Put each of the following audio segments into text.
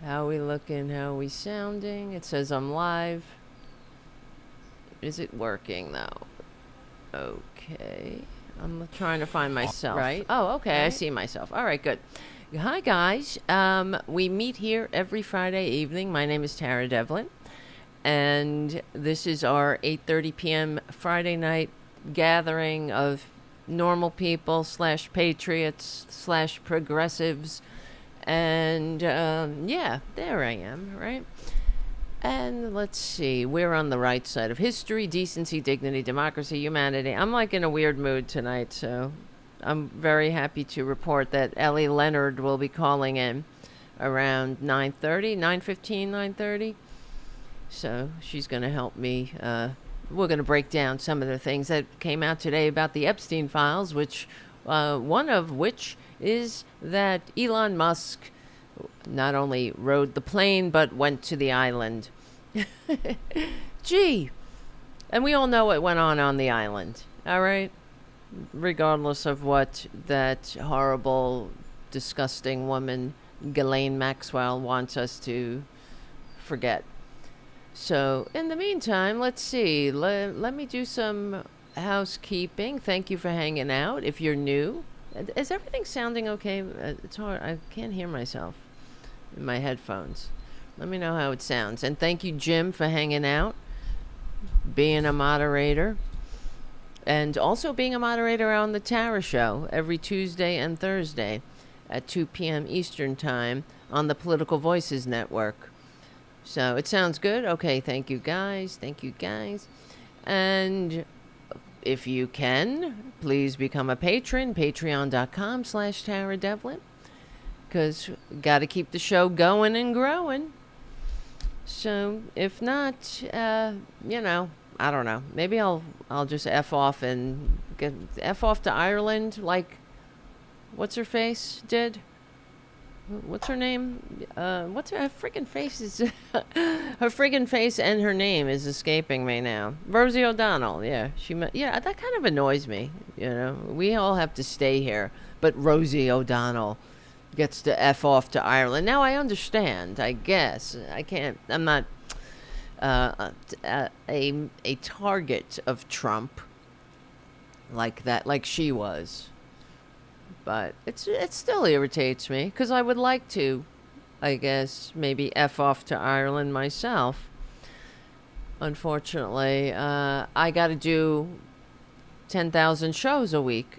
How we looking? How we sounding? It says I'm live. Is it working though? Okay. I'm trying to find myself. Right. Oh, okay. I Right. see myself. All right, good. Hi, guys. We meet here every Friday evening. My name is Tara Devlin, and this is our 8:30 p.m. Friday night gathering of normal people slash patriots slash progressives. And yeah, there I am, right? And let's see, we're on the right side of history, decency, dignity, democracy, humanity. I'm like in a weird mood tonight, so I'm very happy to report that Ellie Leonard will be calling in around 9:30, 9:15, 9:30. So she's going to help me. We're going to break down some of the things that came out today about the Epstein files, which one of which is that Elon Musk not only rode the plane but went to the island. Gee, and we all know what went on the island, all right? Regardless of what that horrible, disgusting woman, Ghislaine Maxwell, wants us to forget. So, in the meantime, let's see. Let me do some housekeeping. Thank you for hanging out. If you're new, is everything sounding okay? It's hard. I can't hear myself in my headphones. Let me know how it sounds. And thank you, Jim, for hanging out, being a moderator, and also being a moderator on the Tara Show every Tuesday and Thursday at 2 p.m. Eastern Time on the Political Voices Network. So it sounds good. Okay, thank you guys. Thank you guys. And if you can, please become a patron, patreon.com/Tara Devlin. Because got to keep the show going and growing. So if not, I don't know. Maybe I'll just F off and get F off to Ireland like what's her face did? What's her name? What's her friggin' face is her friggin' face and her name is escaping me now. Rosie O'Donnell. Yeah, yeah, that kind of annoys me, We all have to stay here, but Rosie O'Donnell gets to F off to Ireland. Now I understand, I guess. I'm not a target of Trump like that, like she was. But it still irritates me because I would like to, I guess, maybe F off to Ireland myself. Unfortunately, I got to do 10,000 shows a week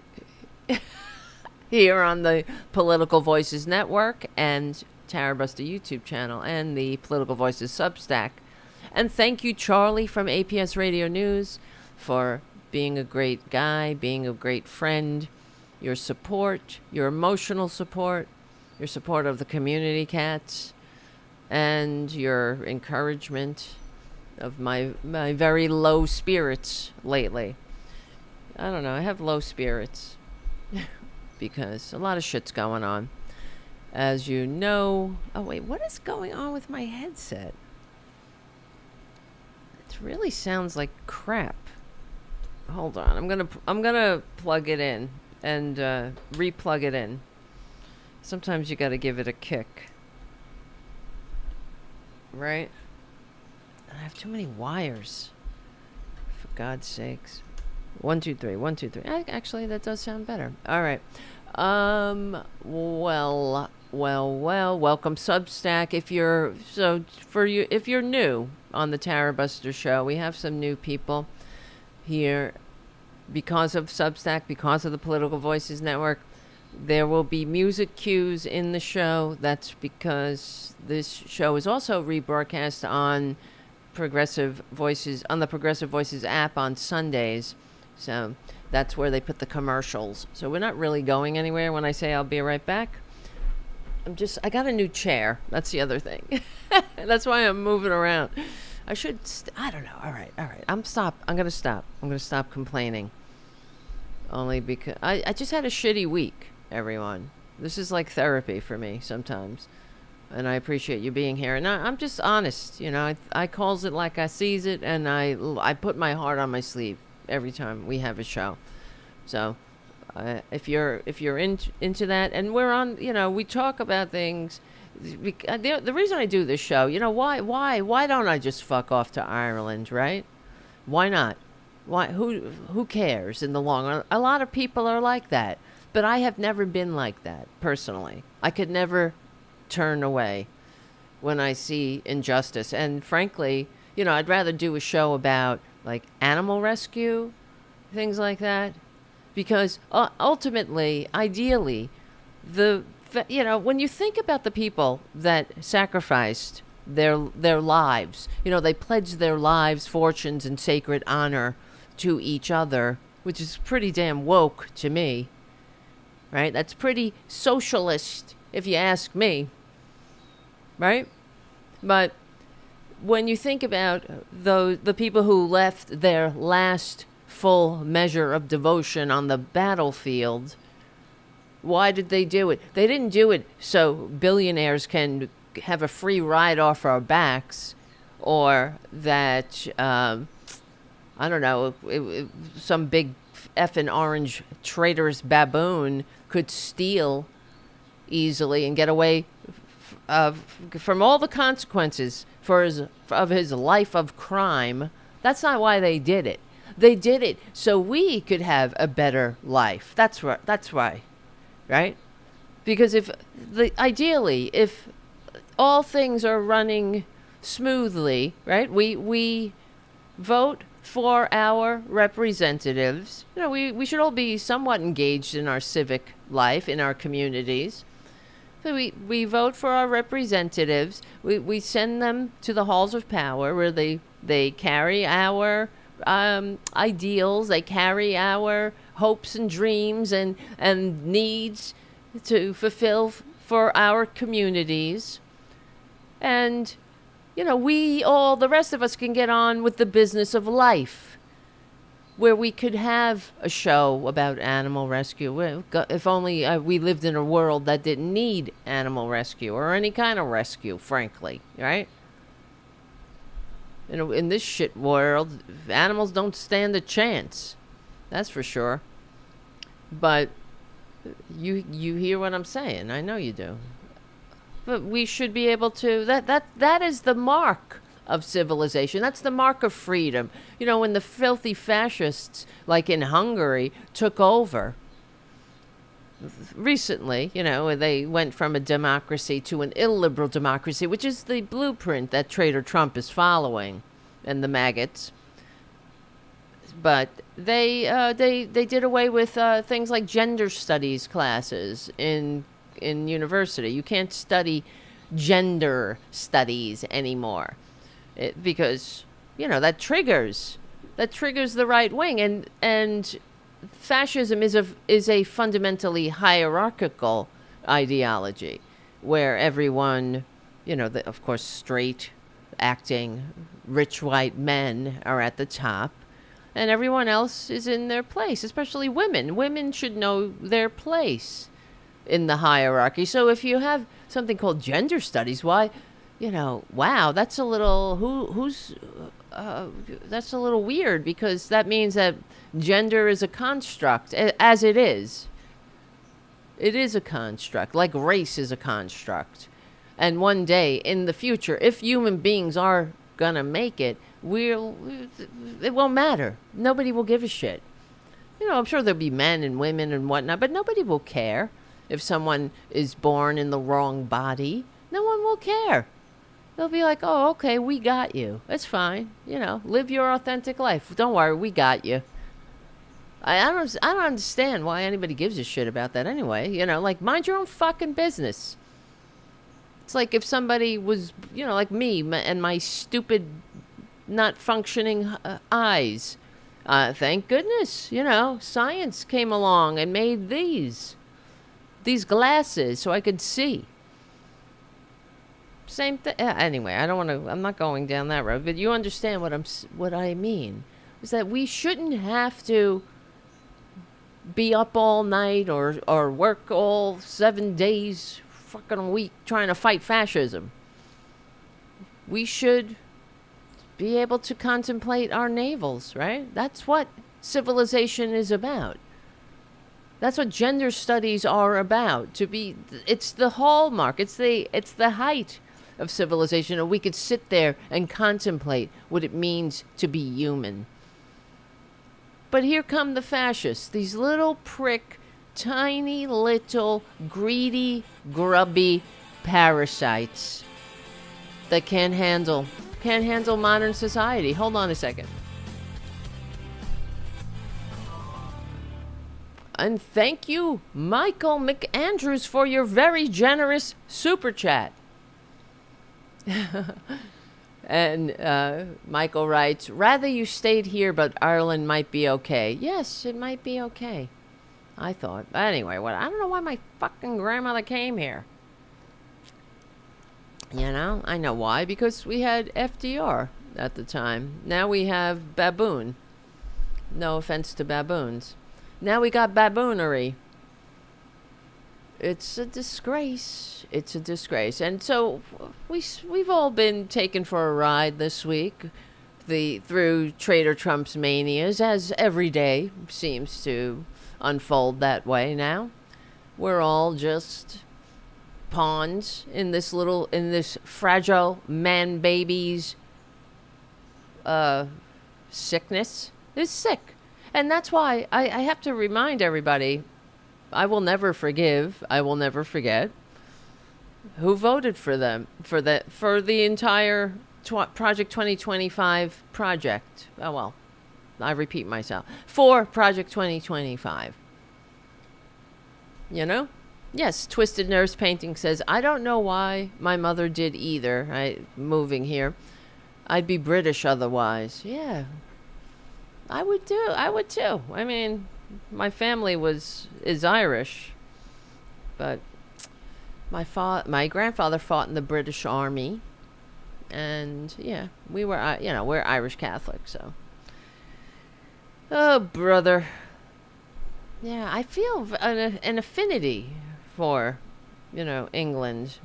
here on the Political Voices Network and Tarabuster YouTube channel and the Political Voices Substack. And thank you, Charlie from APS Radio News, for being a great guy, being a great friend. Your support, your emotional support, your support of the community cats, and your encouragement of my very low spirits lately. I don't know, I have low spirits because a lot of shit's going on. As you know, oh wait, what is going on with my headset? It really sounds like crap. Hold on, I'm gonna plug it in and replug it in. Sometimes you gotta give it a kick. Right? I have too many wires. For God's sakes. 1, 2, 3, 1, 2, 3. Actually, that does sound better. All right. Well, welcome Substack. If you're new on the Tarabuster show, we have some new people here. Because of Substack, because of the Political Voices Network, there will be music cues in the show. That's because this show is also rebroadcast on Progressive Voices, on the Progressive Voices app on Sundays. So that's where they put the commercials. So we're not really going anywhere when I say I'll be right back. I got a new chair. That's the other thing. That's why I'm moving around. I don't know. All right. I'm going to stop. I'm going to stop complaining. Only because I just had a shitty week, everyone. This is like therapy for me sometimes. And I appreciate you being here. And I'm just honest, I calls it like I sees it, and I put my heart on my sleeve every time we have a show. So if you're into that, and we're on, we talk about things The reason I do this show, why don't I just fuck off to Ireland, right? Why not? Why? Who cares in the long run? A lot of people are like that, but I have never been like that personally. I could never turn away when I see injustice, and frankly, I'd rather do a show about like animal rescue, things like that, because ultimately, ideally, when you think about the people that sacrificed their lives, they pledged their lives, fortunes, and sacred honor to each other, which is pretty damn woke to me, right? That's pretty socialist, if you ask me, right? But when you think about the people who left their last full measure of devotion on the battlefield, why did they do it? They didn't do it so billionaires can have a free ride off our backs, or that, I don't know, some big effing orange traitorous baboon could steal easily and get away from all the consequences of his life of crime. That's not why they did it. They did it so we could have a better life. That's why, right? Because ideally, if all things are running smoothly, right? We vote for our representatives. We should all be somewhat engaged in our civic life, in our communities. So we vote for our representatives. We send them to the halls of power where they carry our ideals. They carry our hopes and dreams and needs to fulfill for our communities. And, the rest of us can get on with the business of life, where we could have a show about animal rescue. If only we lived in a world that didn't need animal rescue or any kind of rescue, frankly, right? In this shit world, animals don't stand a chance. That's for sure. But you hear what I'm saying. I know you do. But we should be able to, that is the mark of civilization. That's the mark of freedom. When the filthy fascists, like in Hungary, took over recently, they went from a democracy to an illiberal democracy, which is the blueprint that Traitor Trump is following, and the maggots. But they did away with things like gender studies classes in university. You can't study gender studies anymore because that triggers the right wing, and fascism is a fundamentally hierarchical ideology where everyone, of course, straight acting rich white men are at the top and everyone else is in their place, especially women should know their place in the hierarchy. So if you have something called gender studies, why, wow, that's a little that's a little weird, because that means that gender is a construct, as it is. It is a construct, like race is a construct. And one day in the future, if human beings are gonna make it, it won't matter. Nobody will give a shit. I'm sure there'll be men and women and whatnot, but nobody will care. If someone is born in the wrong body, no one will care. They'll be like, oh, okay, we got you. It's fine. Live your authentic life. Don't worry, we got you. I don't understand why anybody gives a shit about that anyway. Like, mind your own fucking business. It's like if somebody was, like me and my stupid, not functioning eyes. Thank goodness, science came along and made these glasses so I could see. Same thing. Anyway, I'm not going down that road, but you understand what I mean. Is that we shouldn't have to be up all night or work all 7 days fucking a week trying to fight fascism. We should be able to contemplate our navels, right? That's what civilization is about. That's what gender studies are about. It's the hallmark. It's the height of civilization. And we could sit there and contemplate what it means to be human. But here come the fascists. These little prick, tiny little greedy, grubby parasites that can't handle modern society. Hold on a second. And thank you, Michael McAndrews, for your very generous super chat. And Michael writes, rather you stayed here, but Ireland might be okay. Yes, it might be okay, I thought. But anyway, I don't know why my fucking grandmother came here. You know, I know why. Because we had FDR at the time. Now we have baboon. No offense to baboons. Now we got baboonery. It's a disgrace. It's a disgrace. And so we've all been taken for a ride this week through Trader Trump's manias, as every day seems to unfold that way now. We're all just pawns in this fragile man baby's sickness. It's sick. And that's why I have to remind everybody, I will never forgive, I will never forget who voted for them, for the entire Project 2025 project. Oh, well, I repeat myself. For Project 2025. You know? Yes, Twisted Nerves Painting says, I don't know why my mother did either. Moving here. I'd be British otherwise. Yeah. I would too. I mean, my family is Irish, but my grandfather fought in the British Army, and yeah, we're Irish Catholic, so. Oh, brother. Yeah, I feel an affinity for, England,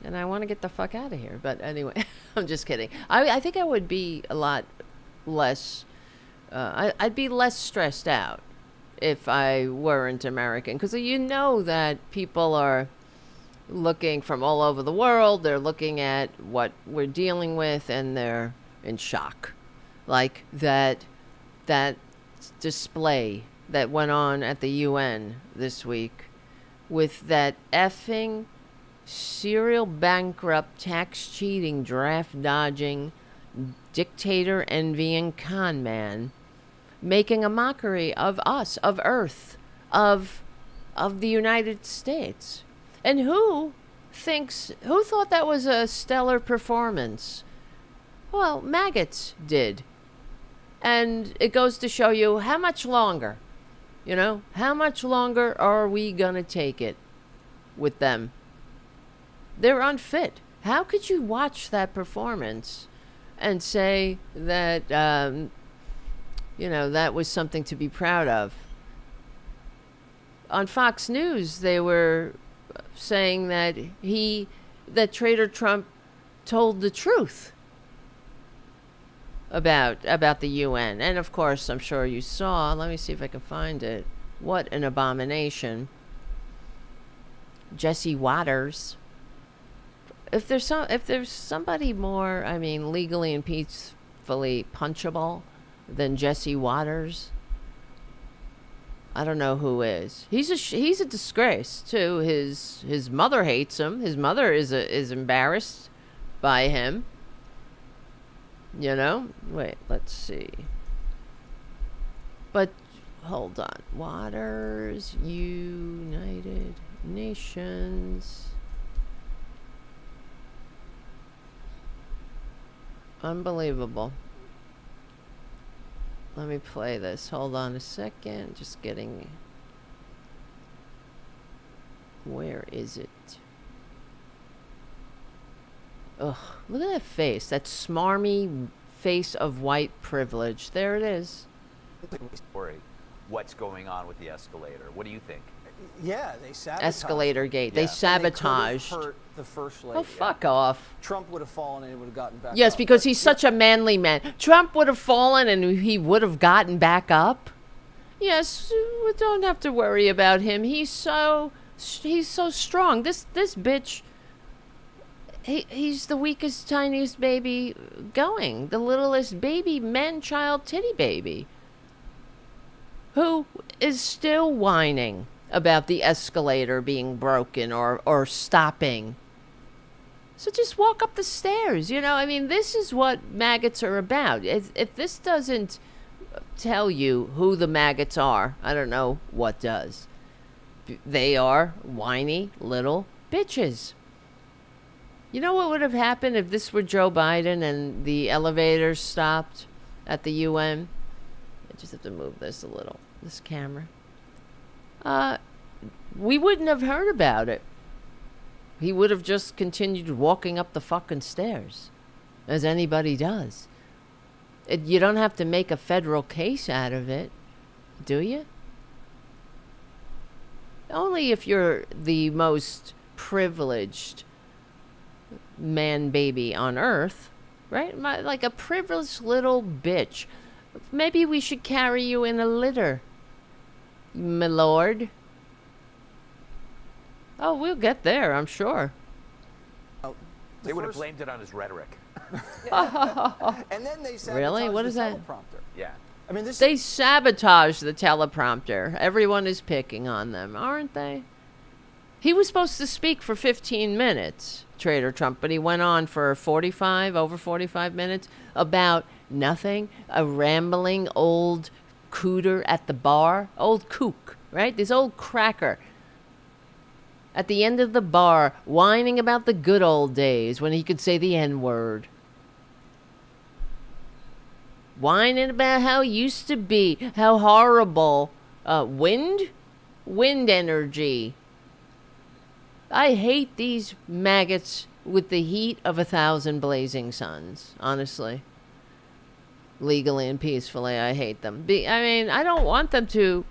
and I want to get the fuck out of here. But anyway, I'm just kidding. I think I would be a lot less. I'd be less stressed out if I weren't American, because you know that people are looking from all over the world. They're looking at what we're dealing with, and they're in shock. Like that display that went on at the UN this week with that effing serial bankrupt, tax cheating, draft dodging, dictator envying con man making a mockery of us, of Earth, of the United States. And who thought that was a stellar performance? Well, maggots did. And it goes to show you how much longer, how much longer are we gonna take it with them? They're unfit. How could you watch that performance and say that, that was something to be proud of? On Fox News, they were saying that Trader Trump told the truth about the UN. And of course, I'm sure you saw, let me see if I can find it. What an abomination. Jesse Waters. If there's somebody more, legally and peacefully punchable than Jesse Waters, I don't know who is. He's a disgrace too. His mother hates him. His mother is embarrassed by him. Wait, let's see. But hold on. Waters, United Nations. Unbelievable. Let me play this. Hold on a second. Just getting... Where is it? Ugh. Look at that face. That smarmy face of white privilege. There it is. Story. What's going on with the escalator? What do you think? Yeah, they sabotaged. Escalator gate. Yeah. They sabotaged. They hurt the first lady. Oh, fuck off. Trump would have fallen and he would have gotten back up. Yes, because he's such a manly man. Trump would have fallen and he would have gotten back up. Yes, we don't have to worry about him. He's so strong. This bitch. He's the weakest, tiniest baby going. The littlest baby, man-child titty baby. Who is still whining about the escalator being broken or stopping. So just walk up the stairs, you know? I mean, this is what maggots are about. If this doesn't tell you who the maggots are, I don't know what does. They are whiny little bitches. You know what would have happened if this were Joe Biden and the elevators stopped at the UN? I just have to move this a little, this camera. We wouldn't have heard about it. He would have just continued walking up the fucking stairs, as anybody does. You don't have to make a federal case out of it, do you? Only if you're the most privileged man baby on earth, right? Like a privileged little bitch. Maybe we should carry you in a litter, my lord. Oh, we'll get there, I'm sure. They would have blamed it on his rhetoric. And then they sabotaged Really? What the is that? teleprompter. Yeah. I mean, this. They sabotage the teleprompter. Everyone is picking on them, aren't they? He was supposed to speak for 15 minutes, Trader Trump, but he went on for over 45 minutes about nothing. A rambling old cooter at the bar. Old kook, right? This old cracker at the end of the bar, whining about the good old days when he could say the N-word. Whining about how it used to be, how horrible. Wind energy. I hate these maggots with the heat of 1,000 blazing suns, honestly. Legally and peacefully, I hate them. I mean, I don't want them to...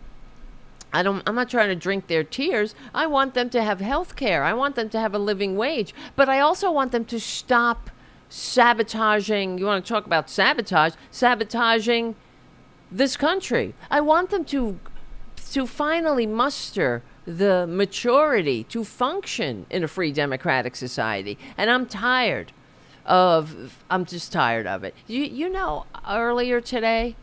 I'm not trying to drink their tears. I want them to have health care. I want them to have a living wage. But I also want them to stop sabotaging. You want to talk about sabotage? Sabotaging this country. I want them to finally muster the maturity to function in a free democratic society. And I'm just tired of it. You know, earlier today,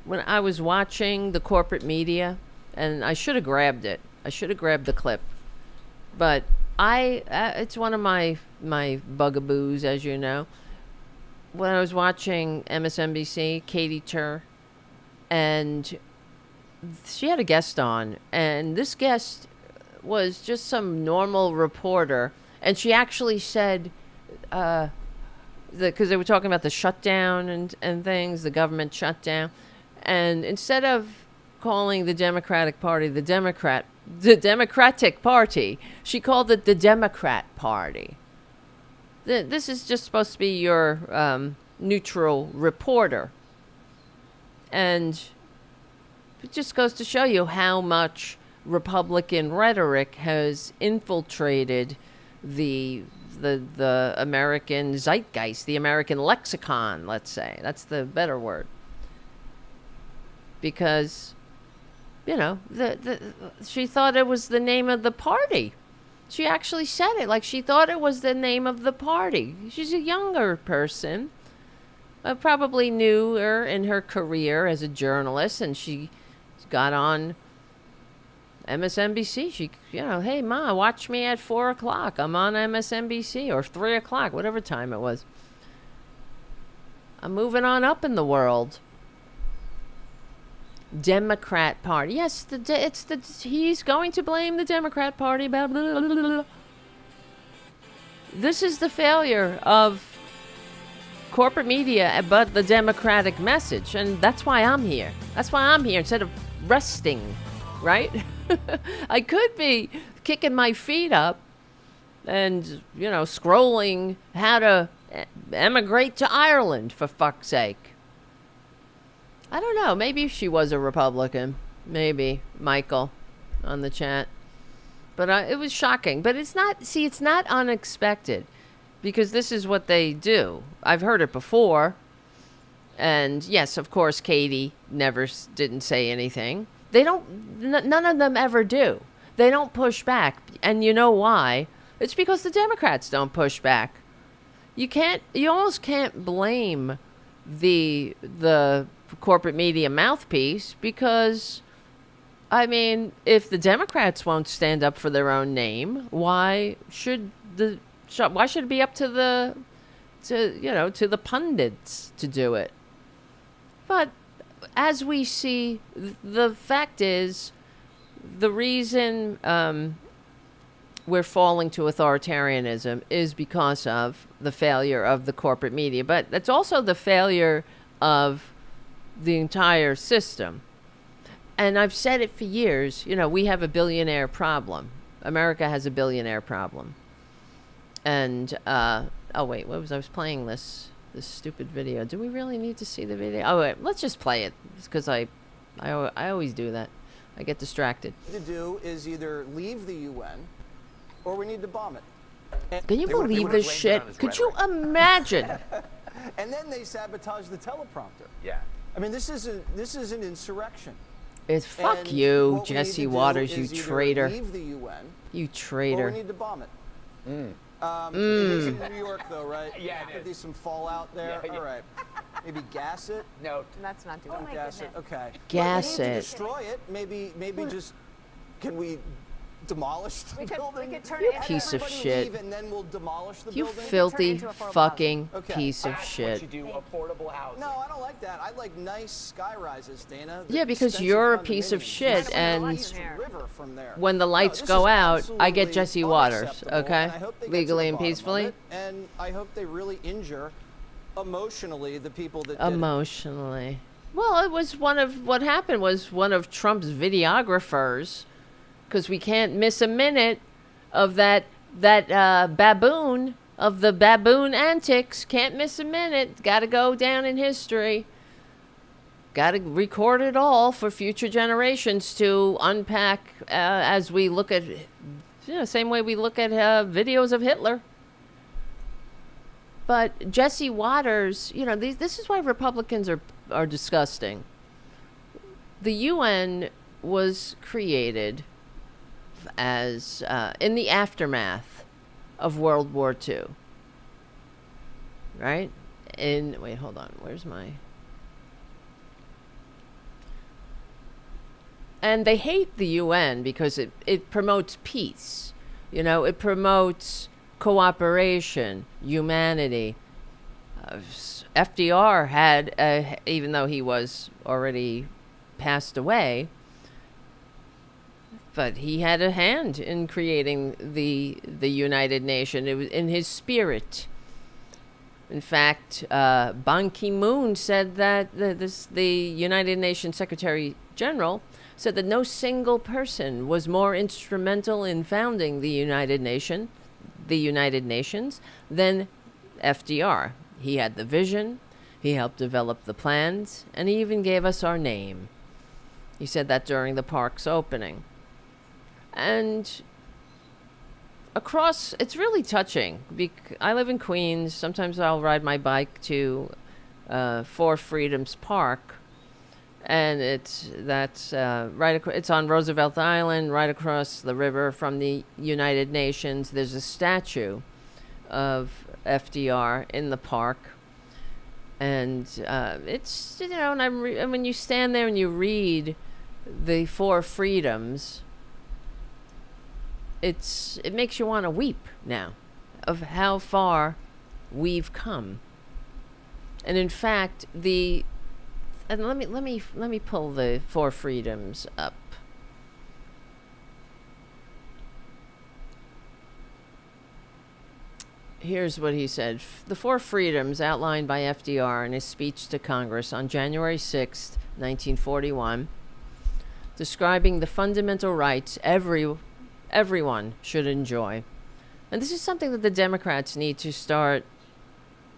when I was watching the corporate media, and I should have grabbed it. I should have grabbed the clip. But it's one of my bugaboos, as you know. When I was watching MSNBC, Katie Tur, and she had a guest on, and this guest was just some normal reporter, and she actually said, because they were talking about the shutdown and things, the government shutdown, and instead of calling the Democratic Party the Democratic Party, she called it the Democrat Party. This is just supposed to be your neutral reporter. And it just goes to show you how much Republican rhetoric has infiltrated the American zeitgeist, the American lexicon, let's say. That's the better word. Because, you know, she thought it was the name of the party. She actually said it like she thought it was the name of the party. She's a younger person, probably newer in her career as a journalist, and she got on MSNBC. She, you know, hey, Ma, watch me at 4 o'clock. I'm on MSNBC, or 3 o'clock, whatever time it was. I'm moving on up in the world. Democrat Party. Yes, he's going to blame the Democrat Party about blah, blah, blah, blah. This is the failure of corporate media about the democratic message, and that's why I'm here. That's why I'm here instead of resting, right? I could be kicking my feet up and, you know, scrolling how to emigrate to Ireland, for fuck's sake. I don't know. Maybe she was a Republican. Maybe. Michael on the chat. But it was shocking. But it's not, see, it's not unexpected. Because this is what they do. I've heard it before. And yes, of course, Katie didn't say anything. They don't, none of them ever do. They don't push back. And you know why? It's because the Democrats don't push back. You almost can't blame the corporate media mouthpiece because, I mean, if the Democrats won't stand up for their own name, why should it be up to the pundits to do it? But as we see, the fact is, the reason we're falling to authoritarianism is because of the failure of the corporate media. But it's also the failure of the entire system. And I've said it for years, we have a billionaire problem. America has a billionaire problem. And, I was playing this stupid video. Do we really need to see the video? Oh, wait, let's just play it. It's because I always do that. I get distracted. To do is either leave the UN or we need to bomb it. Can you believe this shit? Could you imagine? And then they sabotage the teleprompter. Yeah. I mean, this is an insurrection. It's fuck And you, what we need Jesse to do Waters, you is either traitor. Leave the UN, You or traitor. we need to bomb it. It's in New York, though, right? Yeah, it Could be is. some fallout there. Yeah, yeah. All right. Maybe gas it. No. Let's not do Don't it. gas it. Okay. Gas But we need it. to destroy it. Maybe just. Can we demolish the building? We could turn it Have Piece of everybody shit. leave and then we'll demolish the You building. filthy into affordable fucking Okay. piece of That's shit. what you do, affordable housing. No, I don't like that. I like nice sky rises, Dana. Yeah, because Expensive you're a piece of condominiums. shit, There's a and nice river from there. when the lights this go is out, I get absolutely Jesse Waters, unacceptable, okay? and I hope they get to Legally the and bottom of peacefully. it, and I hope they really injure emotionally the people that did it. Emotionally. Well, it was what happened was one of Trump's videographers, because we can't miss a minute of that baboon, of the baboon antics. Can't miss a minute. Got to go down in history. Got to record it all for future generations to unpack as we look at, same way we look at videos of Hitler. But Jesse Waters, this is why Republicans are disgusting. The UN was created as in the aftermath of World War II. Right? Wait, hold on. Where's my... And they hate the UN because it promotes peace. It promotes cooperation, humanity. FDR had, even though he was already passed away, but he had a hand in creating the United Nations. It was in his spirit. In fact, Ban Ki-moon said that the United Nations Secretary General said that no single person was more instrumental in founding the United Nations than FDR. He had the vision, he helped develop the plans, and he even gave us our name. He said that during the park's opening. And it's really touching. I live in Queens. Sometimes I'll ride my bike to Four Freedoms Park, and it's on Roosevelt Island, right across the river from the United Nations. There's a statue of FDR in the park, and it's and when you stand there and you read the Four Freedoms, it makes you want to weep now of how far we've come. And in fact, and let me pull the Four Freedoms up. Here's what he said. The Four Freedoms outlined by FDR in his speech to Congress on January 6th, 1941, describing the fundamental rights everyone should enjoy. And this is something that the Democrats need to start,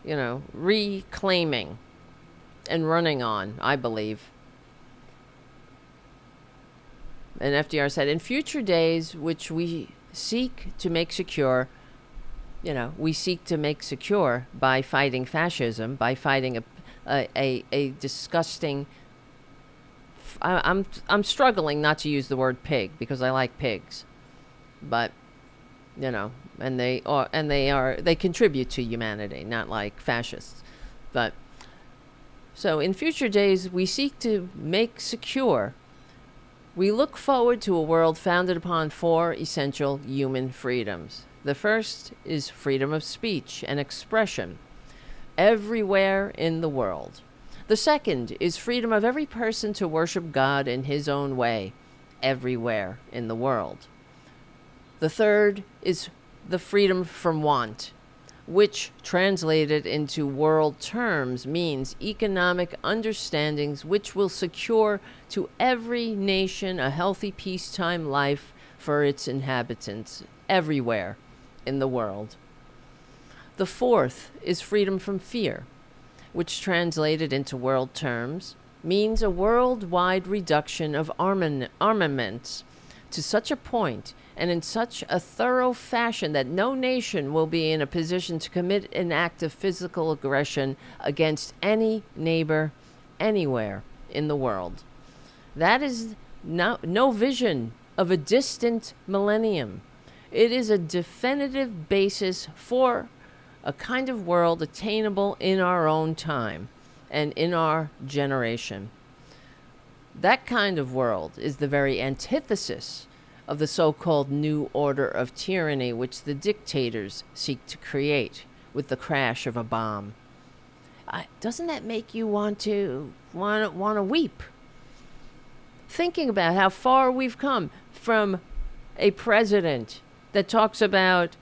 reclaiming and running on, I believe. And FDR said, in future days, which we seek to make secure, we seek to make secure by fighting fascism, by fighting a disgusting I'm struggling not to use the word pig because I like pigs, but and they contribute to humanity, not like fascists. But so in future days, we seek to make secure. We look forward to a world founded upon 4 essential human freedoms. The first is freedom of speech and expression everywhere in the world. The second is freedom of every person to worship God in his own way everywhere in the world. The third is the freedom from want, which translated into world terms means economic understandings which will secure to every nation a healthy peacetime life for its inhabitants everywhere in the world. The fourth is freedom from fear, which translated into world terms means a worldwide reduction of armaments to such a point and in such a thorough fashion that no nation will be in a position to commit an act of physical aggression against any neighbor anywhere in the world. That is no vision of a distant millennium. It is a definitive basis for a kind of world attainable in our own time and in our generation. That kind of world is the very antithesis of the so-called new order of tyranny which the dictators seek to create with the crash of a bomb. Doesn't that make you want to weep? Thinking about how far we've come from a president that talks about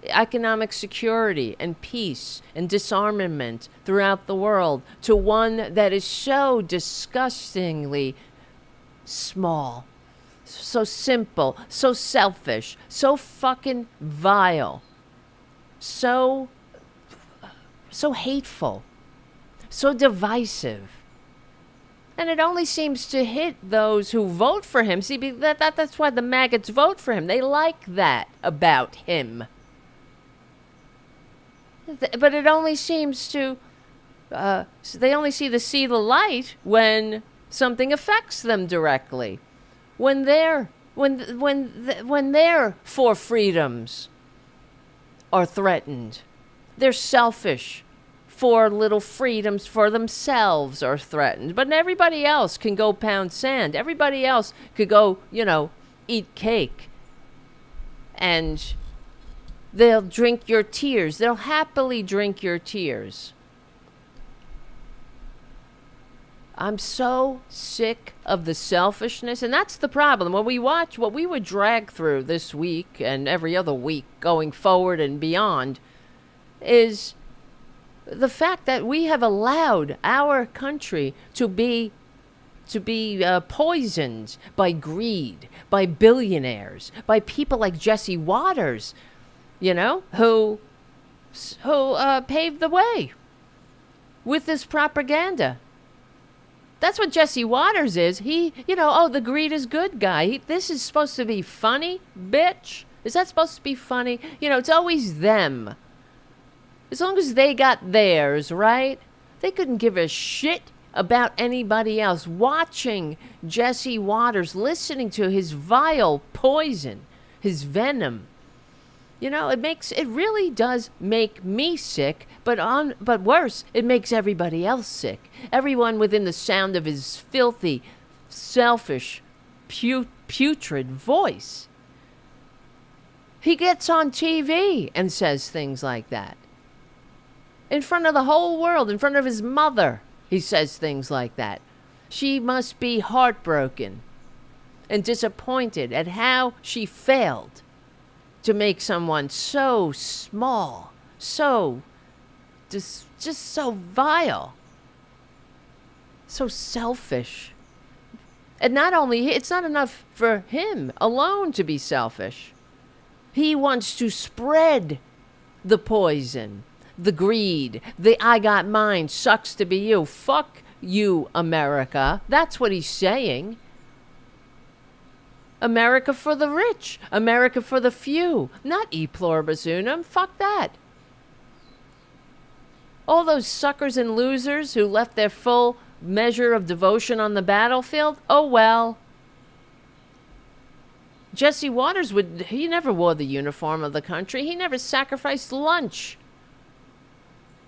economic security and peace and disarmament throughout the world to one that is so disgustingly small, so simple, so selfish, so fucking vile, so hateful, so divisive. And it only seems to hit those who vote for him. See, that's why the maggots vote for him. They like that about him. But it only seems to, they only see the light when something affects them directly. When their 4 freedoms are threatened. Their selfish 4 little freedoms for themselves are threatened. But everybody else can go pound sand. Everybody else could go, eat cake. And they'll drink your tears. They'll happily drink your tears. I'm so sick of the selfishness. And that's the problem. When we watch what we would drag through this week and every other week going forward and beyond is the fact that we have allowed our country to be poisoned by greed, by billionaires, by people like Jesse Waters, who paved the way with this propaganda. That's what Jesse Waters is. He, the greed is good guy. This is supposed to be funny, bitch. Is that supposed to be funny? It's always them. As long as they got theirs, right? They couldn't give a shit about anybody else. Watching Jesse Waters, listening to his vile poison, his venom. It really does make me sick, but worse, it makes everybody else sick. Everyone within the sound of his filthy, selfish, putrid voice. He gets on TV and says things like that. In front of the whole world, in front of his mother, he says things like that. She must be heartbroken and disappointed at how she failed to make someone so small, so just so vile, so selfish. And not only, it's not enough for him alone to be selfish. He wants to spread the poison, the greed, the I got mine, sucks to be you. Fuck you, America. That's what he's saying. America for the rich. America for the few. Not e pluribus unum. Fuck that. All those suckers and losers who left their full measure of devotion on the battlefield, oh well. Jesse Waters he never wore the uniform of the country. He never sacrificed lunch,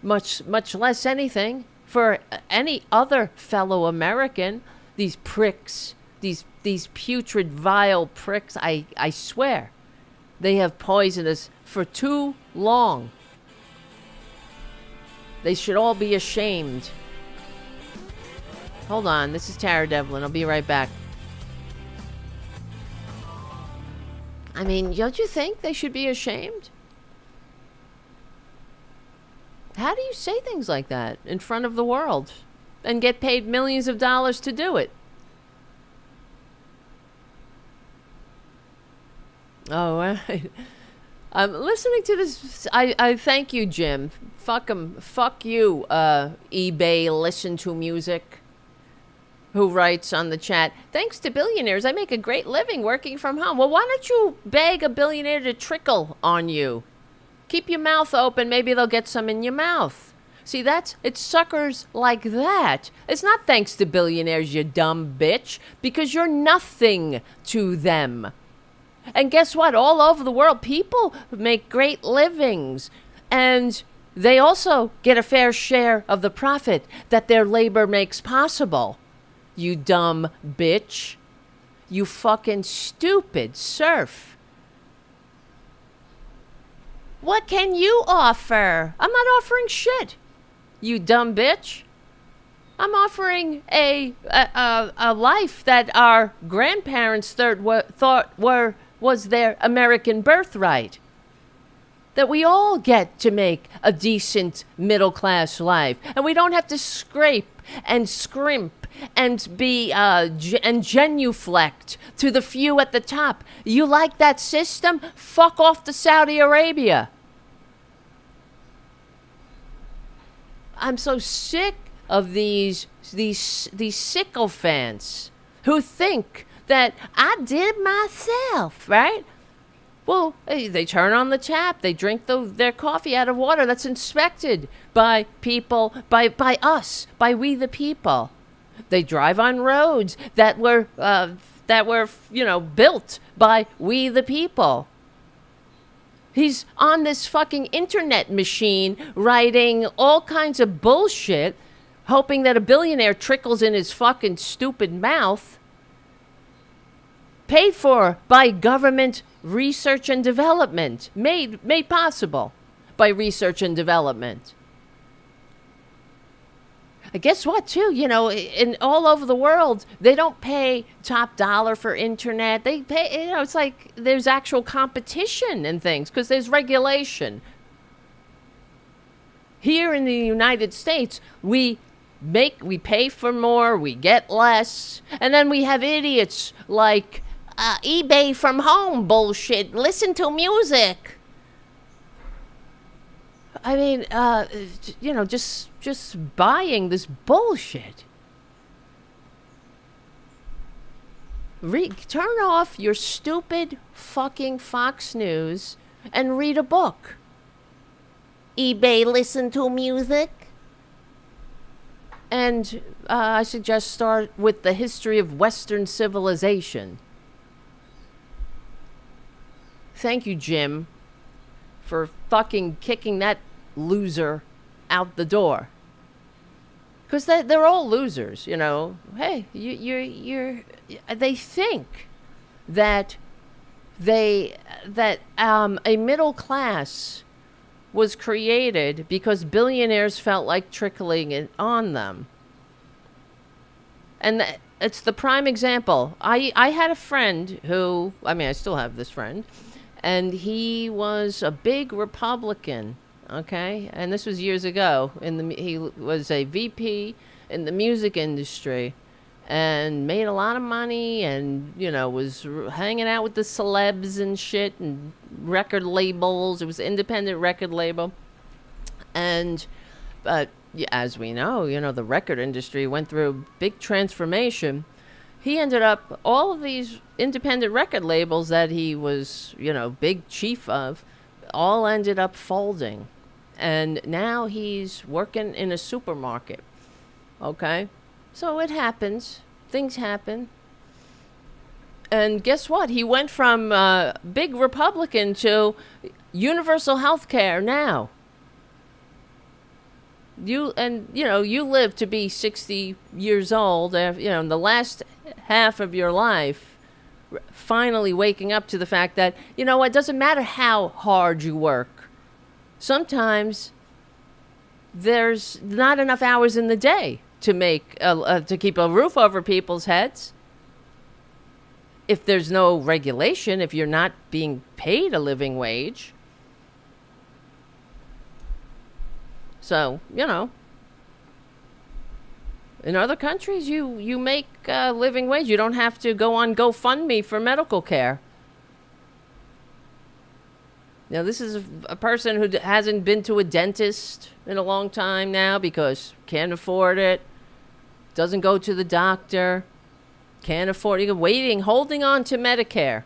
much less anything, for any other fellow American. These pricks, these putrid, vile pricks, I swear, they have poisoned us for too long. They should all be ashamed. Hold on, this is Tara Devlin. I'll be right back. I mean, don't you think they should be ashamed? How do you say things like that in front of the world and get paid millions of dollars to do it? Oh, I'm listening to this. I thank you, Jim. Fuck 'em. Fuck you, eBay Listen to Music, who writes on the chat, thanks to billionaires, I make a great living working from home. Well, why don't you beg a billionaire to trickle on you? Keep your mouth open. Maybe they'll get some in your mouth. See, it's suckers like that. It's not thanks to billionaires, you dumb bitch, because you're nothing to them. And guess what? All over the world, people make great livings. And they also get a fair share of the profit that their labor makes possible. You dumb bitch. You fucking stupid serf. What can you offer? I'm not offering shit. You dumb bitch. I'm offering a life that our grandparents thought was their American birthright. That we all get to make a decent middle-class life. And we don't have to scrape and scrimp and be and genuflect to the few at the top. You like that system? Fuck off to Saudi Arabia. I'm so sick of these sycophants who think that I did myself, right? Well, they turn on the tap. They drink their coffee out of water that's inspected by people, by us, by we the people. They drive on roads that were built by we the people. He's on this fucking internet machine writing all kinds of bullshit, hoping that a billionaire trickles in his fucking stupid mouth. Paid for by government research and development. Made possible by research and development. Guess what, too? In all over the world, they don't pay top dollar for internet. They pay, it's like there's actual competition and things because there's regulation. Here in the United States, we pay for more, we get less, and then we have idiots like eBay from home bullshit. Listen to music. I mean, just buying this bullshit. Turn off your stupid fucking Fox News and read a book. eBay Listen to Music. And I suggest start with the history of Western civilization. Thank you, Jim, for fucking kicking that loser out the door. Because they're all losers, Hey, they think that a middle class was created because billionaires felt like trickling it on them. And it's the prime example. I had a friend who, I still have this friend, and he was a big Republican, okay? And this was years ago. He was a VP in the music industry and made a lot of money and, was hanging out with the celebs and shit and record labels. It was an independent record label. And as we know, the record industry went through a big transformation. He ended up, all of these independent record labels that he was, big chief of, all ended up folding. And now he's working in a supermarket, okay? So it happens. Things happen. And guess what? He went from big Republican to universal health care now. You live to be 60 years old, in the last half of your life, finally waking up to the fact that, it doesn't matter how hard you work. Sometimes there's not enough hours in the day to make to keep a roof over people's heads. If there's no regulation, if you're not being paid a living wage. So, in other countries, you make a living wage. You don't have to go on GoFundMe for medical care. Now, this is a person who hasn't been to a dentist in a long time now because can't afford it, doesn't go to the doctor, can't afford it, holding on to Medicare,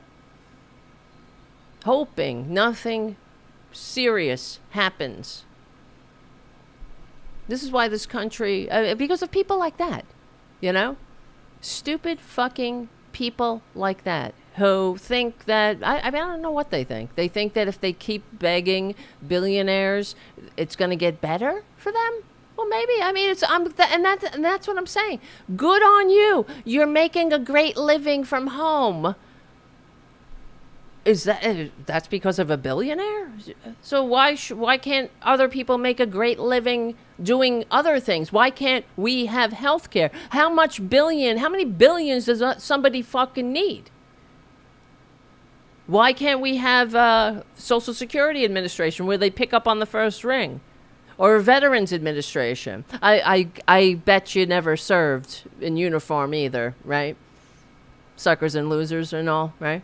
hoping nothing serious happens. This is why this country, because of people like that, stupid fucking people like that who think that, I don't know what they think. They think that if they keep begging billionaires, it's going to get better for them. Well, maybe. I mean, and that's what I'm saying. Good on you. You're making a great living from home. That's because of a billionaire? So why can't other people make a great living doing other things? Why can't we have health care? How many billions does somebody fucking need? Why can't we have Social Security Administration where they pick up on the first ring? Or Veterans Administration? I bet you never served in uniform either, right? Suckers and losers and all, right?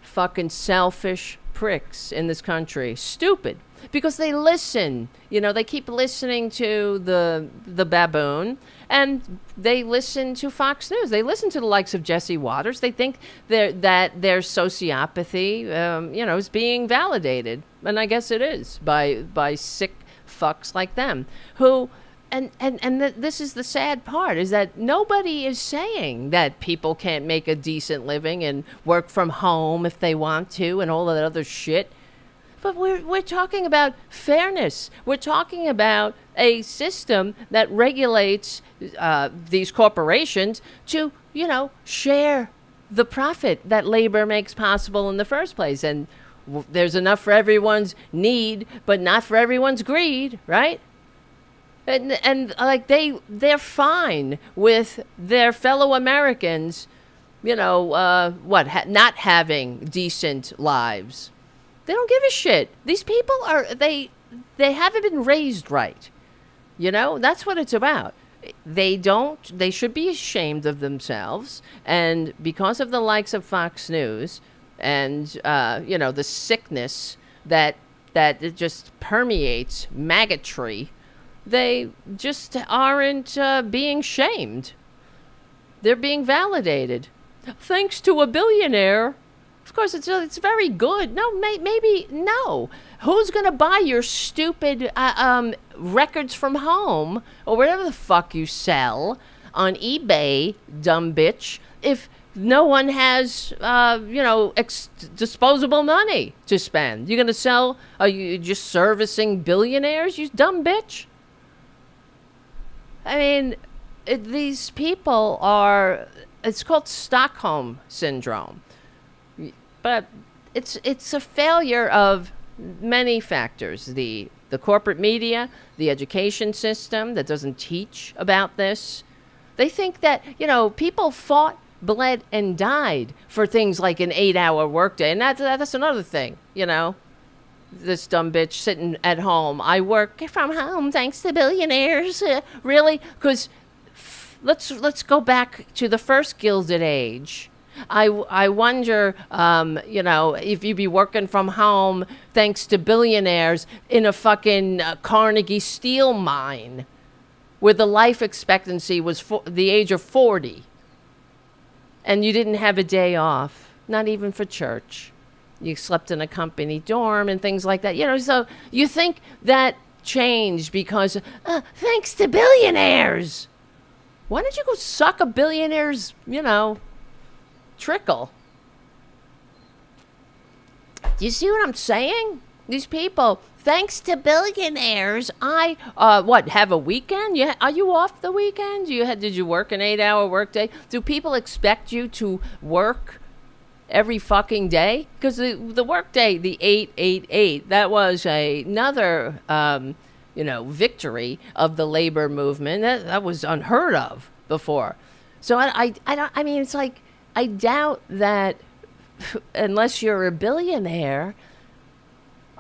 Fucking selfish pricks in this country. Stupid. Because they listen. They keep listening to the baboon, and they listen to Fox News. They listen to the likes of Jesse Waters. They think that their sociopathy, is being validated. And I guess it is by sick fucks like them who... And this is the sad part, is that nobody is saying that people can't make a decent living and work from home if they want to and all that other shit. But we're talking about fairness. We're talking about a system that regulates these corporations to, share the profit that labor makes possible in the first place. And there's enough for everyone's need, but not for everyone's greed, right? And like they're fine with their fellow Americans, not having decent lives. They don't give a shit. These people they haven't been raised right. That's what it's about. They should be ashamed of themselves. And because of the likes of Fox News and, the sickness that it just permeates maggotry, they just aren't being shamed. They're being validated. Thanks to a billionaire. Of course, it's very good. No, maybe no. Who's going to buy your stupid records from home or whatever the fuck you sell on eBay, dumb bitch, if no one has, disposable money to spend? You're going to sell, are you just servicing billionaires, you dumb bitch? I mean, these people it's called Stockholm Syndrome. But it's a failure of many factors. The corporate media, the education system that doesn't teach about this. They think that, people fought, bled, and died for things like an 8-hour workday. And that's another thing, This dumb bitch sitting at home. I work from home thanks to billionaires. Really? Because let's go back to the first Gilded Age. I wonder, if you'd be working from home thanks to billionaires in a fucking Carnegie steel mine where the life expectancy was the age of 40 and you didn't have a day off, not even for church. You slept in a company dorm and things like that. So you think that changed because thanks to billionaires. Why don't you go suck a billionaire's, trickle? Do you see what I'm saying? These people, thanks to billionaires, I have a weekend? Yeah, are you off the weekend? Did you work an 8-hour workday? Do people expect you to work every fucking day? Because the workday, the 888, that was another victory of the labor movement. That was unheard of before. So I mean, it's like, I doubt that unless you're a billionaire,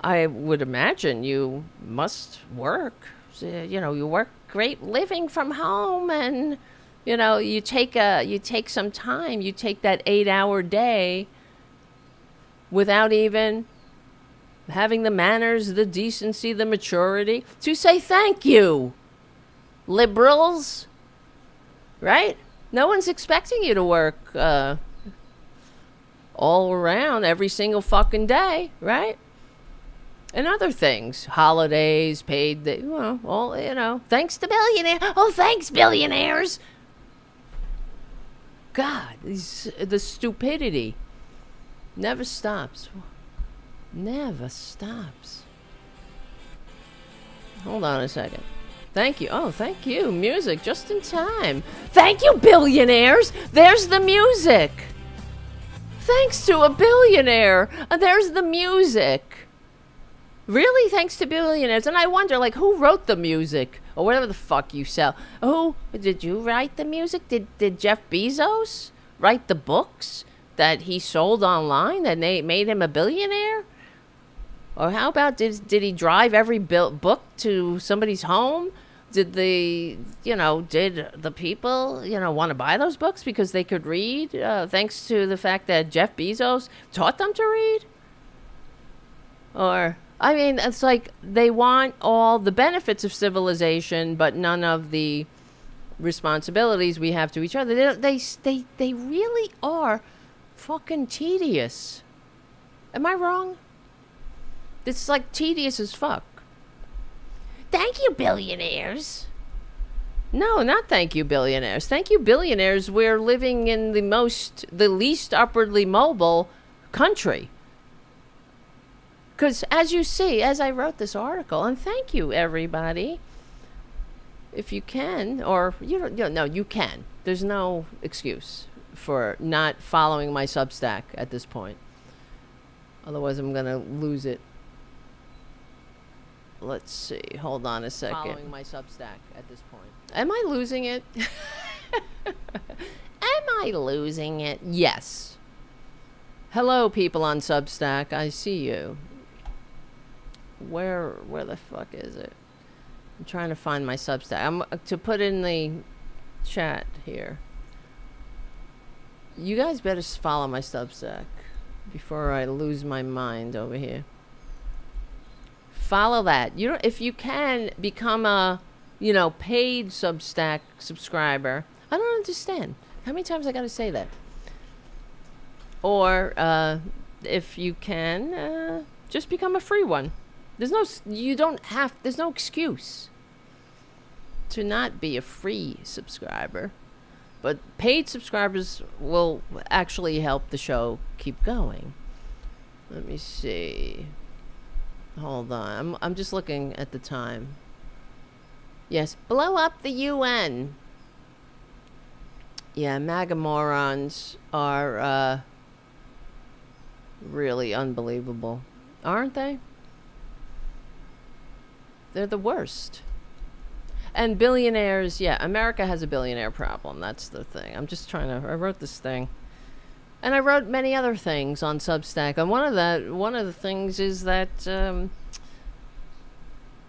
I would imagine you must work. So, you work great living from home, and you take some time. You take that 8-hour day without even having the manners, the decency, the maturity to say thank you. Liberals, right? No one's expecting you to work all around every single fucking day, right? And other things, holidays, paid, thanks to billionaires. Oh, thanks, billionaires. God, the stupidity never stops. Never stops. Hold on a second. Thank you. Oh, thank you. Music just in time. Thank you, billionaires. There's the music. Thanks to a billionaire. There's the music. Really? Thanks to billionaires. And I wonder, who wrote the music? Or whatever the fuck you sell. Who? Did you write the music? Did Jeff Bezos write the books that he sold online that made him a billionaire? Or how about, did he drive every book to somebody's home? Did the people, want to buy those books because they could read, thanks to the fact that Jeff Bezos taught them to read? Or, I mean, it's like they want all the benefits of civilization, but none of the responsibilities we have to each other. They really are fucking tedious. Am I wrong? It's like tedious as fuck. Thank you, billionaires. No, not thank you, billionaires. Thank you, billionaires. We're living in the least upwardly mobile country. Because as you see, as I wrote this article, and thank you, everybody, if you can, or you can. There's no excuse for not following my Substack at this point. Otherwise, I'm going to lose it. Let's see. Hold on a second. Following my Substack at this point. Am I losing it? Am I losing it? Yes. Hello, people on Substack. I see you. Where the fuck is it? I'm trying to find my Substack. I'm to put in the chat here. You guys better follow my Substack before I lose my mind over here. Follow that. If you can become a, paid Substack subscriber. I don't understand. How many times I got to say that? Or if you can, just become a free one. There's no excuse to not be a free subscriber. But paid subscribers will actually help the show keep going. Let me see. Hold on. I'm just looking at the time. Yes. Blow up the UN. Yeah, MAGA morons are really unbelievable. Aren't they? They're the worst. And billionaires, yeah, America has a billionaire problem. That's the thing. I'm just trying to... I wrote this thing. And I wrote many other things on Substack. And one of the things is that in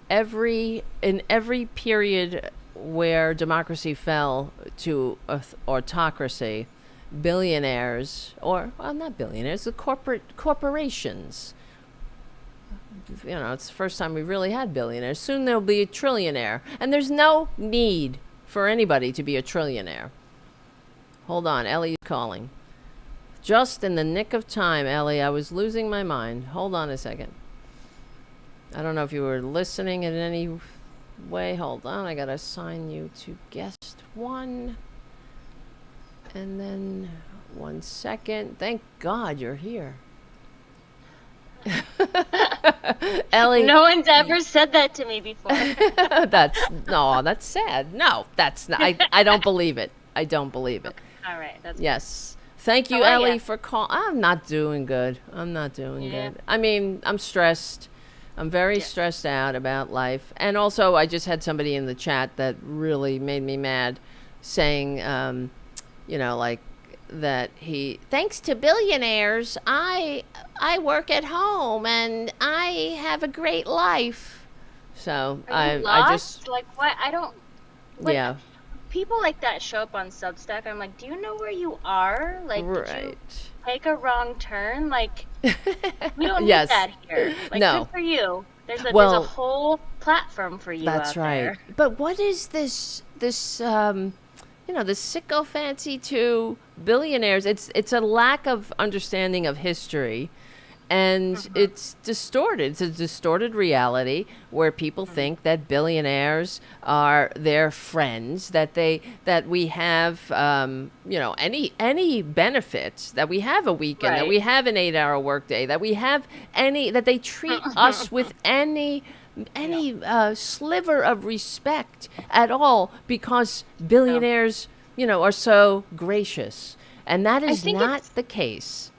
every period where democracy fell to autocracy, billionaires, not billionaires, the corporations. It's the first time we really had billionaires. Soon there'll be a trillionaire. And there's no need for anybody to be a trillionaire. Hold on, Ellie's calling. Just in the nick of time, Ellie. I was losing my mind. Hold on a second. I don't know if you were listening in any way. Hold on, I gotta assign you to guest one. And then 1 second. Thank God you're here. Ellie. No one's ever said that to me before. That's sad. No, that's not. I don't believe it. I don't believe it. All right. That's Yes. Thank you, How are Ellie, ya? for calling. I'm not doing good. I'm not doing Yeah. good. I mean, I'm stressed. I'm very stressed out about life. And also, I just had somebody in the chat that really made me mad saying, like that thanks to billionaires, I work at home and I have a great life. So Are you I lost? just, Like what? I don't. Like, yeah, people like that show up on Substack. I'm like, do you know where you are? Like, did you right. take a wrong turn? Like, we don't need Yes. that here. Like, No. good for you. There's a Well, whole platform for you That's out right. there. But what is this this sycophancy to billionaires? It's a lack of understanding of history, and it's distorted. It's a distorted reality where people think that billionaires are their friends, that we have any benefits, that we have a weekend, that Right. we have an 8-hour workday, that we have that they treat us with any sliver of respect at all because billionaires, are so gracious. And that is think not it's- the case.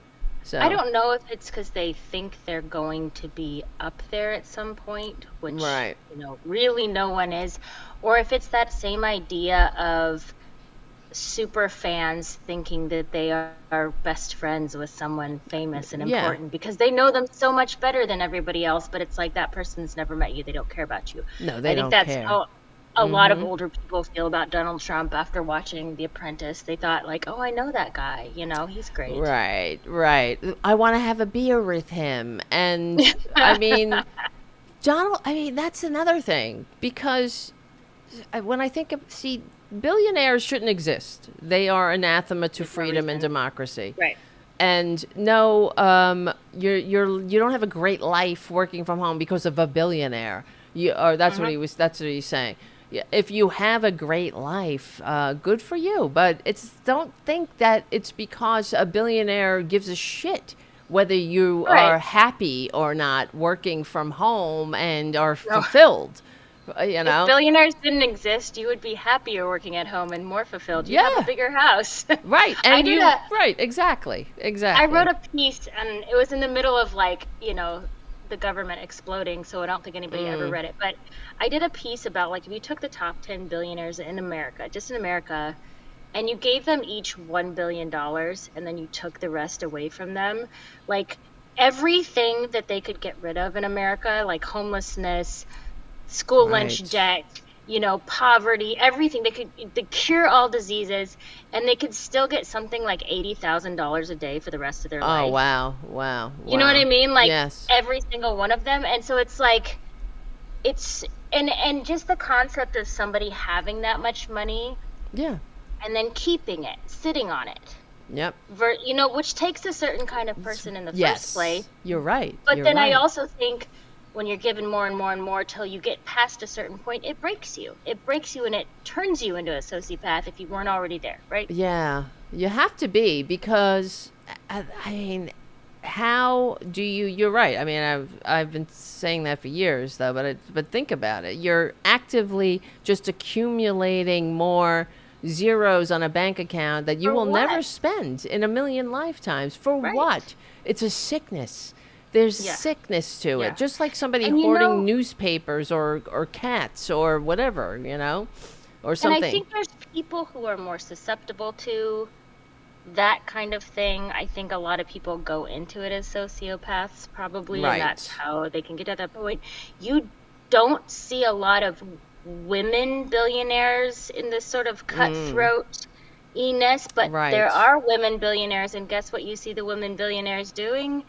So I don't know if it's because they think they're going to be up there at some point, which Right. really no one is, or if it's that same idea of super fans thinking that they are best friends with someone famous and Yeah. important because they know them so much better than everybody else, but it's like that person's never met you, they don't care about you. No, they I don't think that's care. how a lot of older people feel about Donald Trump after watching The Apprentice. They thought like, oh, I know that guy, he's great. Right. I want to have a beer with him. And I mean, that's another thing because when I think billionaires shouldn't exist. They are anathema to freedom and democracy. Right. And no, you don't have a great life working from home because of a billionaire. That's what that's what he's saying. Yeah, if you have a great life, good for you. But don't think that it's because a billionaire gives a shit whether you are happy or not working from home and are fulfilled. If billionaires didn't exist, you would be happier working at home and more fulfilled. You'd have Yeah. a bigger house. Right. And I did a- right, exactly. I wrote a piece, and it was in the middle of the government exploding, so I don't think anybody ever read it. But I did a piece about if you took the top 10 billionaires in America, just in America, and you gave them each $1 billion, and then you took the rest away from them, everything that they could get rid of in America, like homelessness, school lunch debt, poverty, everything. They cure all diseases, and they could still get something like $80,000 a day for the rest of their life. Oh, wow. You know what I mean? Yes. Every single one of them. And so it's and just the concept of somebody having that much money Yeah. and then keeping it, sitting on it. Yep. Which takes a certain kind of person in the Yes. first place. You're right. But You're then right. I also think when you're given more and more and more till you get past a certain point, it breaks you. It breaks you and it turns you into a sociopath if you weren't already there, right? Yeah, you have to be because, I mean, how do you? You're right. I mean, I've been saying that for years, though. But think about it. You're actively just accumulating more zeros on a bank account that you For will what? never spend in a million lifetimes. For Right. what? It's a sickness. There's Yeah. sickness to Yeah. it. Just like somebody And hoarding newspapers or cats or whatever, or something. And I think there's people who are more susceptible to that kind of thing. I think a lot of people go into it as sociopaths, probably, Right. and that's how they can get to that point. You don't see a lot of women billionaires in this sort of cutthroat-iness, but Right. there are women billionaires, and guess what you see the women billionaires doing?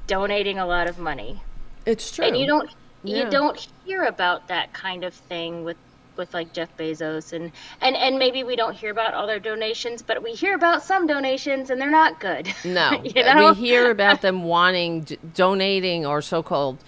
Donating a lot of money. It's true. And you Yeah. don't hear about that kind of thing with with like Jeff Bezos and maybe we don't hear about all their donations, but we hear about some donations and they're not good. No, You know? we hear about them wanting, donating, or so-called,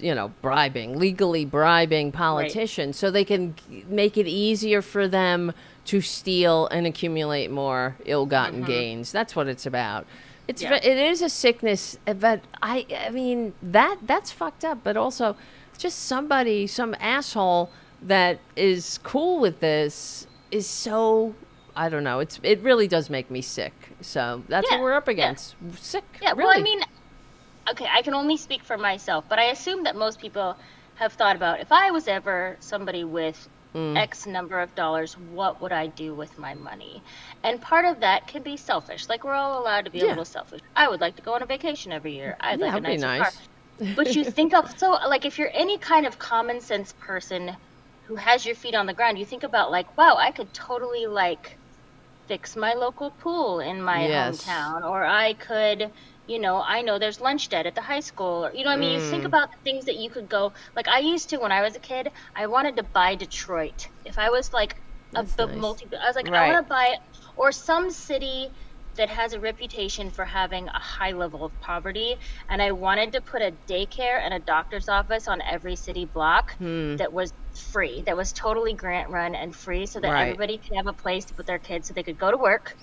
legally bribing politicians so they can make it easier for them to steal and accumulate more ill-gotten gains. That's what it's about. It is a sickness, but I mean that's fucked up. But also, just some asshole that is cool with this is so, I don't know. It really does make me sick. So that's what we're up against. Sick. Yeah. Really. Well, I mean, okay, I can only speak for myself, but I assume that most people have thought about, if I was ever somebody with X number of dollars, what would I do with my money? And part of that can be selfish. Like, we're all allowed to be a little selfish. I would like to go on a vacation every year. I'd like a nicer car. But you think of, so like, if you're any kind of common sense person who has your feet on the ground, you think about like, wow, I could totally like fix my local pool in my hometown, or I could, I know there's lunch debt at the high school, or, what I mean? You think about the things that you could go, like I used to when I was a kid, I wanted to buy Detroit. If I was like I was like, I want to buy it, or some city that has a reputation for having a high level of poverty, and I wanted to put a daycare and a doctor's office on every city block that was free, that was totally grant run and free, so that everybody could have a place to put their kids so they could go to work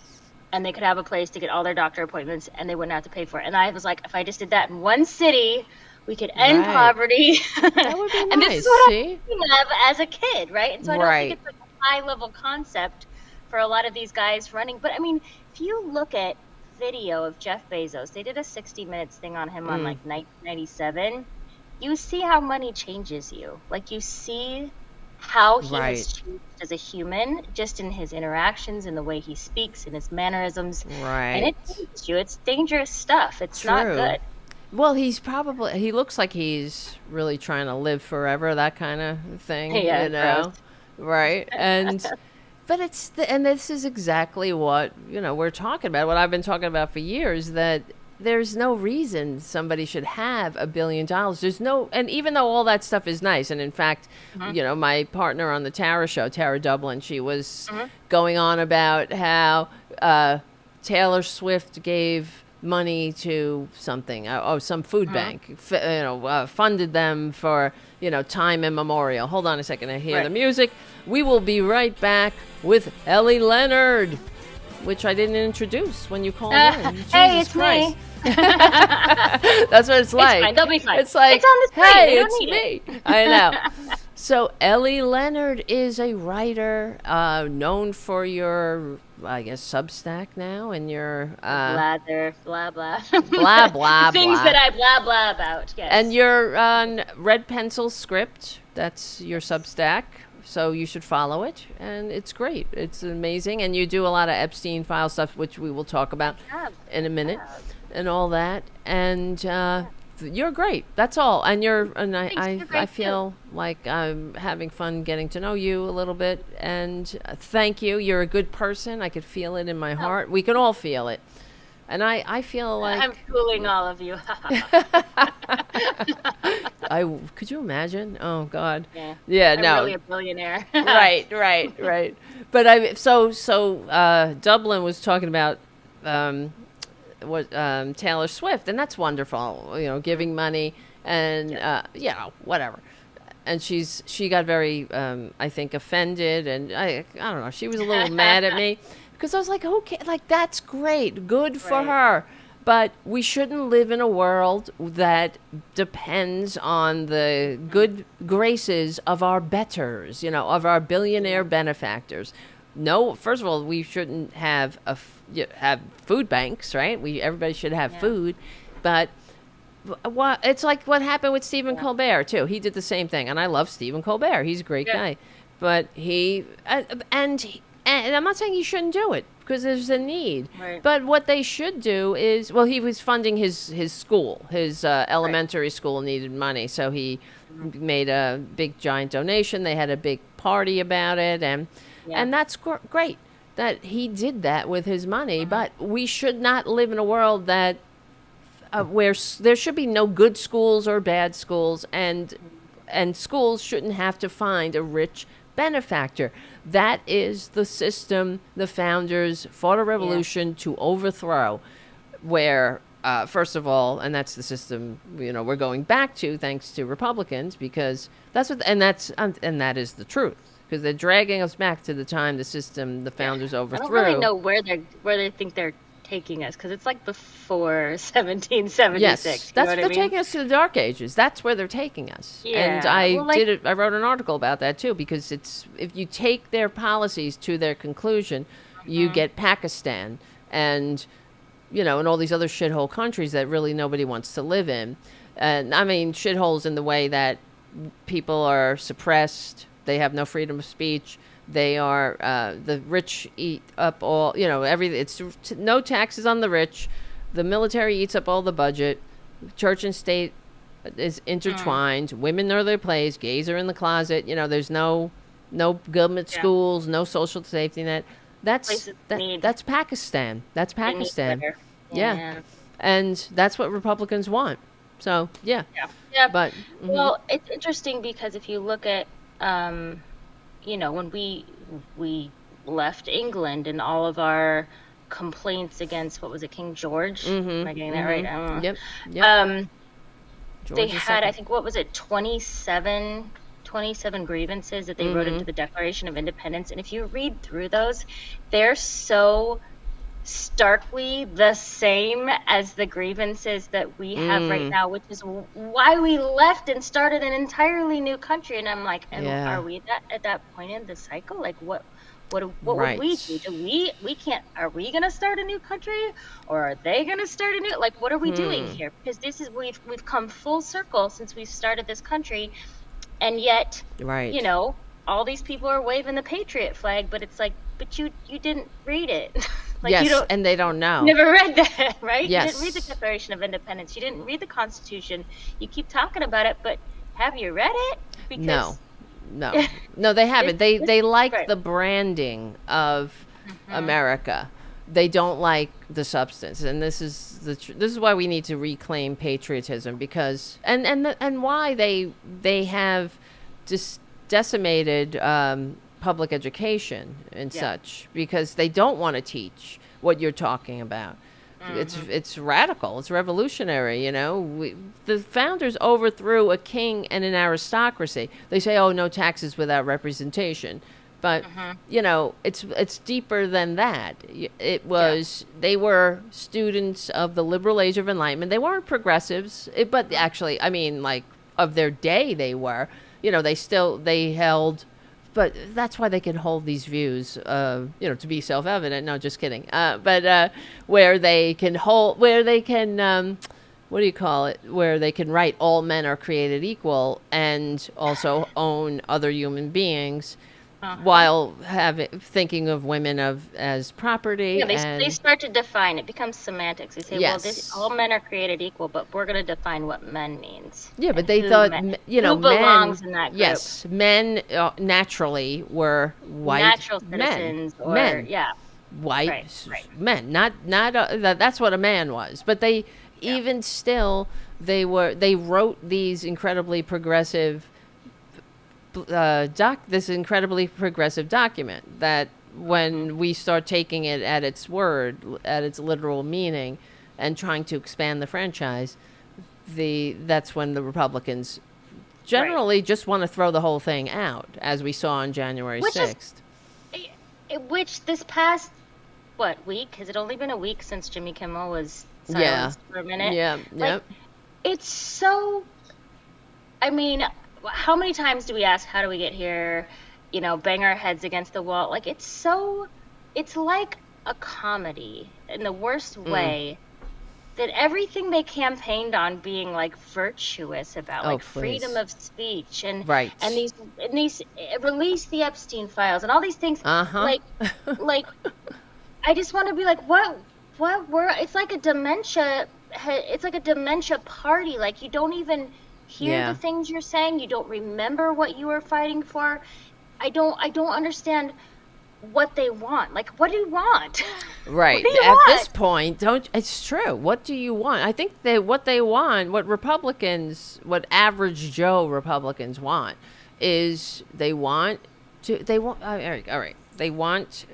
and they could have a place to get all their doctor appointments and they wouldn't have to pay for it. And I was like, if I just did that in one city, we could end poverty. That would be and nice. This is what See? I dreamed of as a kid, right? And so I don't think it's like a high level concept for a lot of these guys running. But I mean, if you look at video of Jeff Bezos, they did a 60 Minutes thing on him on like 1997. You see how money changes you. Like, you see how he has changed as a human, just in his interactions, in the way he speaks, in his mannerisms. And it changes you. It's dangerous stuff. It's not good. Well, he looks like he's really trying to live forever, that kind of thing, gross. Right? And but and this is exactly what, we're talking about, what I've been talking about for years, that there's no reason somebody should have $1 billion. There's no, and even though all that stuff is nice, and in fact, my partner on the Tara show, Tara Devlin, she was going on about how Taylor Swift gave money to something, some food bank, funded them for, time immemorial. Hold on a second, I hear the music. We will be right back with Ellie Leonard, which I didn't introduce when you called in. Hey, it's Christ. me. That's what it's like. It's fine. They'll be fine. It's like, it's on the screen. hey, They don't it's need me. it. I know. So Ellie Leonard is a writer known for your, I guess, Substack now, and your Blather, blah blah, blah blah things blah. that I blah blah about. Yes. And your Red Pencil Script, that's your Substack. So you should follow it, and it's great. It's amazing, and you do a lot of Epstein file stuff, which we will talk about in a minute, and all that. And you're great. That's all. And I feel like I'm having fun getting to know you a little bit. And thank you. You're a good person. I could feel it in my heart. We can all feel it. And I feel like I'm fooling all of you. Could you imagine? Oh God. Yeah. I'm no. Really a billionaire. right. But Dublin was talking about Taylor Swift, and that's wonderful. Giving money and whatever. And she got very I think offended, and I don't know. She was a little mad at me. Because I was like, okay, like, that's great, good for her. But we shouldn't live in a world that depends on the good graces of our betters, of our billionaire benefactors. No, first of all, we shouldn't have have food banks, right? Everybody should have food. But it's like what happened with Stephen Colbert, too. He did the same thing. And I love Stephen Colbert. He's a great guy. But and I'm not saying you shouldn't do it, because there's a need. Right. But what they should do is, he was funding his school. His elementary school needed money, so he made a big, giant donation. They had a big party about it, and that's great that he did that with his money. But we should not live in a world that where there should be no good schools or bad schools, and schools shouldn't have to find a rich benefactor. That is the system the founders fought a revolution to overthrow, where first of all, and that's the system we're going back to, thanks to Republicans, because that's what, and that is the truth, because they're dragging us back to the time the system the founders overthrew. I don't really know where they think they're taking us, because it's like before 1776. Yes, they're taking us to the Dark Ages. That's where they're taking us. Yeah. And I wrote an article about that too, because if you take their policies to their conclusion, you get Pakistan and and all these other shithole countries that really nobody wants to live in. And I mean shitholes in the way that people are suppressed, they have no freedom of speech. They are the rich eat up all, everything. It's no taxes on the rich. The military eats up all the budget. Church and state is intertwined. Women know their place. Gays are in the closet. There's no government schools, no social safety net. That's Pakistan. That's Pakistan. Yeah. And that's what Republicans want. So yeah. But well, it's interesting because if you look at when we left England and all of our complaints against, what was it, King George? Am I getting that right? I don't know. Yep. They had, I think, what was it, 27 grievances that they wrote into the Declaration of Independence. And if you read through those, they're so starkly the same as the grievances that we have right now, which is why we left and started an entirely new country. And I'm like, are we at that point in the cycle? Like, what would we do? We can't, are we going to start a new country, or are they going to start a new, like, what are we doing here? Because we've come full circle since we started this country. And yet, all these people are waving the Patriot flag, but it's like, but you didn't read it. And they don't know. Never read that, right? Yes. You didn't read the Declaration of Independence. You didn't read the Constitution. You keep talking about it, but have you read it? Because no, they haven't. They like the branding of America. They don't like the substance, and this is why we need to reclaim patriotism, because and why they have just decimated public education and such, because they don't want to teach what you're talking about. It's radical, it's revolutionary. The founders overthrew a king and an aristocracy. They say, oh, no taxes without representation. But, it's deeper than that. It was, they were students of the liberal age of enlightenment. They weren't progressives, but actually, I mean, like, of their day they were. They held, but that's why they can hold these views, to be self-evident. No, just kidding. But where they can where they can write all men are created equal and also own other human beings, while thinking of women as property. Yeah, they start to define. It becomes semantics. They say, all men are created equal, but we're going to define what men means. Yeah, but they thought, who belongs in that group. Yes, men naturally were white natural citizens, men. White men. Not that's what a man was. But they even still they wrote these incredibly progressive this incredibly progressive document that, when we start taking it at its word, at its literal meaning, and trying to expand the franchise, that's when the Republicans generally just want to throw the whole thing out, as we saw on January 6th. Which this past week, has it only been a week since Jimmy Kimmel was silenced for a minute? Yeah. It's so, I mean, how many times do we ask, how do we get here? Bang our heads against the wall. Like, it's like a comedy in the worst way, that everything they campaigned on being like virtuous about, freedom of speech and these release the Epstein files and all these things. Like I just want to be like, what it's like a dementia. It's like a dementia party. Like, you don't even hear the things you're saying. You don't remember what you were fighting for. I don't understand what they want. Like, what do you want? Right. At this point, it's true. What do you want? I think what average Joe Republicans want, is they want They want all right. They want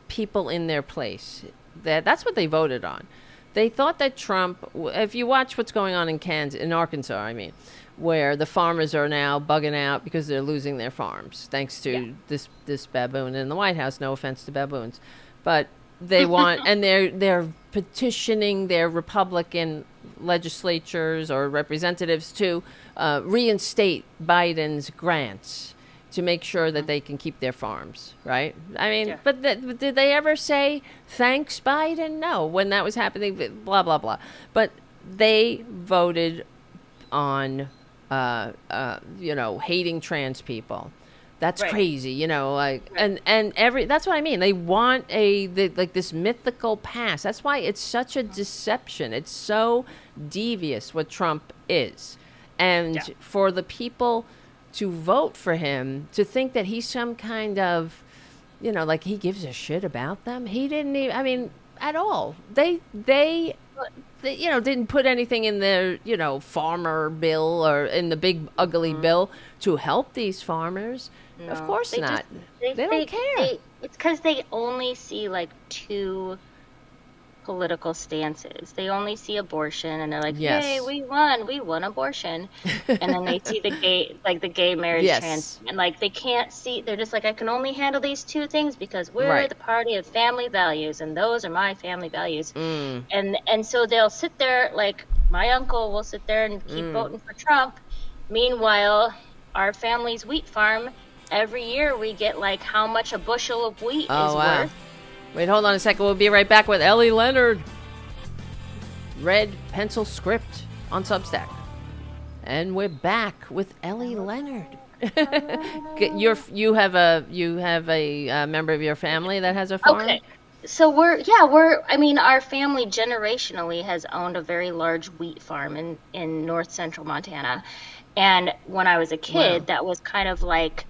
people in their place. That's what they voted on. They thought that Trump. If you watch what's going on in Arkansas, I mean, where the farmers are now bugging out because they're losing their farms thanks to this baboon in the White House. No offense to baboons, but they want and they're petitioning their Republican legislatures or representatives to reinstate Biden's grants to make sure that they can keep their farms, right? I mean, but did they ever say thanks, Biden? No, when that was happening, blah blah blah. But they voted on hating trans people. That's crazy, like and that's what I mean. They want like this mythical past. That's why it's such a deception. It's so devious what Trump is. And for the people to vote for him, to think that he's some kind of, like he gives a shit about them. He didn't even, I mean, at all. They didn't put anything in their, farmer bill or in the big ugly bill to help these farmers. No, of course not. They don't care. It's because they only see like two political stances. They only see abortion and they're like, "Yay, we won abortion." And then they see the gay marriage trans, and like they can't see. They're just like, "I can only handle these two things because we're the party of family values, and those are my family values." And so they'll sit there, like my uncle will sit there and keep voting for Trump. Meanwhile, our family's wheat farm, every year we get like how much a bushel of wheat is worth. Wait, hold on a second. We'll be right back with Ellie Leonard. Red pencil script on Substack. And we're back with Ellie Leonard. You have a member of your family that has a farm? Okay. So our family generationally has owned a very large wheat farm in north central Montana. And when I was a kid, that was kind of like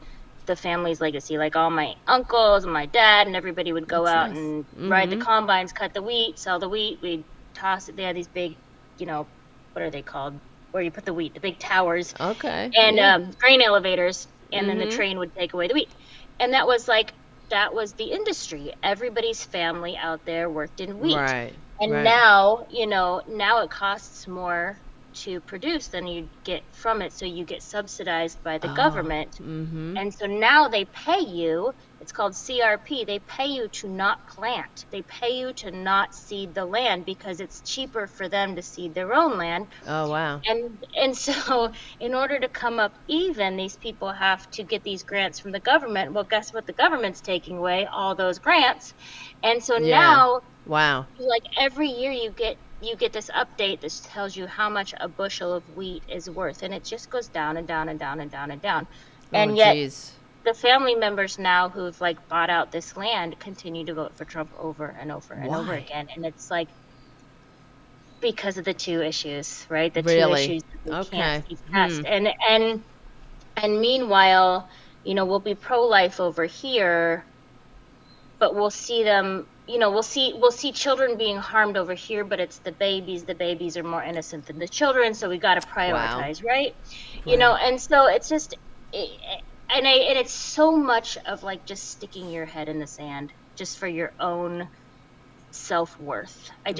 the family's legacy. Like all my uncles and my dad and everybody would go out and ride the combines, cut the wheat, sell the wheat. We'd toss it. They had these big, what are they called? Where you put the wheat, the big towers. Okay. And grain elevators. And then the train would take away the wheat. And that was the industry. Everybody's family out there worked in wheat. Right. And now it costs more to produce than you get from it, so you get subsidized by the government. And so now they pay you, it's called CRP, they pay you to not plant, they pay you to not seed the land because it's cheaper for them to seed their own land. Oh wow. And so in order to come up even, these people have to get these grants from the government. Well, guess what? The government's taking away all those grants. And so now like every year you get this update that tells you how much a bushel of wheat is worth, and it just goes down and down and down and down and down. And yet the family members now who've like bought out this land continue to vote for Trump over and over and over again. And it's like because of the two issues, right? The two issues that we can't see past. And meanwhile, we'll be pro-life over here, but we'll see them. We'll see children being harmed over here, but it's the babies. The babies are more innocent than the children, so we got to prioritize, right? And so it's just, and it's so much of like just sticking your head in the sand just for your own self-worth. I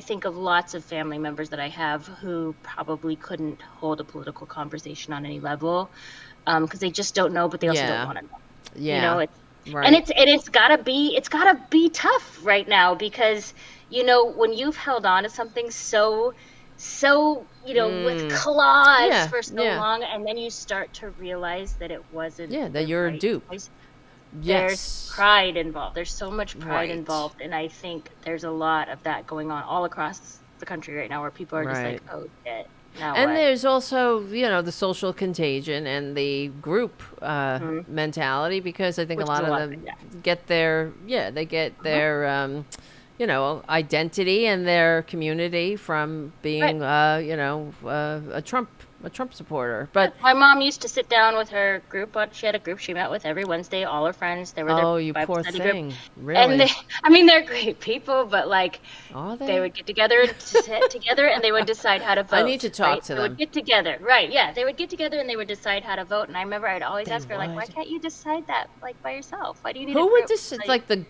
think of lots of family members that I have who probably couldn't hold a political conversation on any level because they just don't know, but they also don't want to know. Yeah. Right. And it's gotta be tough right now because when you've held on to something so with claws for so long, and then you start to realize that it wasn't that you're a dupe. There's pride involved. There's so much pride involved, and I think there's a lot of that going on all across the country right now where people are just like, oh shit. There's also, the social contagion and the group mentality, because I think a lot of them get their, identity and their community from being, a Trump a Trump supporter. But my mom used to sit down with her group. She had a group she met with every Wednesday, all her friends. They were oh, their you Bible poor study thing. group. Really? And I mean, they're great people, but like, Are they they? would get together and sit together and they would decide how to vote. I need to talk right? to They them. would get together. Right. Yeah. They would get together and they would decide how to vote. And I remember I'd always They ask her, like, why would. can't you decide that like by yourself? Why do you need a Who would group? decide? Like the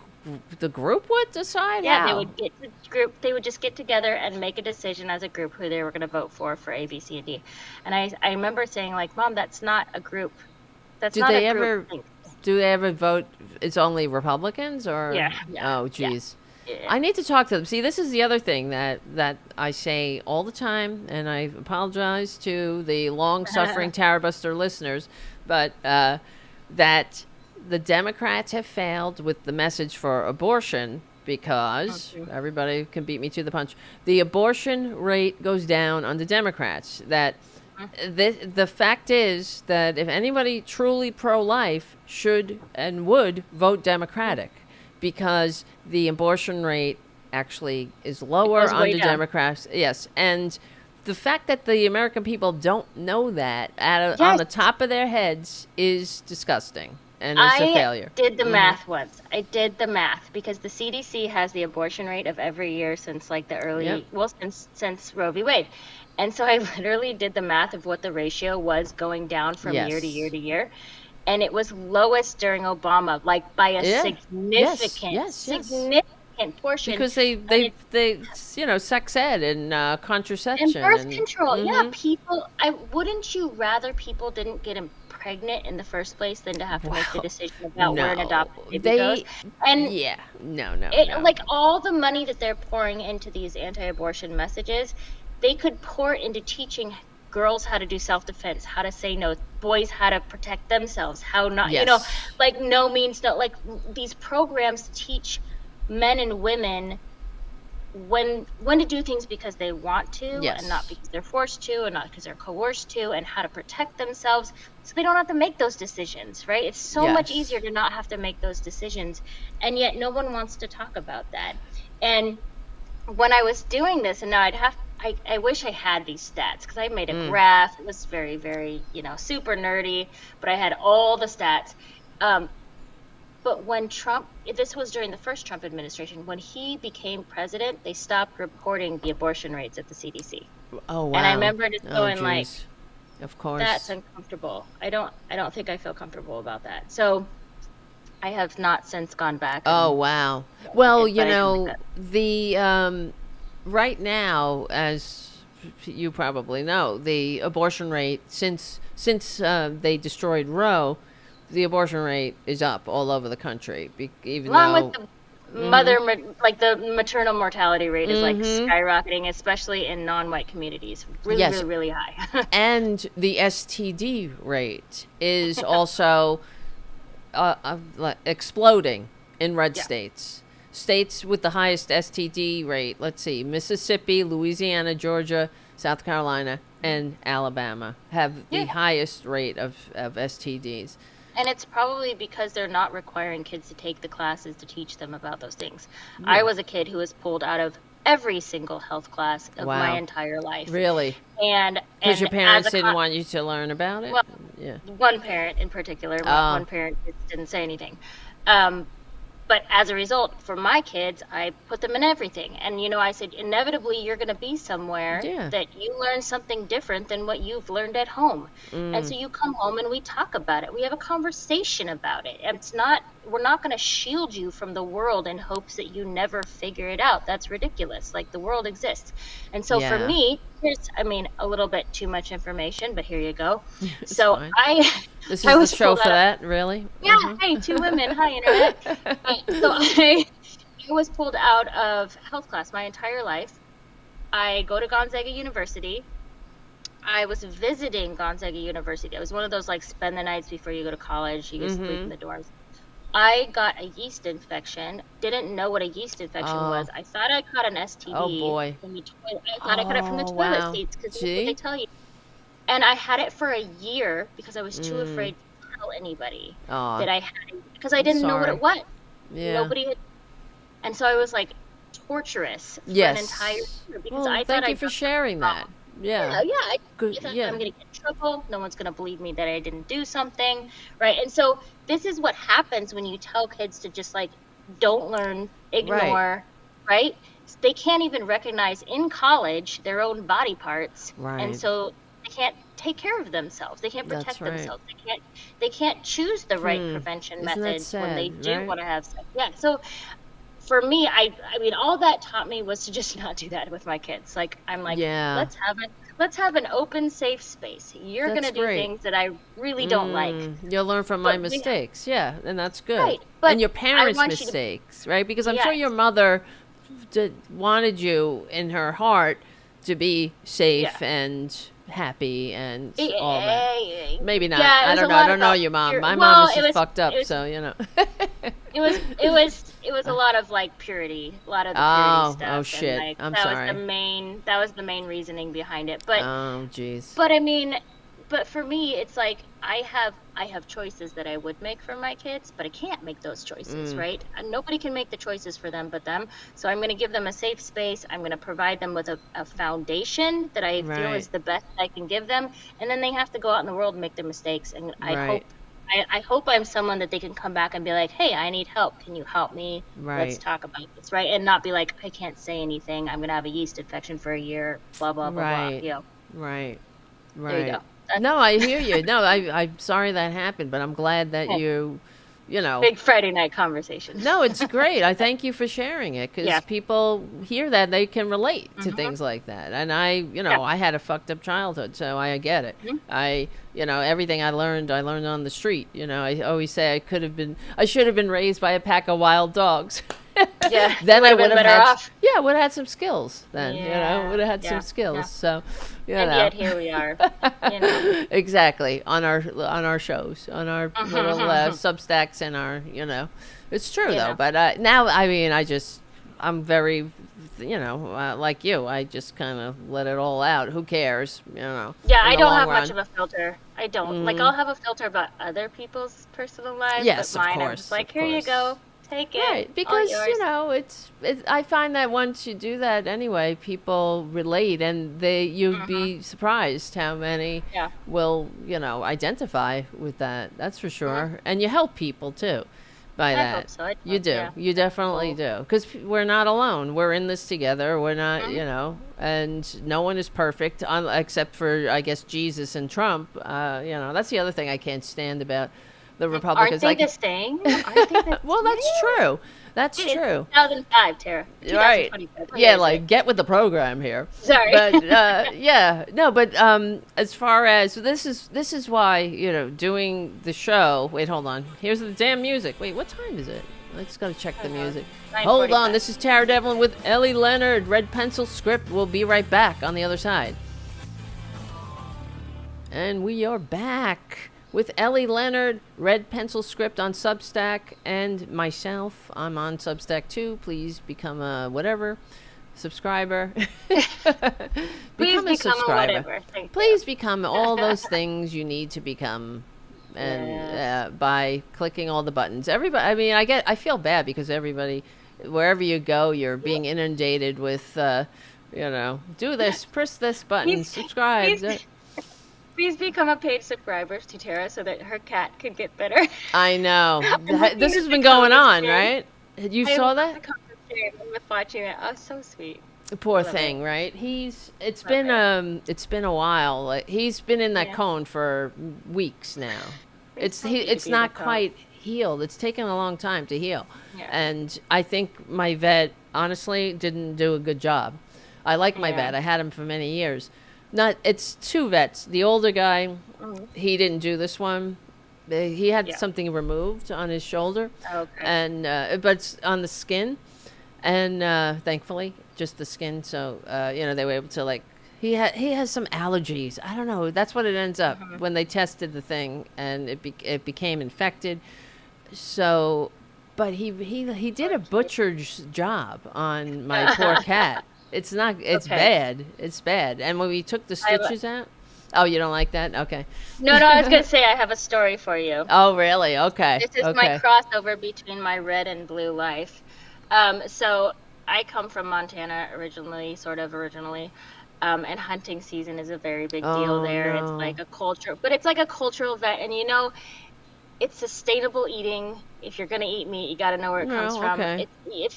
group would decide? Yeah, How? they would get the group. They would just get together and make a decision as a group who they were going to vote for A, B, C, and D. And I remember saying, like, Mom, that's not a group. That's Do not they a ever? group thing. Do they ever vote? It's only Republicans, or Yeah. oh, geez. Yeah. I need to talk to them. See, this is the other thing that I say all the time, and I apologize to the long-suffering Tarabuster listeners, but that the Democrats have failed with the message for abortion because everybody can beat me to the punch. The abortion rate goes down under Democrats. That the fact is that if anybody truly pro-life should and would vote Democratic, because the abortion rate actually is lower goes way under down. Democrats. Yes, and the fact that the American people don't know that on the top of their heads is disgusting, and it's a failure. I did the math once. I did the math because the CDC has the abortion rate of every year since like the early, since Roe v. Wade. And so I literally did the math of what the ratio was going down from year to year to year. And it was lowest during Obama, like by a significant portion. Because they sex ed and contraception and birth control. Yeah, people. Wouldn't you rather people didn't get pregnant in the first place than to have to make the decision about where an adopted baby goes? And no. Like all the money that they're pouring into these anti-abortion messages, they could pour into teaching girls how to do self-defense, how to say no, boys how to protect themselves, how not, like no means no. Like these programs teach men and women when to do things because they want to and not because they're forced to and not because they're coerced to, and how to protect themselves so they don't have to make those decisions, right? It's so much easier to not have to make those decisions, and yet no one wants to talk about that. And when I was doing this, and now I wish I had these stats because I made a graph. It was very, very, super nerdy, but I had all the stats. But when this was during the first Trump administration, when he became president, they stopped reporting the abortion rates at the CDC. Oh, wow. And I remember just going like, of course, that's uncomfortable. I don't think I feel comfortable about that. So I have not since gone back. Oh, wow. Well, the right now, as you probably know, the abortion rate since they destroyed Roe, the abortion rate is up all over the country. Even with the maternal mortality rate is like skyrocketing, especially in non-white communities. Really, really high. And the STD rate is also exploding in red states. States with the highest STD rate, let's see, Mississippi, Louisiana, Georgia, South Carolina, and Alabama have the highest rate of STDs. And it's probably because they're not requiring kids to take the classes to teach them about those things. I was a kid who was pulled out of every single health class of my entire life. Really? And because your parents didn't want you to learn about it? Well, one parent in particular. One parent didn't say anything. But as a result, for my kids, I put them in everything. And, I said, inevitably, you're going to be somewhere that you learn something different than what you've learned at home. And so you come home and we talk about it. We have a conversation about it. We're not going to shield you from the world in hopes that you never figure it out. That's ridiculous. Like, the world exists. And so for me, here's, a little bit too much information, but here you go. So fine. This is I was the show pulled for out that, really? Yeah, hey, two women. Hi, Internet. So I was pulled out of health class my entire life. I go to Gonzaga University. I was visiting Gonzaga University. I was one of those, like, spend the nights before you go to college. You just sleep in the dorms. I got a yeast infection. Didn't know what a yeast infection was. I thought I caught an STD. Oh, boy. From the toilet. I thought I got it from the toilet seats because that's what they tell you. And I had it for a year because I was too afraid to tell anybody that I had it because I didn't know what it was. Yeah. Nobody had. And so I was like torturous for an entire year because I thought thank you for sharing that. Yeah. Yeah, I Good. thought Yeah. I'm gonna get in trouble. No one's gonna believe me that I didn't do something, right? And so this is what happens when you tell kids to just like don't learn, Right. ignore, right? They can't even recognize in college their own body parts, and Right. so they can't take care of themselves. They can't That's protect right. themselves. They can't choose the right prevention Isn't that methods when they sad, do right? want to have sex. Yeah, so for me, I mean, all that taught me was to just not do that with my kids. Like, I'm like, Yeah. let's have an open, safe space. You're That's gonna do great. things that I really don't like, You'll learn from my but we have, mistakes. Yeah, and that's good. right. And But your I parents' want you to, mistakes, right? Because I'm sure yes, your mother wanted you in her heart to be yeah. safe and happy and all that. Maybe not. Yeah, it I was a don't know. I lot don't know about your mom. pure. My mom Well, is just fucked up, so you know. it was a lot of like purity, a lot of the purity Oh stuff, and shit. like I'm sorry. that was the main reasoning behind it. Oh jeez. But I mean, but for me, it's like I have choices that I would make for my kids, but I can't make those choices, right? And nobody can make the choices for them but them. So I'm going to give them a safe space. I'm going to provide them with a foundation that I feel Right. is the best I can give them, and then they have to go out in the world and make their mistakes. And Right. I hope I'm someone that they can come back and be like, hey, I need help. Can you help me? Let's Right. talk about this, right? And not be like, I can't say anything. I'm going to have a yeast infection for a year, blah, blah, blah, blah. Right. You know, Right. there you Right. go. That's No, I hear you. No, I'm sorry that happened, but I'm glad that you know. big Friday night conversation. No, it's great. I thank you for sharing it because Yeah. people hear that they can relate to Mm-hmm. things like that. And Yeah. I had a fucked up childhood, so I get it. Mhm. Everything I learned on the street. I always say I should have been raised by a pack of wild dogs. Yeah. Then You I would've been would have better had, off. yeah, would have had some skills then, Yeah. would have had some Yeah. skills. Yeah. So, And yet here we are. You know. exactly on our shows, on our little Substacks and our, it's true You though. know. But now, I mean, I'm very, like you. I just kind of let it all out. Who cares, Yeah, in I the don't long have run. much of a filter. I don't. Like, I'll have a filter about other people's personal lives, Yes, but of mine, I'm course, just like, of here you course. go. Take it. Right, All because yours. I find that once you do that anyway, people relate, and you'd be surprised how many Yeah. will identify with that. That's for sure, and you help people too by I that. hope so. I You do. do, Yeah. you definitely do, because we're not alone. We're in this together. We're not, and no one is perfect, except for I guess Jesus and Trump. That's the other thing I can't stand about the Aren't Republicans. they the same? Aren't they the Well, that's same? true. That's It's true. 2005, Tara. Right. 2025. What Yeah, year is like it? get with the program here. Sorry. But yeah, no, but as far as this is why, doing the show. Wait, hold on. Here's the damn music. Wait, what time is it? I just got to check the music. Hold on. 9:45. This is Tara Devlin with Ellie Leonard, Red Pencil Script. We'll be right back on the other side. And we are back with Ellie Leonard, Red Pencil Script on Substack, and myself. I'm on Substack too. Please become a whatever subscriber. Please become a become a subscriber. whatever. Thank you. Please become all those things you need to become, and Yes. by clicking all the buttons. Everybody. I mean, I feel bad because everybody, wherever you go, you're being inundated with, do this, press this button, Please- subscribe. Please become a paid subscriber to Tara so that her cat can get better. I know. looking This at has the been going on, comments, right? You I saw love that? the comments with watching it. Oh, so sweet. Poor love thing, it. right? It's Love been a while. Like, he's been in that Yeah. cone for weeks now. It's lucky to It's be in the not cone. quite healed. It's taken a long time to heal. Yeah. And I think my vet honestly didn't do a good job. I like my Yeah. vet. I had him for many years. It's two vets. The older guy, he didn't do this one. He had Yeah. something removed on his shoulder, Okay. and but it's on the skin, and thankfully just the skin. So they were able to, like, he has some allergies. I don't know. That's what it ends up when they tested the thing, and it became infected. So, but he did a butcher's job on my poor cat. It's not. It's Okay. bad. It's bad. And when we took the stitches out, oh, you don't like that? Okay. No, I was gonna say I have a story for you. Oh, really? Okay. This is okay. my crossover between my red and blue life. So I come from Montana originally, sort of originally. And hunting season is a very big deal Oh, there. It's no. like a culture, but it's like a cultural event. And it's sustainable eating. If you're gonna eat meat, you got to know where it comes No, from. okay. If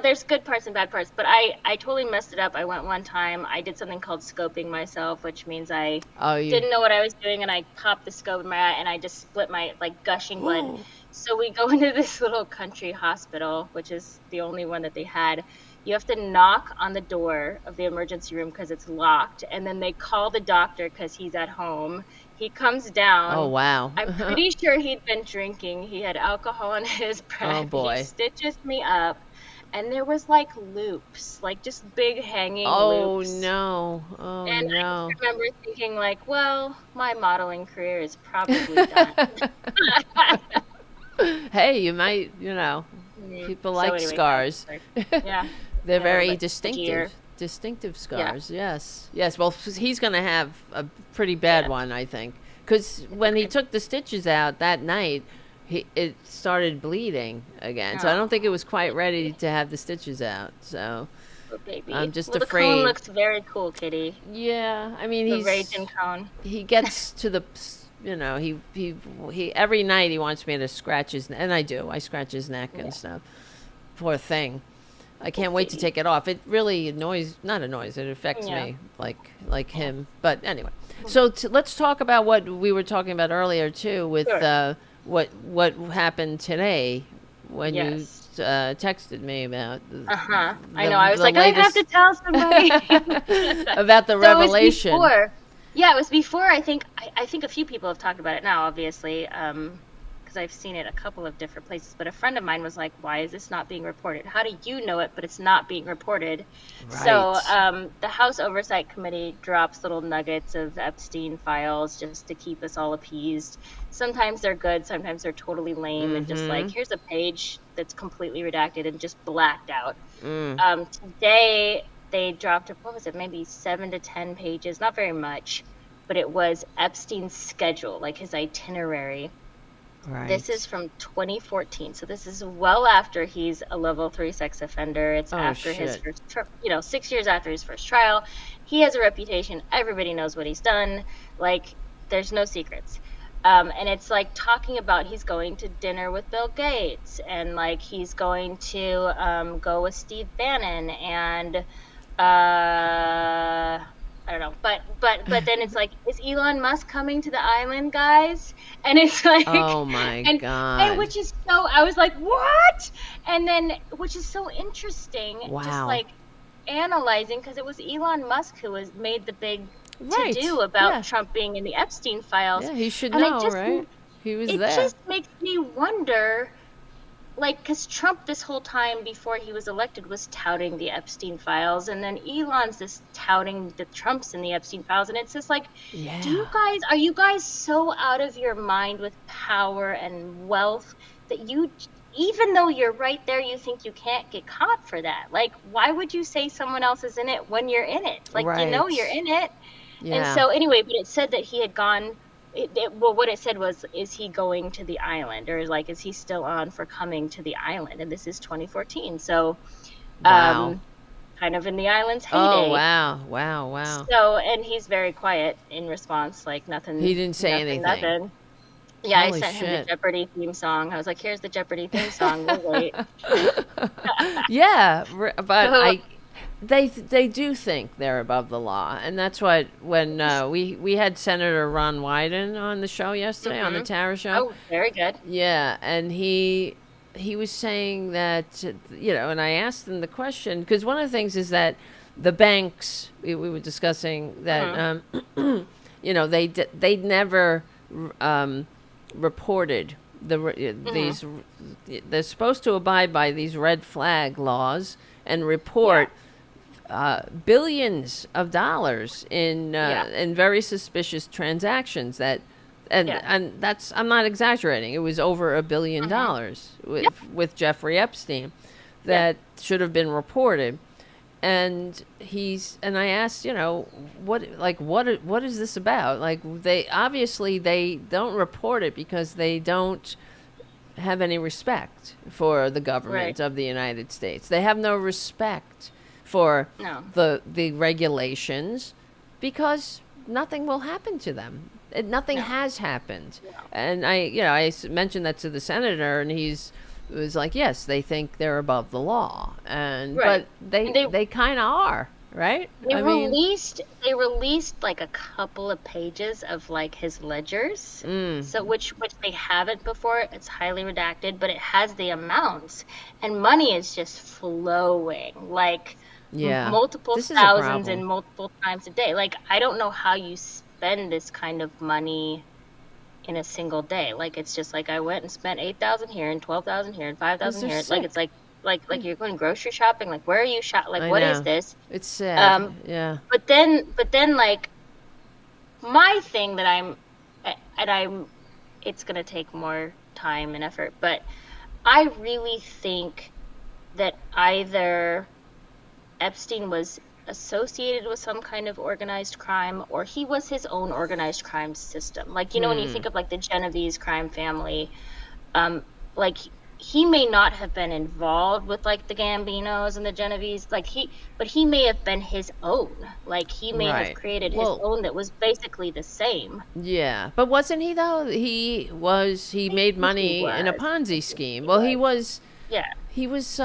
there's good parts and bad parts. But I totally messed it up. I went one time. I did something called scoping myself, which means I Oh, you. didn't know what I was doing, and I popped the scope in my eye, and I just split my gushing blood. So we go into this little country hospital, which is the only one that they had. You have to knock on the door of the emergency room because it's locked, and then they call the doctor because he's at home. He comes down. Oh, wow. I'm pretty sure he'd been drinking. He had alcohol in his breath. Oh, boy. He stitches me up, and there was like loops, like just big hanging Oh, loops. no. Oh, And I no. just remember thinking like, well, my modeling career is probably done. Hey, you might, people So like anyway, scars. yeah. They're Yeah, very like distinctive. Distinctive scars, yes. Yes, well, he's going to have a pretty bad one, I think. Because when he took the stitches out that night, it started bleeding again. So I don't think it was quite ready to have the stitches out. So Oh, baby. I'm just The afraid. cone looks very cool, Kitty. Yeah, I mean, The raging cone. he gets to the, he every night he wants me to scratch his, and I do. I scratch his neck and stuff. Poor thing. I can't wait to take it off. It really not annoys, it affects me like him. But anyway, so let's talk about what we were talking about earlier too with what happened today when you texted me about I know. I was like, I have to tell somebody about the revelation. It was before. Yeah, it was before. I think a few people have talked about it now, obviously, because I've seen it a couple of different places. But a friend of mine was like, "Why is this not being reported? How do you know it, but it's not being reported?" Right. So the House Oversight Committee drops little nuggets of Epstein files just to keep us all appeased. Sometimes they're good, sometimes they're totally lame, and just like, here's a page that's completely redacted and just blacked out. Today they dropped, what was it, maybe 7 to 10 pages, not very much, but it was Epstein's schedule, like his itinerary. Right. This is from 2014, so this is well after he's a level 3 sex offender. It's after his first, 6 years after his first trial. He has a reputation. Everybody knows what he's done. Like, there's no secrets. And it's like talking about he's going to dinner with Bill Gates, and like he's going to go with Steve Bannon, and I don't know, but then it's like, is Elon Musk coming to the island, guys? And it's like, oh my God, and which is so, I was like, what? And then, which is so interesting, just like analyzing, because it was Elon Musk who was made the big to do about Trump being in the Epstein files. Yeah, he should and know, right? He was there. It just makes me wonder, like, because Trump this whole time before he was elected was touting the Epstein files, and then Elon's just touting the Trumps in the Epstein files, and it's just like, are you guys so out of your mind with power and wealth that you, even though you're right there, you think you can't get caught for that? Like, why would you say someone else is in it when you're in it? Like, you know you're in it. Yeah. And so anyway, but it said that he had gone. Well, what it said was, is he going to the island, or like, is he still on for coming to the island? And this is 2014, so kind of in the island's heyday. Oh wow. So, and he's very quiet in response, like nothing. He didn't say anything. Yeah, Holy I sent him shit. the Jeopardy theme song. I was like, here's the Jeopardy theme song. We'll wait. Yeah, but They do think they're above the law, and that's what when we had Senator Ron Wyden on the show yesterday on the Tara show. Oh, very good. Yeah, and he was saying that and I asked him the question, because one of the things is that the banks, we were discussing that they never reported these. They're supposed to abide by these red flag laws and report. Billions of dollars in very suspicious transactions and that's, I'm not exaggerating, it was over $1 billion with Jeffrey Epstein that should have been reported. And I asked, what is this about? Like, they don't report it because they don't have any respect for the government of the United States. They have no respect for No. the regulations, because nothing will happen to them. Nothing has happened. And I mentioned that to the senator, and was like, yes, they think they're above the law, Right. but they kind of are, right? They released like a couple of pages of like his ledgers, so which they haven't before. It's highly redacted, but it has the amounts, and money is just flowing like multiple This is a thousands problem. and multiple times a day. Like, I don't know how you spend this kind of money in a single day. Like, it's just like I went and spent 8,000 here and 12,000 here and 5,000 here. Like, it's like you're going grocery shopping. Like, where are you Like, what is this? It's sad. Yeah. But then like my thing that it's gonna take more time and effort, but I really think that either Epstein was associated with some kind of organized crime, or he was his own organized crime system. Like, when you think of like the Genovese crime family, like he may not have been involved with like the Gambinos and the Genovese, but he may have been his own. Like, he may have created his own that was basically the same. Yeah, but wasn't he though? He made money in a Ponzi scheme. Well, he was. Yeah. He was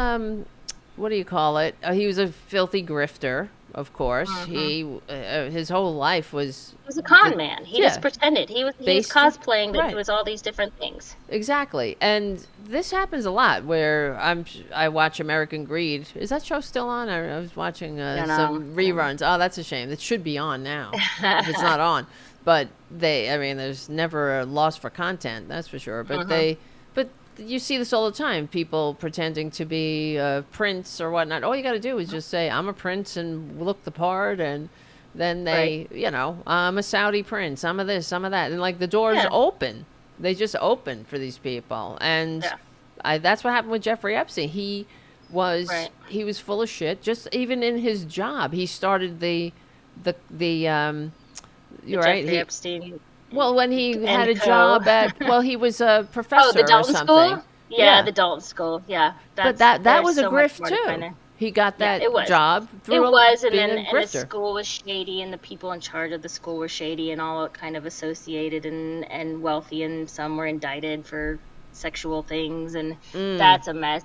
what do you call it? He was a filthy grifter, of course. He his whole life was. He was a con man. He just pretended he was cosplaying that he was all these different things. Exactly, and this happens a lot. Where I watch American Greed. Is that show still on? I was watching some reruns. Oh, that's a shame. It should be on now if it's not on. But there's never a loss for content. That's for sure. But but you see this all the time. People pretending to be a prince or whatnot. All you got to do is just say, I'm a prince, and look the part, and then they, I'm a Saudi prince, I'm a this, I'm a that. And like the doors open. They just open for these people. And that's what happened with Jeffrey Epstein. He was full of shit. Just even in his job, he started the Jeffrey Epstein. Well, when he had a job he was a professor the Dalton or something. School? Yeah, the Dalton School. Yeah. But that was a grift too. He got that job through and the school was shady, and the people in charge of the school were shady, and all kind of associated and wealthy, and some were indicted for sexual things, and that's a mess.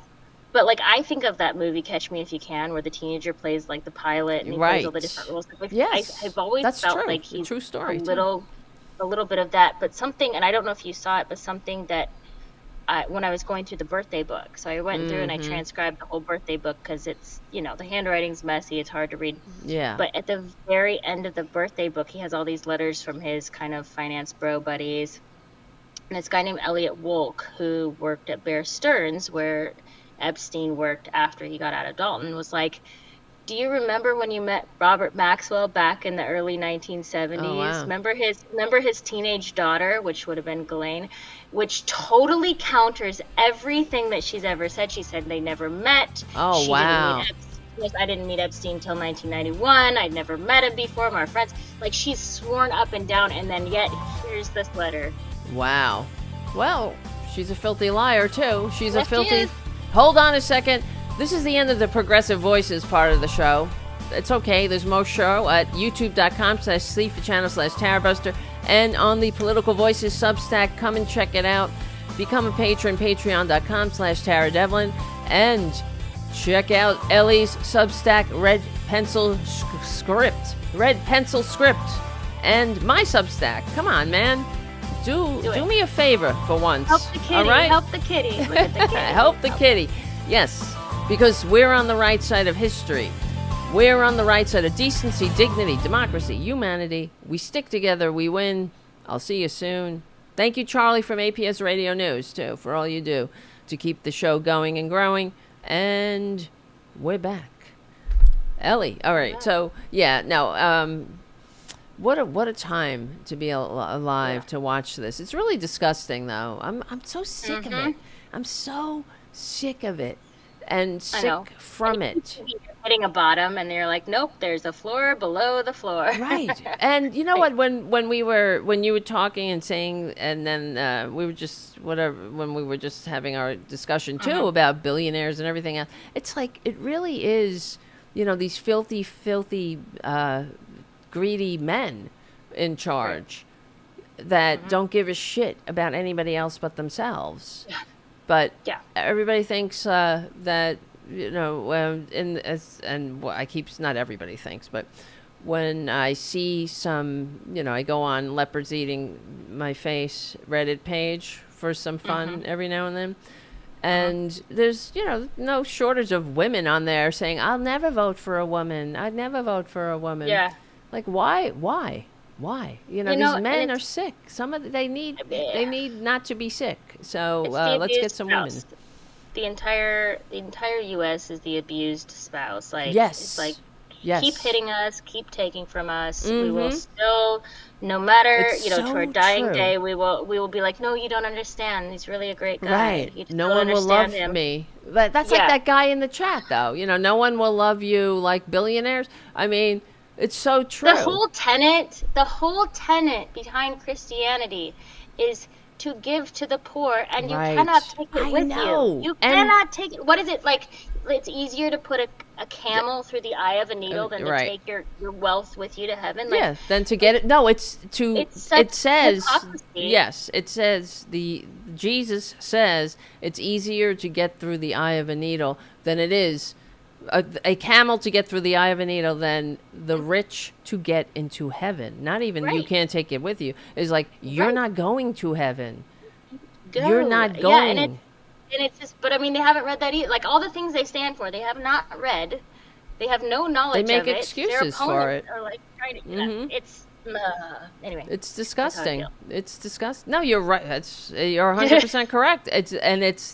But like, I think of that movie Catch Me If You Can, where the teenager plays like the pilot and he plays all the different roles. Like, I've always felt like he's true story, a little bit of that, but something, and I don't know if you saw it, but something that when I was going through the birthday book, so I went through and I transcribed the whole birthday book, because it's, the handwriting's messy, it's hard to read. Yeah. But at the very end of the birthday book, he has all these letters from his kind of finance bro buddies, and this guy named Elliot Wolk, who worked at Bear Stearns, where Epstein worked after he got out of Dalton, was like, do you remember when you met Robert Maxwell back in the early 1970s? Oh, wow. Remember his teenage daughter, which would have been Ghislaine, which totally counters everything that she's ever said. She said they never met. Oh, wow. I didn't meet Epstein until 1991. I'd never met him before. My friends, like, she's sworn up and down, and then yet here's this letter. Wow. Well, she's a filthy liar too. She's a filthy. She is. Hold on a second. This is the end of the Progressive Voices part of the show. It's okay. There's more show at youtube.com/sleep/channel/Tarabuster, and on the Political Voices Substack. Come and check it out. Become a patron, patreon.com/Tara Devlin, and check out Ellie's Substack, Red Pencil Script, and my Substack. Come on, man. Do me a favor for once. Help the kitty. All right? Help the kitty. Look at the kitty. Help the kitty. Yes, because we're on the right side of history. We're on the right side of decency, dignity, democracy, humanity. We stick together, we win. I'll see you soon. Thank you, Charlie, from APS Radio News, too, for all you do to keep the show going and growing. And we're back. Ellie, all right. So, what a time to be alive to watch this. It's really disgusting, though. I'm so sick of it. I'm so sick of it and sick from it. You're hitting a bottom, and you're like, nope, there's a floor below the floor. Right. And you know what? When you were talking and saying, and then we were just when we were just having our discussion too about billionaires and everything else, it's like it really is these filthy, greedy men in charge that don't give a shit about anybody else but themselves. But everybody thinks that, I keep, not everybody thinks, but when I see some, I go on Leopards Eating My Face Reddit page for some fun every now and then. And there's, no shortage of women on there saying, I'll never vote for a woman. I'd never vote for a woman. Yeah. Like, why? These men are sick. They need not to be sick. So let's get some women. The entire U.S. is the abused spouse. Like, yes. It's like, yes. Keep hitting us, keep taking from us. We will still, no matter, to our dying day, we will be like, no, you don't understand. He's really a great guy. Right. You just no don't one will love him. me. That's like that guy in the chat, though. No one will love you like billionaires. I mean, it's so true. The whole tenet behind Christianity is to give to the poor, and you cannot take it with you. You cannot take it. What is it like? It's easier to put a camel through the eye of a needle than to take your wealth with you to heaven. Like, than to get it. No, it's to. It says hypocrisy. Yes. It says Jesus says it's easier to get through the eye of a needle than it is a camel to get through the eye of a needle than the rich to get into heaven. Not even you can't take it with you. It's like, you're not going to heaven. You're not going. Yeah, and it's just, but I mean, they haven't read that either. Like, all the things they stand for, they have not read. They have no knowledge of it. They make excuses for it. Are like trying to, it's, anyway. It's disgusting. It's disgusting. No, you're right. You're 100% correct.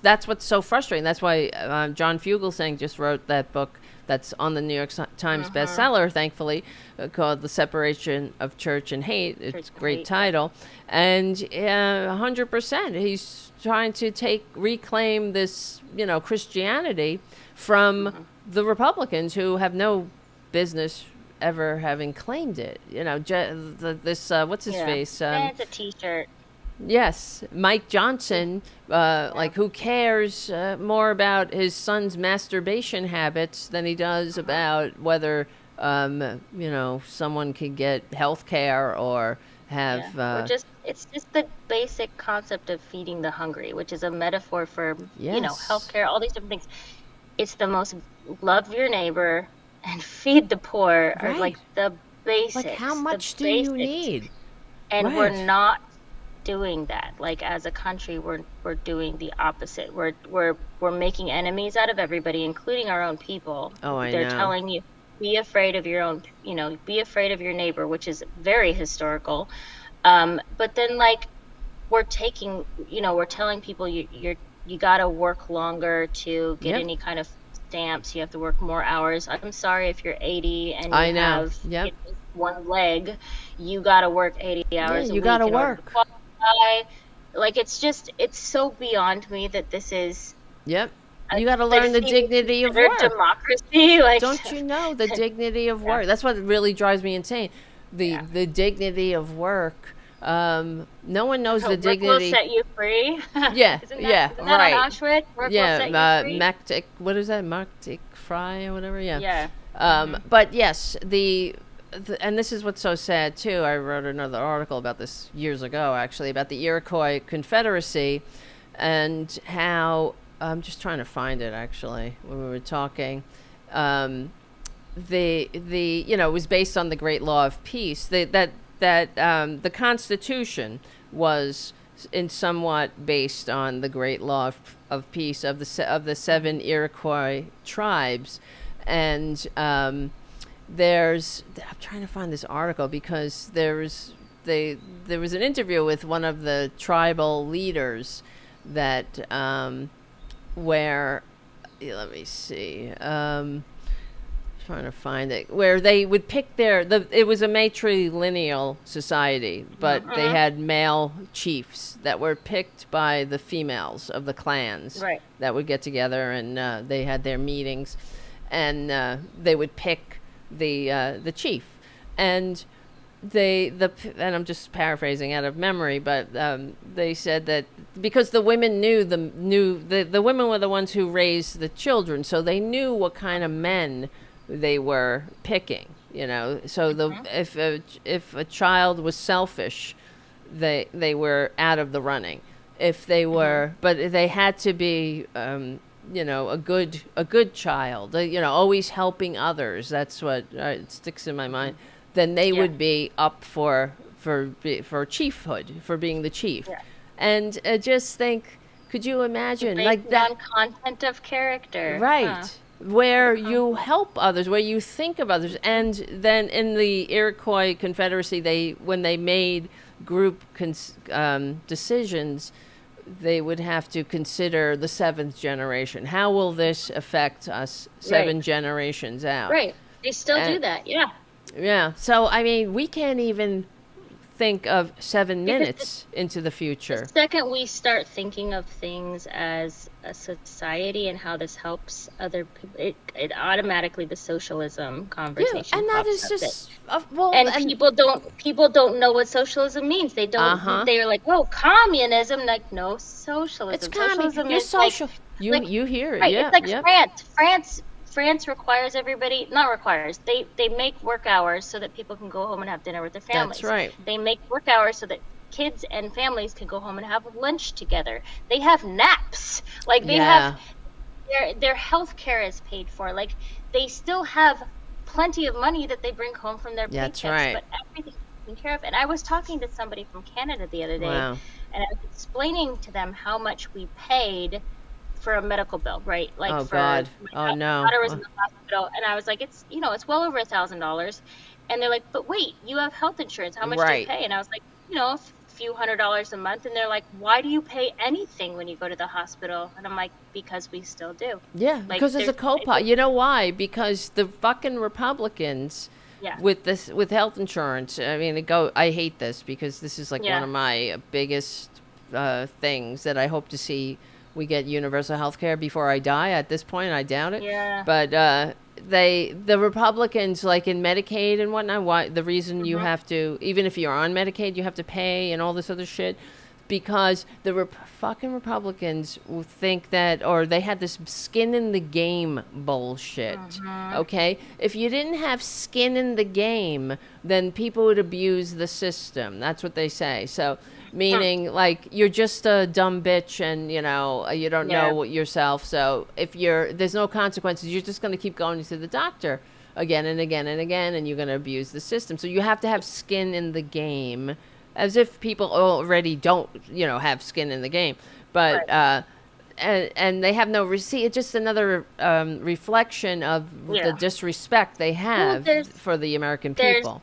That's what's so frustrating. That's why John Fugelsang just wrote that book that's on the New York Times bestseller, thankfully, called The Separation of Church and Hate. It's a great title. And 100%, he's trying to reclaim this, Christianity from the Republicans who have no business ever having claimed it. What's his face? It's a T-shirt. Yes, Mike Johnson, like, who cares more about his son's masturbation habits than he does about whether, someone can get health care or have... it's just the basic concept of feeding the hungry, which is a metaphor for, health care, all these different things. It's the most love your neighbor and feed the poor are like the basics. Like, how much do you need? And we're not doing that. Like, as a country, we're doing the opposite. We're making enemies out of everybody, including our own people. They're telling you, be afraid of your own, be afraid of your neighbor, which is very historical. But then, like, we're telling people you got to work longer to get any kind of stamps. You have to work more hours. I'm sorry if you're 80 and you have one leg, you got to work 80 hours a week. You got to work. Like, it's so beyond me that this is... Yep. You got to learn the dignity of work. Democracy. Like, don't you know the dignity of work? That's what really drives me insane. The dignity of work. No one knows the dignity. Work will set you free. Isn't that on Auschwitz? Work will set you free. Mactic, what is that? Mactic Fry or whatever. Yeah. But yes, and this is what's so sad too. I wrote another article about this years ago, actually, about the Iroquois Confederacy and how I'm just trying to find it actually when we were talking. It was based on the Great Law of Peace. That the Constitution was in somewhat based on the Great Law of Peace of the 7 Iroquois tribes, and I'm trying to find this article because there was an interview with one of the tribal leaders that where let me see. Trying to find it, where they would pick it was a matrilineal society, but they had male chiefs that were picked by the females of the clans that would get together, and they had their meetings, and they would pick the chief, and and I'm just paraphrasing out of memory, but they said that because the women the women were the ones who raised the children, so they knew what kind of men they were picking, so if a child was selfish, they were out of the running. If they were, but they had to be, a good child, always helping others. That's what it sticks in my mind. Then they would be up for chiefhood, for being the chief. Yeah. And just think, could you imagine like Based that? on content of character. Right. Huh. Where you help others, where you think of others. And then in the Iroquois Confederacy, when they made group decisions, they would have to consider the seventh generation. How will this affect us 7 generations out? Right. They still do that. Yeah. Yeah. So, I mean, we can't even think of 7 minutes into the future. The second we start thinking of things as a society and how this helps other people, it automatically, the socialism conversation. Yeah, and that is pops up. just And people don't know what socialism means. They don't. They're like, oh, communism. Like, no, socialism. It's Socialism You're is social. like, You hear it. right, Yeah. it's like France requires everybody, not requires, they make work hours so that people can go home and have dinner with their families. That's right. They make work hours so that kids and families can go home and have lunch together. They have naps. Like, they have, their health care is paid for. Like, they still have plenty of money that they bring home from their paychecks. That's right. But everything's taken care of. And I was talking to somebody from Canada the other day, Wow. and I was explaining to them how much we paid for a medical bill, right? Like, Oh, for God. my Oh, no. daughter was in the hospital, and I was like, it's well over $1,000. And they're like, but wait, you have health insurance. How much do Right. you pay? And I was like, a few $100s a month. And they're like, why do you pay anything when you go to the hospital? And I'm like, because we still do. Yeah, Like, because there's a copay. You know why? Because the fucking Republicans Yeah. with health insurance. I mean, I hate this because this is like one Yeah. of my biggest things that I hope to see. We get universal health care before I die. At this point, I doubt it. Yeah. But the Republicans, like in Medicaid and whatnot, the reason you have to, even if you're on Medicaid, you have to pay and all this other shit, because the fucking Republicans will think that, or they had this skin in the game bullshit. Okay? If you didn't have skin in the game, then people would abuse the system. That's what they say. So, meaning, like, you're just a dumb bitch and, you don't know yourself. So if there's no consequences, you're just going to keep going to the doctor again and again and again, and you're going to abuse the system. So you have to have skin in the game, as if people already don't, have skin in the game. But, and they have no receipt. It's just another reflection of the disrespect they have for the American people.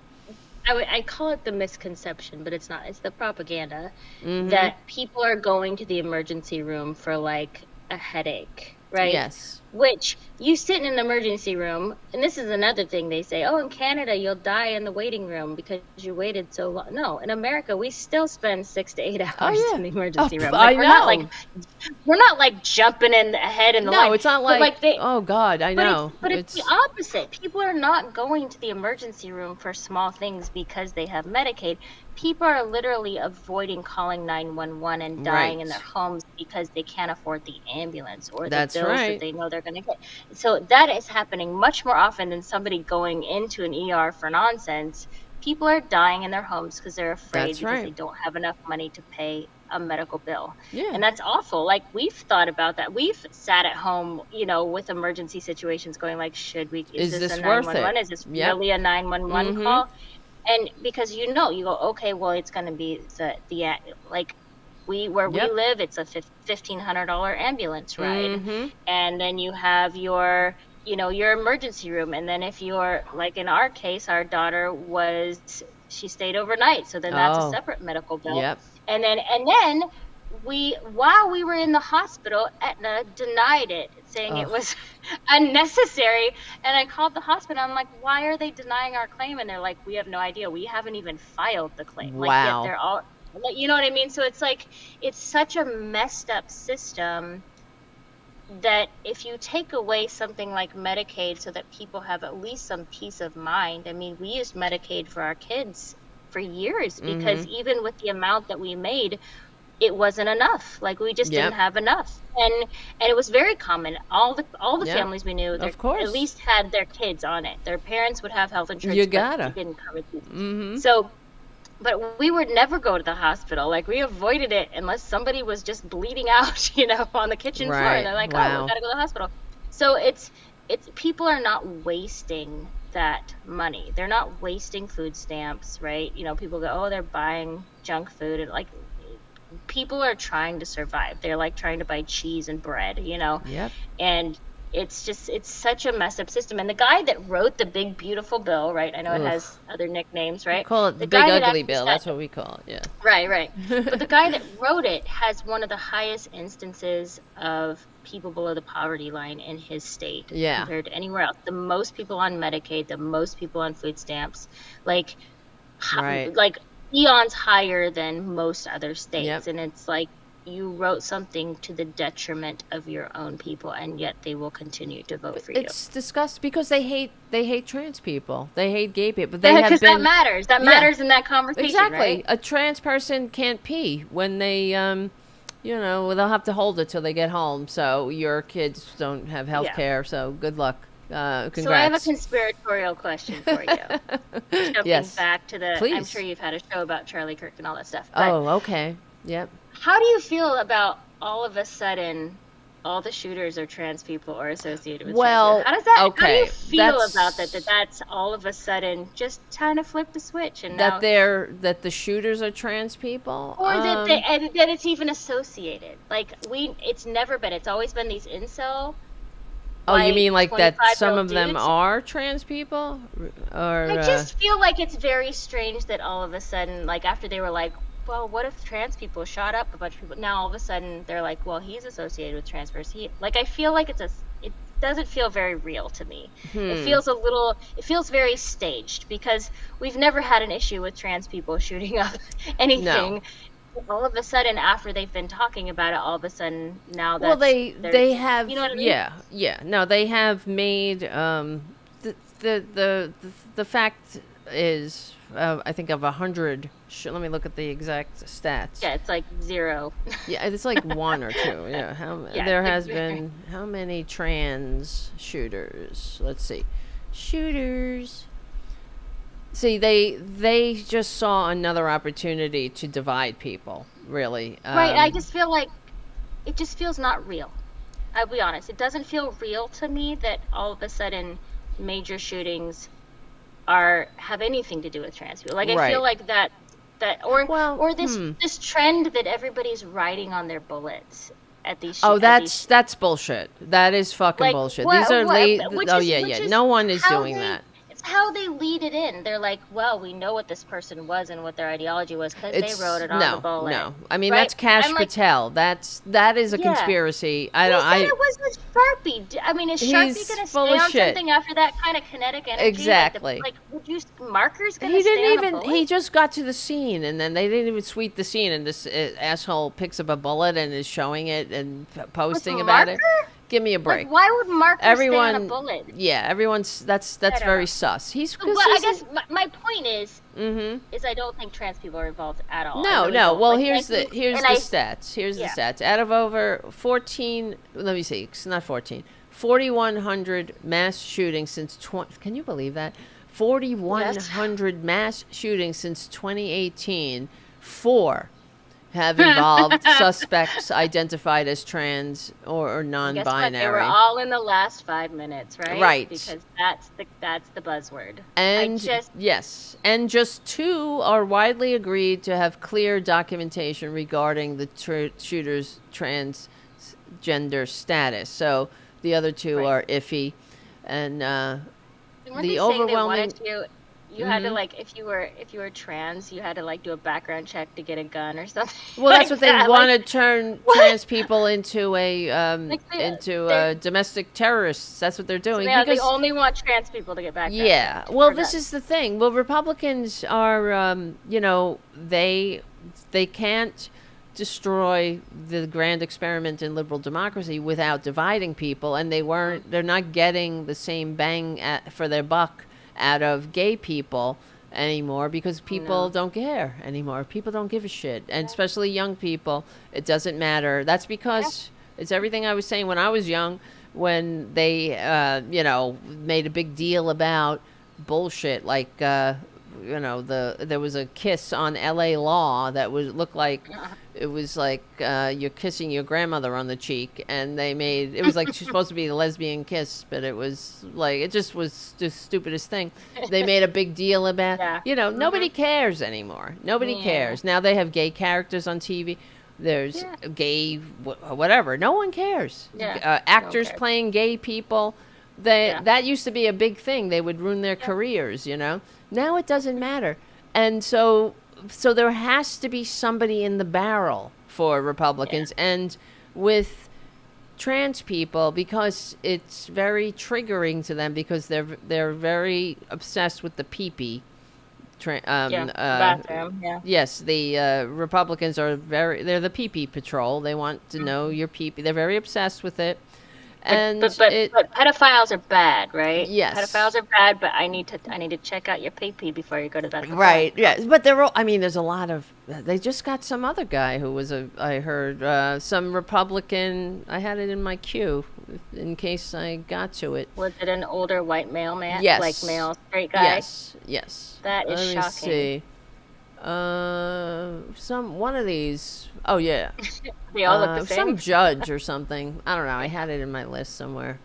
I call it the misconception, but it's not. It's the propaganda that people are going to the emergency room for, like, a headache, right? Yes. Which, you sit in an emergency room, and this is another thing they say, oh, in Canada, you'll die in the waiting room because you waited so long. No, in America, we still spend 6 to 8 hours in the emergency room. Like, we're not like jumping in ahead in the line. No, it's not like oh, God, I know. But it's the opposite. People are not going to the emergency room for small things because they have Medicaid. People are literally avoiding calling 911 and dying in their homes because they can't afford the ambulance or the bills that they know they're going to get. So that is happening much more often than somebody going into an ER for nonsense. People are dying in their homes because they're afraid because they don't have enough money to pay a medical bill. Yeah. And that's awful. Like, we've thought about that. We've sat at home, with emergency situations going like, is this a 911? Is this really a 911 call? And because you go, okay, well, it's going to be where we live, it's a $1,500 ambulance ride. And then you have your emergency room. And then if you're, like in our case, our daughter she stayed overnight. So then that's a separate medical bill. Yep. And then while we were in the hospital, Aetna denied it, saying it was unnecessary. And I called the hospital. I'm like, why are they denying our claim? And they're like, we have no idea. We haven't even filed the claim. Wow. Like, yet they're all, you know what I mean? So it's like, it's such a messed up system that if you take away something like Medicaid so that people have at least some peace of mind. I mean, we used Medicaid for our kids for years because even with the amount that we made, it wasn't enough. Like we just Yep. didn't have enough. And it was very common. All the Yep. families we knew, Of course. at least had their kids on it. Their parents would have health insurance, You but gotta. it didn't cover these. Mm-hmm. So, but we would never go to the hospital. Like we avoided it unless somebody was just bleeding out, on the kitchen floor. Right. And they're like, oh, Wow. we gotta go to the hospital. So it's people are not wasting that money. They're not wasting food stamps, right? People go, oh, they're buying junk food, and like people are trying to survive. They're like trying to buy cheese and bread, Yep. and it's such a messed up system. And the guy that wrote the big beautiful bill, right? I know it Ugh. has other nicknames, right? Call it the Big guy that Ugly actually Bill. said- That's what we call it. Yeah. Right. But the guy that wrote it has one of the highest instances of people below the poverty line in his state Yeah. compared to anywhere else. The most people on Medicaid, the most people on food stamps, like Right. like eons higher than most other states. Yep. And it's like you wrote something to the detriment of your own people, and yet they will continue to vote for you. It's disgusting because they hate trans people. They hate gay people. They have Because been that matters. That Yeah. matters in that conversation, exactly. right? A trans person can't pee when they they'll have to hold it till they get home. So your kids don't have health care. So good luck. Congrats. So I have a conspiratorial question for you. Jumping Yes. back to I'm Please. sure you've had a show about Charlie Kirk and all that stuff. But Oh, okay. Yep. how do you feel about all of a sudden all the shooters are trans people or associated with Well, trans people? How do okay, you feel that's- about that? That's all of a sudden just kind of flipped the switch and now, That the shooters are trans people? or that it's even associated. Like it's never been. It's always been these incel. Oh, you mean like that 25-year-old some of them dudes. are trans people? Or I just feel like it's very strange that all of a sudden, like after they were like, well, what if trans people shot up a bunch of people? Now all of a sudden they're like, well, he's associated with transfers. I feel like it doesn't feel very real to me. It feels very staged because we've never had an issue with trans people shooting up anything. No. All of a sudden, after they've been talking about it, all of a sudden now that well, they have, you know what I mean? yeah. No, they have made the fact is I think of 100. Let me look at the exact stats. Yeah, it's like 0. Yeah, it's like 1 or 2. Yeah, there has been how many trans shooters? Let's see, shooters. See, they just saw another opportunity to divide people. Really, Right. I just feel like it just feels not real. I'll be honest. It doesn't feel real to me that all of a sudden major shootings have anything to do with trans people. Like I Right. feel like that or this hmm. this trend that everybody's riding on their bullets at these. Oh, at these that's bullshit. That is fucking like, bullshit. what- These are what- late. which Oh is- yeah, which yeah. is No one is how doing they- that. It's how they lead it in. They're like, well, we know what this person was and what their ideology was because they wrote it on the bullet. No. I mean, right? that's Cash I'm like, Patel. That is a Yeah. conspiracy. He said it was a Sharpie. I mean, is He's Sharpie going to full stay of on shit. something after that kind of kinetic energy? Exactly. Like markers going to He stay didn't on a even. bullet? He just got to the scene, and then they didn't even sweep the scene. And this asshole picks up a bullet and is showing it and posting about it. marker? Give me a break. Like, why would markers stay on a Everyone, bullet? yeah, everyone's. That's don't very know. sus. Well, I guess my point is Mm-hmm. I don't think trans people are involved at all. I No, really no. don't. Well, Like, here's I the think- here's and the I- stats. Here's yeah. the stats. Out of over 14, let me see. It's not 14. 4,100 mass shootings since Can you believe that? 4,100 mass shootings since 2018. 4 have involved suspects identified as trans or Guess what? They were non-binary. all in the last 5 minutes, right? Right. Because that's the buzzword. And yes, and just 2 are widely agreed to have clear documentation regarding the shooter's transgender status. So the other 2 are iffy, and Weren't the they saying overwhelming. they wanted you had to like if you were trans, you had to like do a background check to get a gun or something. Well, that's like what they that. want Like, to turn what? trans people into a they're- domestic terrorists. That's what they're doing. they only want trans people to get background Yeah. checked Well, for this guns. is the thing. Well, Republicans are, they can't destroy the grand experiment in liberal democracy without dividing people, and they're not getting the same bang for their buck out of gay people anymore because people don't care anymore. People don't give a shit, and especially young people. It doesn't matter. That's because it's everything I was saying when I was young, when they, made a big deal about bullshit like, there was a kiss on L.A. Law that looked like it was like you're kissing your grandmother on the cheek, and it was like she's supposed to be a lesbian kiss, but it was like it just was the stupidest thing. They made a big deal about, nobody cares anymore. Nobody cares now. They have gay characters on TV. There's gay whatever. No one cares. Actors playing gay people. That used to be a big thing. They would ruin their careers. Now it doesn't matter, and so there has to be somebody in the barrel for Republicans, and with trans people, because it's very triggering to them, because they're very obsessed with the pee-pee. Bathroom. Yeah. Yes, the Republicans they're the pee-pee patrol. They want to know your pee-pee. They're very obsessed with it. But pedophiles are bad, right? Yes. Pedophiles are bad, but I need to check out your pee-pee before you go to that. Right. Yes. But there's a lot of. They just got some other guy who was I heard some Republican. I had it in my queue in case I got to it. Was it an older white male man? Yes. Like male straight guy? Yes. That is shocking. See. One of these. Oh yeah. They all look the same. Some judge or something. I don't know. I had it in my list somewhere.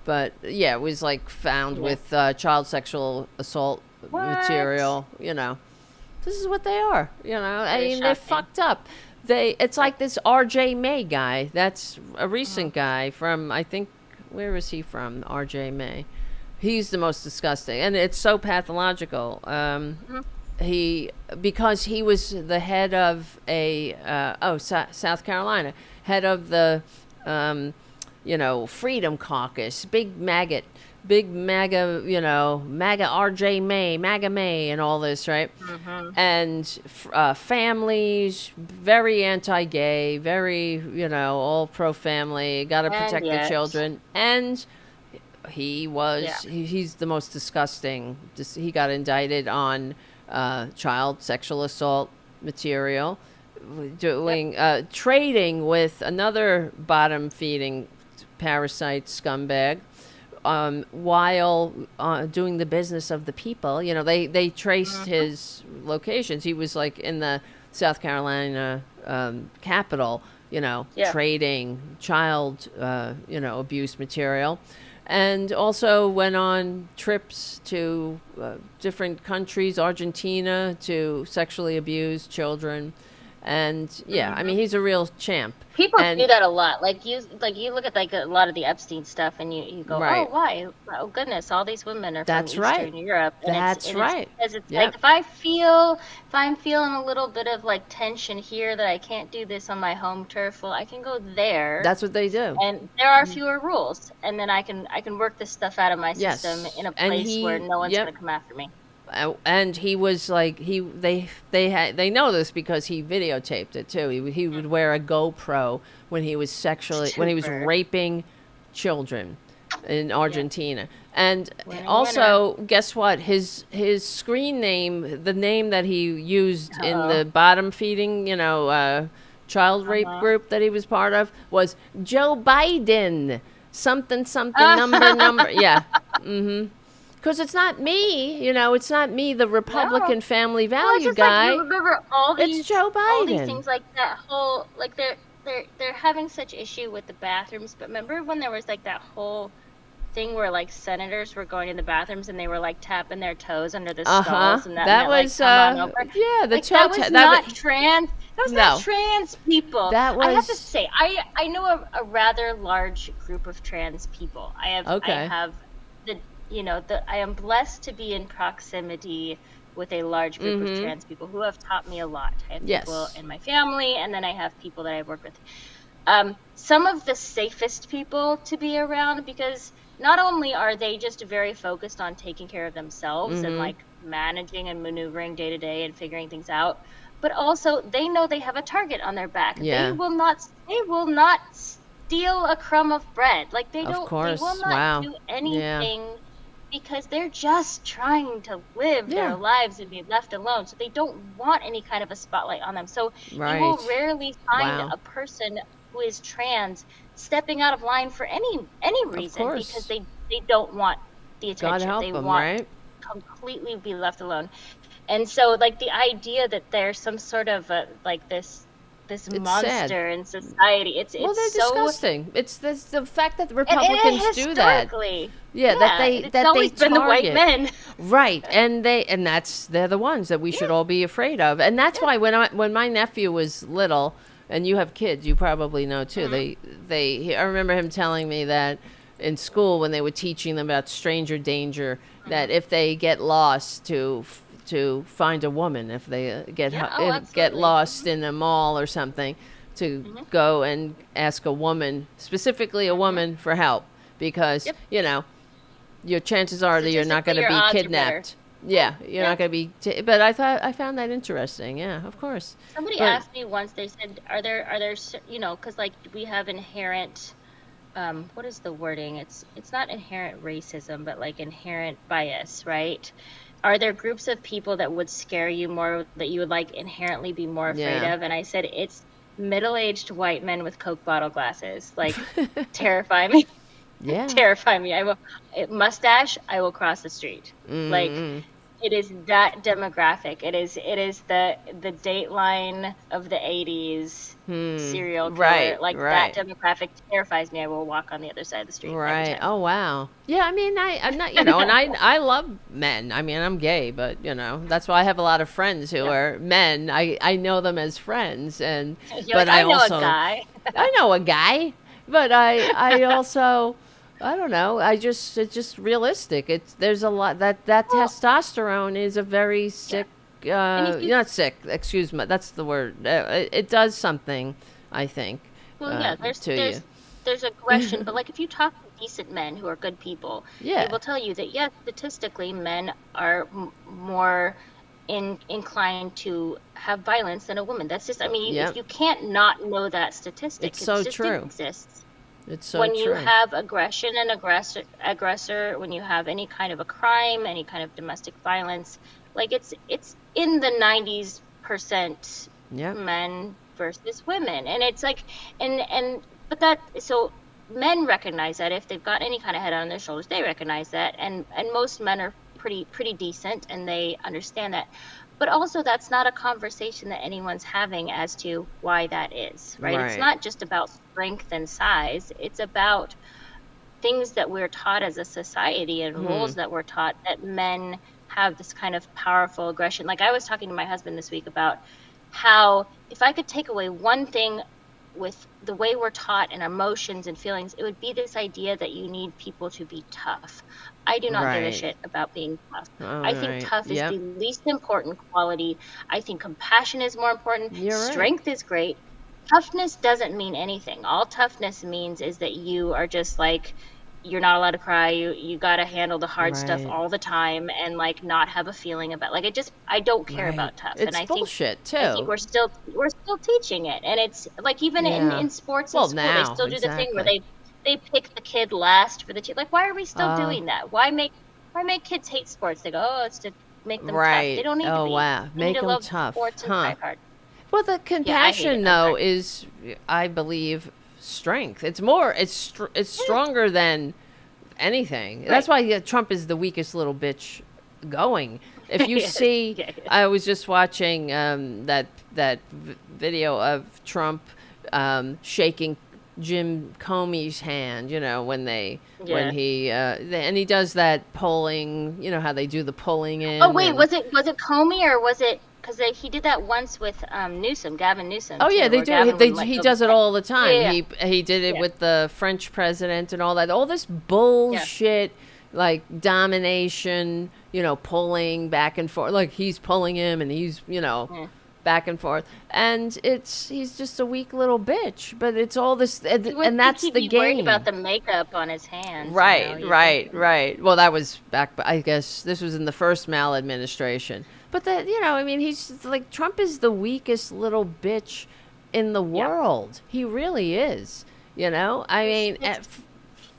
But yeah, it was like found with child sexual assault material. This is what they are. I mean, they're fucked up. It's like this R.J. May guy. That's a recent guy from, I think, where is he from? R.J. May. He's the most disgusting, and it's so pathological. Because he was the head of South Carolina, head of the Freedom Caucus, big MAGA, MAGA RJ May, MAGA May, and all this, right? And families, very anti-gay, very all pro-family, got to protect the children, and he's the most disgusting. He got indicted on child sexual assault material, trading with another bottom feeding parasite scumbag, while doing the business of the people. They traced his locations. He was like in the South Carolina Capitol, trading child abuse material. And also went on trips to different countries, Argentina, to sexually abuse children. And I mean, he's a real champ. People do that a lot. Like you look at a lot of the Epstein stuff, and you go, oh, why? Oh goodness, all these women are from Eastern Europe. And That's right. Because it's like if I'm feeling a little bit of like tension here that I can't do this on my home turf, well, I can go there. That's what they do. And there are fewer rules, and then I can work this stuff out of my system in a place where no one's going to come after me. And he was like they know this because he videotaped it too. He would wear a GoPro when he was raping children in Argentina. And also, guess what? His screen name, the name that he used in the bottom feeding, child rape group that he was part of, was Joe Biden. Something number. Yeah. Because it's not me, it's not me, the Republican family value guy. Like, remember it's Joe Biden. All these things like that whole, like they're having such issue with the bathrooms. But remember when there was like that whole thing where like senators were going in the bathrooms and they were like tapping their toes under the stalls, and that was that was not trans. That was not trans people. That was. I have to say, I know a rather large group of trans people. I have. I am blessed to be in proximity with a large group of trans people who have taught me a lot. I have people in my family, and then I have people that I've worked with. Some of the safest people to be around, because not only are they just very focused on taking care of themselves and like managing and maneuvering day to day and figuring things out, but also they know they have a target on their back. Yeah. They will not steal a crumb of bread. Like they will not do anything because they're just trying to live Yeah. their lives and be left alone. So they don't want any kind of a spotlight on them. So you will Right. rarely find Wow. a person who is trans stepping out of line for any Of reason, because course. they don't want the God attention. help They them, want right? to completely be left alone. And so, like, the idea that there's some sort of like this It's sad. monster in society, Well, it's they're so, disgusting. It's the fact that and Republicans do that. historically, Yeah, yeah, and it's that they always been the white target. men. Right, and they're the ones that we should all be afraid of, and that's why when my nephew was little, and you have kids, you probably know too. I remember him telling me that in school when they were teaching them about stranger danger, that if they get lost to find a woman, if they Yeah, oh, get absolutely. lost in a mall or something, to go and ask a woman, specifically a woman, for help, because Yep. your chances are that you're not going Statistically, to your be odds are kidnapped. Yeah, you're Yeah. not going to be. But I found that interesting. Yeah, of course. Somebody But asked me once. They said, "Are there because like we have inherent, what is the wording? It's not inherent racism, but like inherent bias, right? Are there groups of people that would scare you more, that you would like inherently be more afraid Yeah. of?" And I said, "It's middle-aged white men with Coke bottle glasses. Like, terrify me, yeah. terrify me. Mustache, I will cross the street. Like." Mm-mm. It is that demographic. It is the Dateline of the 80s serial killer. Right. Like, Right. that demographic terrifies me. I will walk on the other side of the street every Right. time. Oh wow. Yeah. I mean, I'm not. And I love men. I mean, I'm gay, but that's why I have a lot of friends who are men. I know them as friends, and You're but like, I know also a guy. I know a guy, but I also I don't know. It's just realistic. There's a lot that Well, testosterone is a very yeah. sick. And if you, Not sick. Excuse me. That's the word. It does something. I think well, yeah, to you. there's aggression, but like if you talk to decent men who are good people, they Yeah. will tell you that yes, statistically, men are more inclined to have violence than a woman. That's just, I mean, Yep. if you can't not know that statistic, It's so just true. exists. It's so When you true. have aggression and aggressor, when you have any kind of a crime, any kind of domestic violence, like it's in the 90% Yeah. men versus women, and it's like, and but that, so men recognize that. If they've got any kind of head on their shoulders, they recognize that, and most men are pretty decent, and they understand that. But also, that's not a conversation that anyone's having as to why that is, right? It's Right. not just about strength and size. It's about things that we're taught as a society and rules that we're taught, that men have this kind of powerful aggression. Like, I was talking to my husband this week about how if I could take away one thing with the way we're taught and emotions and feelings, it would be this idea that you need people to be tough. I do not give a Right. shit about being tough. All I think right. tough is Yep. the least important quality. I think compassion is more important. You're right. Strength is great. Toughness doesn't mean anything. All toughness means is that you are just like, you're not allowed to cry. You got to handle the hard stuff Right. all the time, and like not have a feeling about, like, I don't care Right. about tough. It's And I bullshit think too. we're still teaching it. And it's like, even Yeah. in sports Well, and school, they now, still do the thing where exactly. they pick the kid last for the team. Like, why are we still Oh. doing that? Why make kids hate sports? They go, oh, it's to make them tough. Right. They don't need to Oh be. wow. They need Make to them love tough. sports and Huh. try hard. Well, the Yeah, I hate compassion it. I'm though sorry. is, I believe, strength. It's more. It's stronger than anything. That's why Trump is the weakest little bitch going. If you Yeah, see, yeah. I was just watching video of Trump shaking Jim Comey's hand. When Yeah. he and he does that polling. You know how they do the polling in. Oh wait, and- was it Comey, or was it, because he did that once with Gavin Newsom? Oh yeah, too, they where do. Gavin They, would, like, he go does it back. all the time. Yeah, He did it yeah. with the French president and all that. All this bullshit, like domination. Pulling back and forth. Like he's pulling him, and he's Yeah. back and forth. And he's just a weak little bitch. But it's all this, You would and think that's he'd the be game. worried about the makeup on his hands. Right, you right, think. right. Well, that was back. I guess this was in the first maladministration. But I mean, he's like, Trump is the weakest little bitch in the world. He really is. I mean,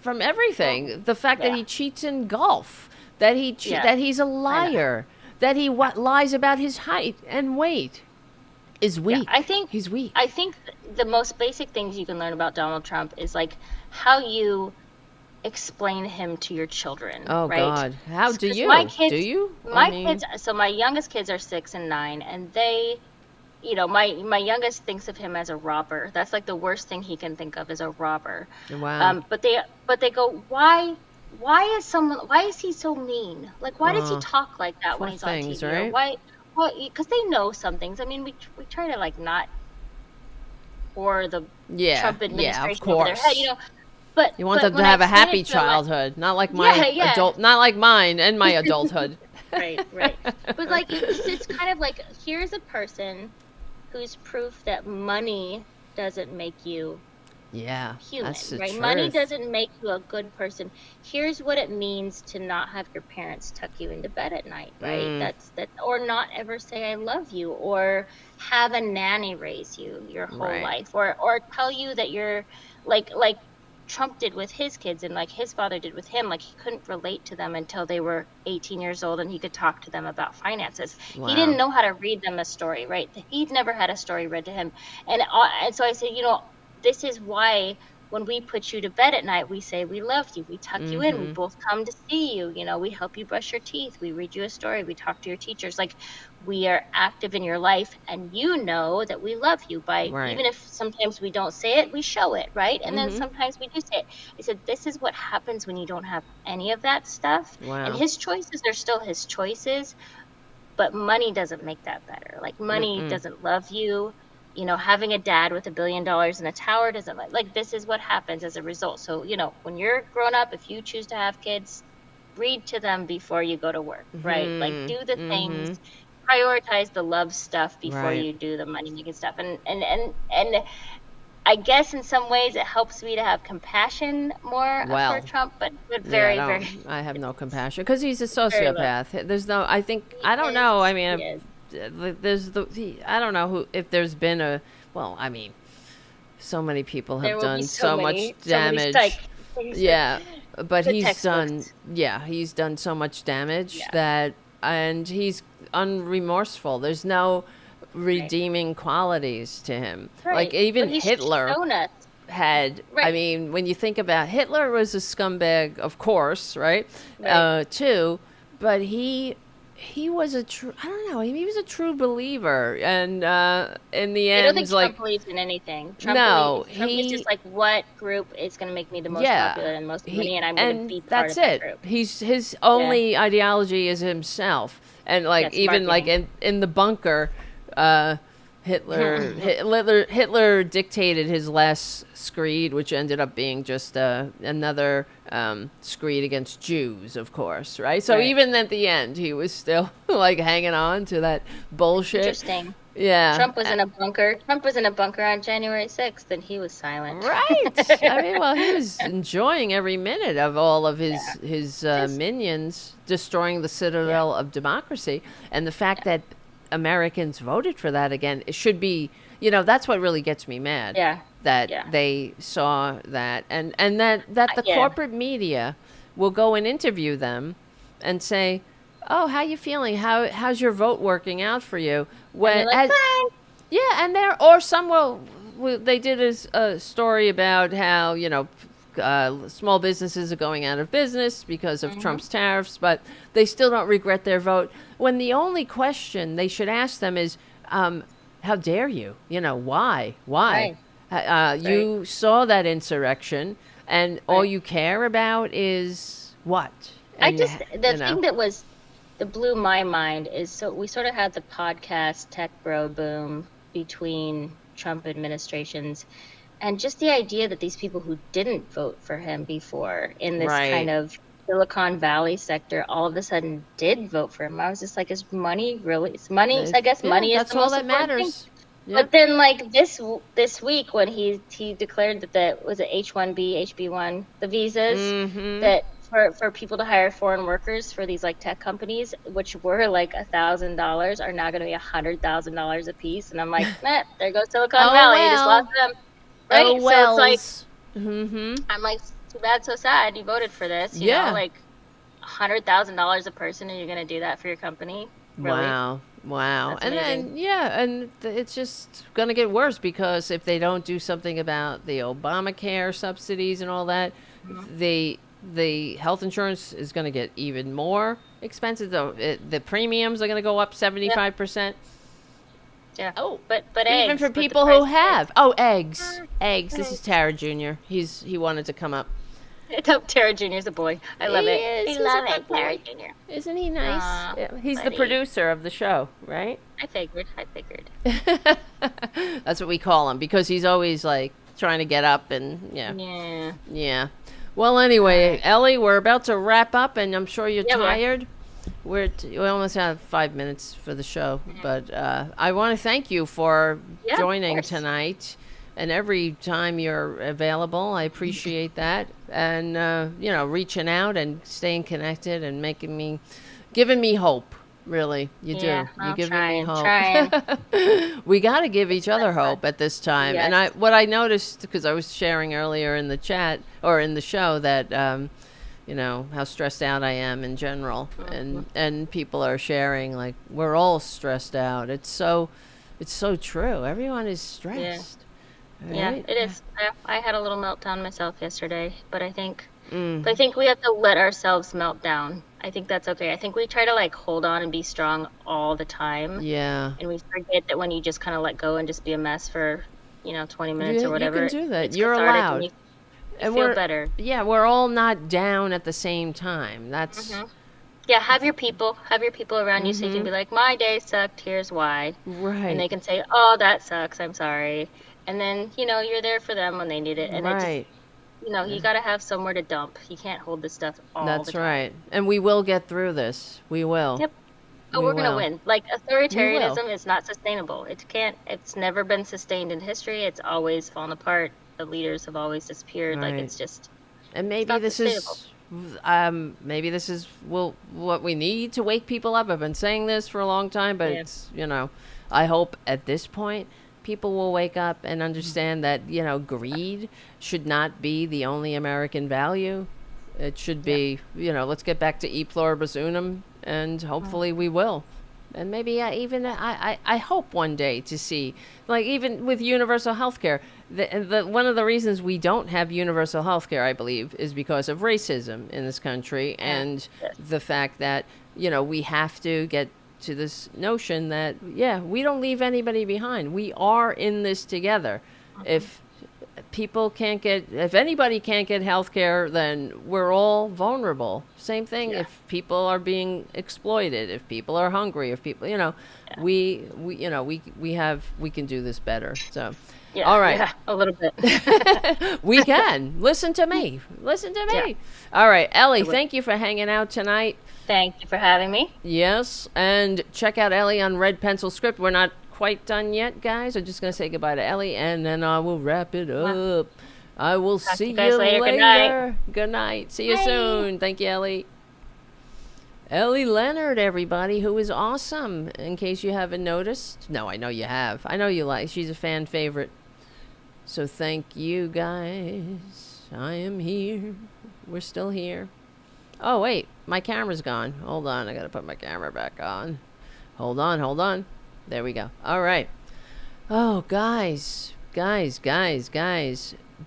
from everything. The fact that yeah. he cheats in golf. that Yeah. that he's a liar, that he lies about his height and weight, is Yeah, weak. He's weak. I think the most basic things you can learn about Donald Trump is like how you explain him to your children, Oh right? God, how do 'Cause you? my kids, Do you? my kids, so my youngest kids are 6 and 9, and they, my youngest thinks of him as a robber. That's like the worst thing he can think of is a robber. Wow. But they go, why is he so mean? Like, why does he talk like that when poor he's on things, TV? Or right? why? Well, because they know some things. I mean, we try to like not pour the Yeah, Trump yeah, administration of over their course. head, But You want but them to when I have a explain happy it to them, like, childhood, not like my yeah. not like mine and my adulthood. Right. But like it's kind of like, here's a person who's proof that money doesn't make you Yeah, human, that's the right? truth. Money doesn't make you a good person. Here's what it means to not have your parents tuck you into bed at night, right? That's or not ever say I love you, or have a nanny raise you your whole Right. life, or tell you that you're like Trump did with his kids, and like his father did with him. Like, he couldn't relate to them until they were 18 years old and he could talk to them about finances. Wow. He didn't know how to read them a story, right? He'd never had a story read to him. And so I said, this is why when we put you to bed at night, we say we love you. We tuck you in. We both come to see you. We help you brush your teeth. We read you a story. We talk to your teachers. Like, we are active in your life, and you know that we love you by, Right. even if sometimes we don't say it, we show it, right? And then sometimes we do say it. I said, this is what happens when you don't have any of that stuff. Wow. And his choices are still his choices, but money doesn't make that better. Like, money doesn't love you. Having a dad with $1 billion in a tower doesn't like this is what happens as a result. So, when you're grown up, if you choose to have kids, read to them before you go to work, right? Like, do the things, prioritize the love stuff before Right. you do the money making stuff. And I guess in some ways it helps me to have compassion more Well, for Trump, but very, yeah, very. I have no compassion because he's a Very low. sociopath. There's no. I think He I don't is, know. I he mean, is. there's I don't know if there's been a. Well, I mean, so many people There have will done be so much many damage. things Yeah, but the he's done. textbooks. Yeah, he's done so much damage Yeah. and he's unremorseful. There's no redeeming qualities to him. Right. Like, even But he's Hitler shown us. had. I Right. mean, when you think about Hitler, was a scumbag, of course, right? Right. Too, but he was a true. I don't know. He was a true believer, and in the I end, don't think like, Trump believes in anything. Trump no, Trump is just like, what group is going to make me the most yeah, popular and most money, and I'm going to be part that's of that it. group. His only ideology is himself, and like, That's even like marketing. in the bunker, Hitler dictated his last screed, which ended up being just another screed against Jews, of course, right? So Right. even at the end, he was still like hanging on to that bullshit. Interesting. Yeah, Trump was in a bunker. Trump was in a bunker on January 6th, and he was silent. right. I mean, well, he was enjoying every minute of all of his minions destroying the citadel of democracy, and the fact that Americans voted for that again, it should be, that's what really gets me mad. Yeah. That Yeah. they saw that, and that the Yeah. corporate media will go and interview them and say, "Oh, how you feeling? How's your vote working out for you?" When And they're like, "Fine." yeah, and or some they did a story about how small businesses are going out of business because of Trump's tariffs, but they still don't regret their vote. When the only question they should ask them is, "How dare you? Why? Why? You saw that insurrection, and all you care about is what?" And, The thing that blew my mind is, so we sort of had the podcast tech bro boom between Trump administrations, and just the idea that these people who didn't vote for him before in this Right. kind of Silicon Valley sector all of a sudden did vote for him. I was just like, is money really? It's money. I guess money is that's the all most that important thing. matters. Yeah. But then, like this week, when he declared that was it H-1B, HB1, the visas that for people to hire foreign workers for these like tech companies, which were like $1,000, are now going to be $100,000 a piece. And I'm like, there goes Silicon Oh, Valley. You just well. lost them, right? Oh, So it's like, mm-hmm. I'm like, too bad, so sad. You voted for this. You Yeah. know, like $100,000 a person, and you're gonna do that for your company? Really? Wow. That's And amazing. then, yeah, and it's just going to get worse because if they don't do something about the Obamacare subsidies and all that, Mhm. the health insurance is going to get even more expensive. The premiums are going to go up Yeah, 75%. yeah. Oh, But even for eggs, but the people who price of eggs. have. Oh, eggs. Eggs. This is Eggs. Tara Jr. He wanted to come up. Tara Jr.'s a boy. I love He it. is. I He's love a good it, Tara boy. Jr. Isn't he nice? Aw, Yeah, he's the buddy. producer of the show, right? I figured. I figured. That's what we call him because he's always like trying to get up and yeah. Yeah. Yeah. Well, All anyway, right. Ellie, we're about to wrap up and I'm sure you're Yeah, we are. tired. We almost have 5 minutes for the show, but I want to thank you for Yeah, of joining course. tonight. And every time you're available, I appreciate that. And, reaching out and staying connected and giving me hope. Really, you do. Yeah, You're I'm giving me trying. hope. We got to give each other hope at this time. And Yes. what I noticed, because I was sharing earlier in the chat or in the show that, how stressed out I am in general, and people are sharing like we're all stressed out. It's so true. Everyone is stressed. Yeah, Right? it is. I had a little meltdown myself yesterday, but I think Mm. we have to let ourselves melt down. I think that's okay. I think we try to like hold on and be strong all the time, Yeah. and we forget that when you just kind of let go and just be a mess for 20 minutes or You whatever, can do that. it's You're cathartic allowed. and you And feel we're better. yeah, we're all not down at the same time. That's Hmm. Yeah, have your people around you so you can be like, my day sucked, here's why. And they right. can say, oh, that sucks, I'm sorry. And then, you're there for them when they need it. And it just, Right. you got to have somewhere to dump. You can't hold this stuff all the That's time. right. And we will get through this. We will. Yep. Oh, We we're going to will. win. Like, We will. authoritarianism is not sustainable. It's never been sustained in history. It's always fallen apart. The leaders have always disappeared. Like, Right. it's just, And it's not sustainable. maybe this is what we need to wake people up. I've been saying this for a long time, but Yeah. it's I hope at this point people will wake up and understand that greed should not be the only American value. It should be let's get back to e pluribus unum, and hopefully we will. And maybe I hope one day to see, like even with universal health care, the one of the reasons we don't have universal health care, I believe, is because of racism in this country and Yes. the fact that, we have to get to this notion that, we don't leave anybody behind. We are in this together. If if anybody can't get health care, then we're all vulnerable. Same thing Yeah. if people are being exploited, if people are hungry, if people, we can do this better. So, Yeah. all right. Yeah, a little bit. We can. Listen to me. Listen to me. Yeah. All right, Ellie, will. thank you for hanging out tonight. Thank you for having me. Yes, and check out Ellie on Red Pencil Script. We're not quite done yet, guys. I'm just going to say goodbye to Ellie, and then I will wrap it up. I will Talk to see you guys later. Good night. Good night. See you Bye. soon. Thank you, Ellie. Ellie Leonard, everybody, who is awesome, in case you haven't noticed. No, I know you have. I know you like. She's a fan favorite. So thank you, guys. I am here. We're still here. Oh, wait. My camera's gone. Hold on. I got to put my camera back on. Hold on. There we go. All right. Oh, guys.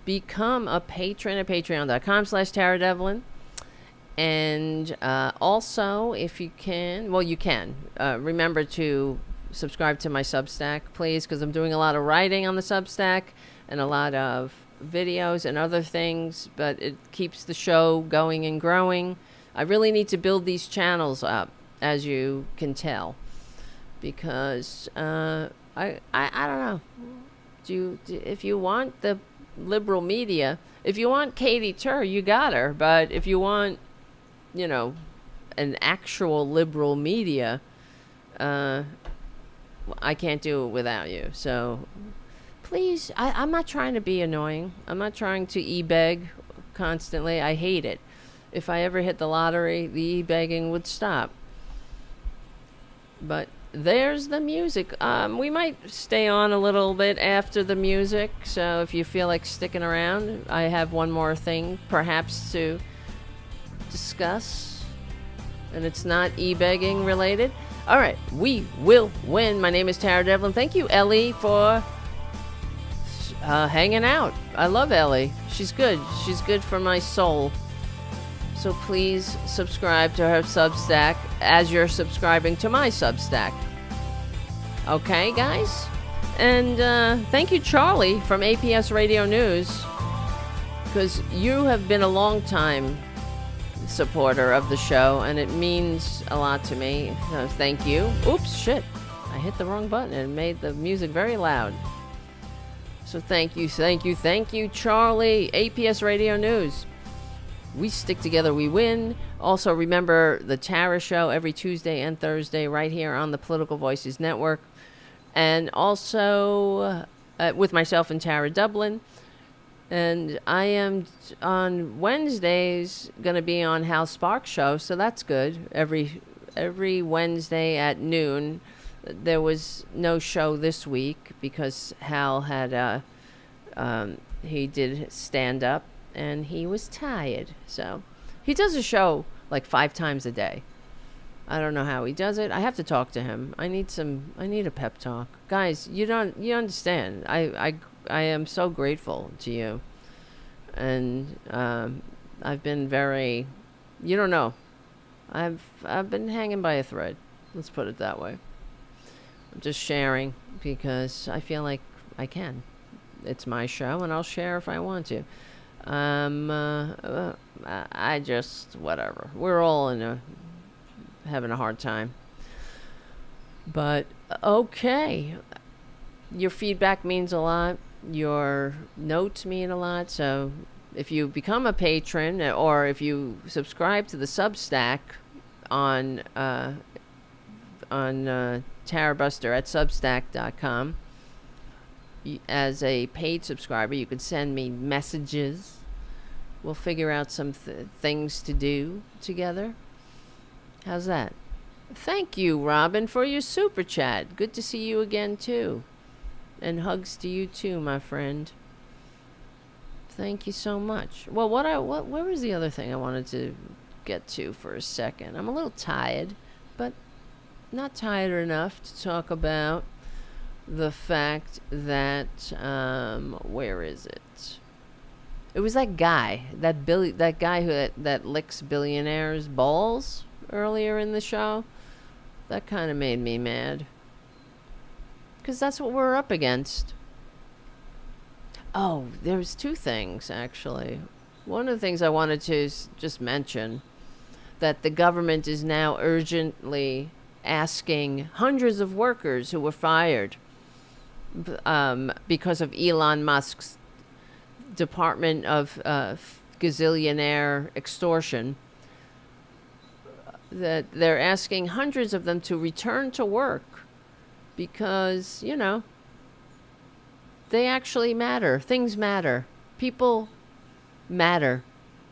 Become a patron at patreon.com/Tara Devlin. And also, if you can, well, you can. Remember to subscribe to my Substack, please, because I'm doing a lot of writing on the Substack and a lot of videos and other things, but it keeps the show going and growing. I really need to build these channels up, as you can tell, because I don't know. If you want the liberal media, if you want Katie Tur, you got her, but if you want an actual liberal media, I can't do it without you. So please, I'm not trying to be annoying. I'm not trying to e-beg constantly. I hate it. If I ever hit the lottery, the e-begging would stop. But there's the music. We might stay on a little bit after the music, so if you feel like sticking around, I have one more thing perhaps to discuss. and it's not e-begging related. All right, we will win. My name is Tara Devlin. Thank you, Ellie, for hanging out. I love Ellie. She's good. She's good for my soul. So please subscribe to her Substack as you're subscribing to my Substack. Okay, guys? And thank you, Charlie, from APS Radio News, because you have been a long time supporter of the show, and it means a lot to me. So thank you. Oops, shit. I hit the wrong button and made the music very loud. So thank you, Charlie. APS Radio News. We stick together, we win. Also, remember the Tara Show every Tuesday and Thursday right here on the Political Voices Network. And also with myself and Tara Devlin. And I am on Wednesdays going to be on Hal Sparks' show, so that's good. Every Wednesday at noon. There was no show this week because Hal had he did stand up and he was tired. So he does a show like 5 times a day. I don't know how he does it. I have to talk to him. I need a pep talk. Guys, you understand. I am so grateful to you. And I've been very, you don't know. I've been hanging by a thread. Let's put it that way. I'm just sharing because I feel like I can. It's my show and I'll share if I want to. I just, whatever. We're all having a hard time. But, okay. Your feedback means a lot. Your notes mean a lot. So if you become a patron or if you subscribe to the Substack on Tarabuster at substack.com, as a paid subscriber, you can send me messages. We'll figure out some things to do together. How's that? Thank you, Robin, for your super chat. Good to see you again, too. And hugs to you, too, my friend. Thank you so much. Well, where was the other thing I wanted to get to for a second? I'm a little tired, but not tired enough to talk about the fact that where is it? It was that guy, that guy that licks billionaires' balls earlier in the show. That kind of made me mad, because that's what we're up against. Oh, there's 2 things actually. One of the things I wanted to just mention, that the government is now urgently asking hundreds of workers who were fired because of Elon Musk's Department of Gazillionaire extortion, that they're asking hundreds of them to return to work because, they actually matter. Things matter. People matter.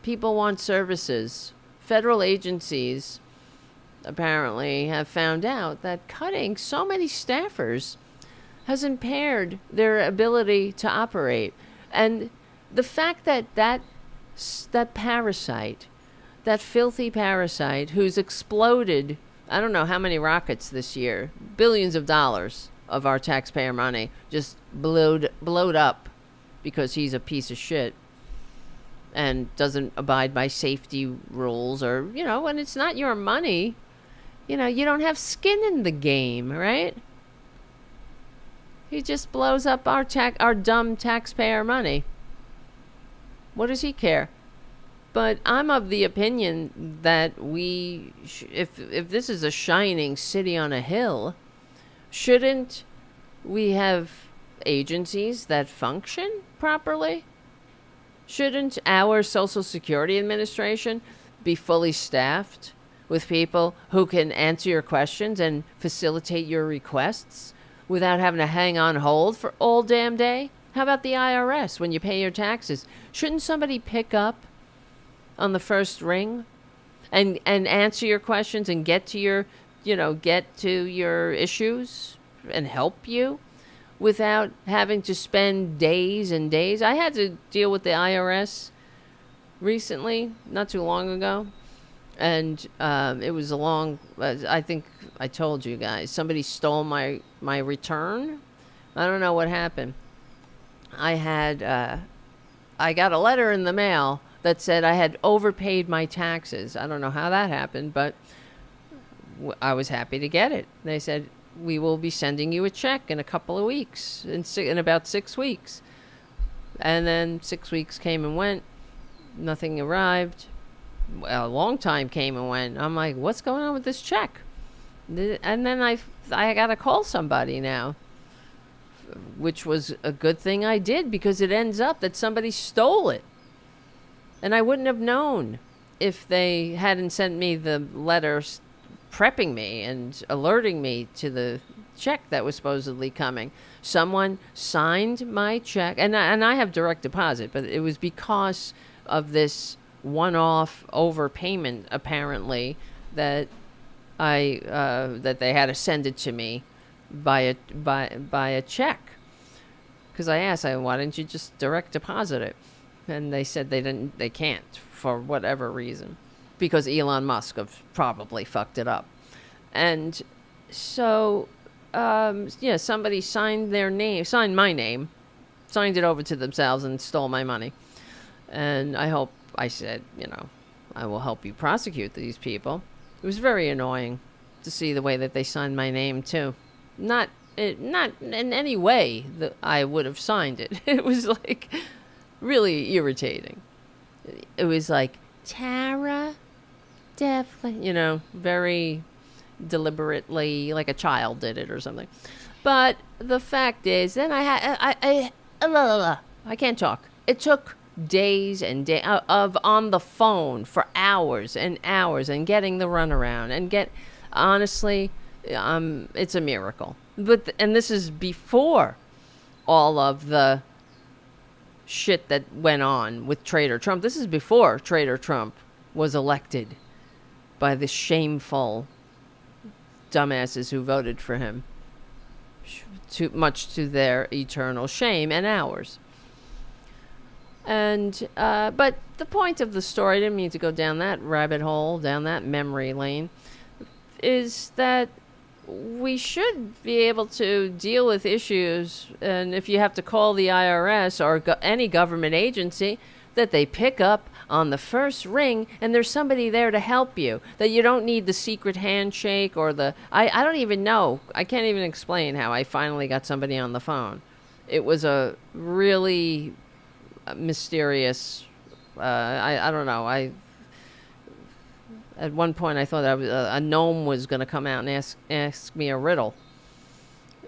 People want services. Federal agencies apparently have found out that cutting so many staffers has impaired their ability to operate. And the fact that parasite, that filthy parasite who's exploded, I don't know how many rockets this year, billions of dollars of our taxpayer money just blowed up because he's a piece of shit and doesn't abide by safety rules, or, when it's not your money, you don't have skin in the game, right? He just blows up our dumb taxpayer money. What does he care? But I'm of the opinion that if this is a shining city on a hill, shouldn't we have agencies that function properly? Shouldn't our Social Security Administration be fully staffed with people who can answer your questions and facilitate your requests without having to hang on hold for all damn day? How about the IRS when you pay your taxes? Shouldn't somebody pick up on the first ring and answer your questions and get to your issues and help you without having to spend days and days? I had to deal with the IRS recently, not too long ago, And it was a long. I think I told you guys somebody stole my return. I don't know what happened. I had I got a letter in the mail that said I had overpaid my taxes. I don't know how that happened, but I was happy to get it. They said, we will be sending you a check in a couple of weeks, in about 6 weeks. And then 6 weeks came and went. Nothing arrived. A long time came and went. I'm like, what's going on with this check? And then I got to call somebody now, which was a good thing I did, because it ends up that somebody stole it. And I wouldn't have known if they hadn't sent me the letters prepping me and alerting me to the check that was supposedly coming. Someone signed my check, and I have direct deposit, but it was because of this one-off overpayment, apparently, that that they had to send it to me by a check. Because I asked, why didn't you just direct deposit it? And they said they can't for whatever reason, because Elon Musk have probably fucked it up. And so, somebody signed my name, signed it over to themselves and stole my money. And I said, I will help you prosecute these people. It was very annoying to see the way that they signed my name too. Not in any way that I would have signed it. It was like really irritating. It was like Tara Devlin, very deliberately, like a child did it or something. But the fact is, then I can't talk. It took days and days of on the phone for hours and hours and getting the runaround and honestly, it's a miracle. And this is before all of the shit that went on with Trader Trump. This is before Trader Trump was elected by the shameful dumbasses who voted for him, much to their eternal shame and ours. And but the point of the story, I didn't mean to go down that rabbit hole, down that memory lane, is that we should be able to deal with issues, and if you have to call the IRS or any government agency, that they pick up on the first ring and there's somebody there to help you, that you don't need the secret handshake or I don't even know. I can't even explain how I finally got somebody on the phone. It was a really mysterious, I don't know. At one point I thought a gnome was going to come out and ask me a riddle.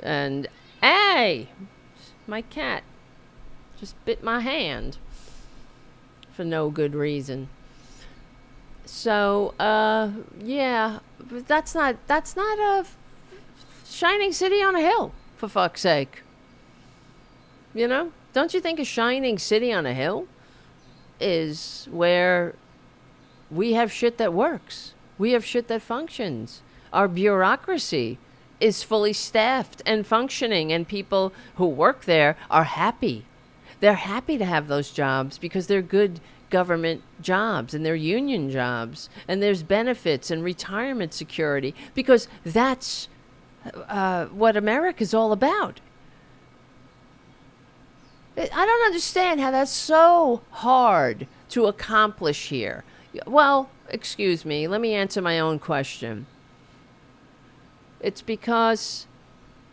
And, hey, my cat just bit my hand for no good reason. So, yeah, but that's not a shining city on a hill, for fuck's sake. Don't you think a shining city on a hill is where we have shit that works? We have shit that functions. Our bureaucracy is fully staffed and functioning, and people who work there are happy. They're happy to have those jobs because they're good government jobs and they're union jobs, and there's benefits and retirement security, because that's what America's all about. I don't understand how that's so hard to accomplish here. Well, excuse me, let me answer my own question. It's because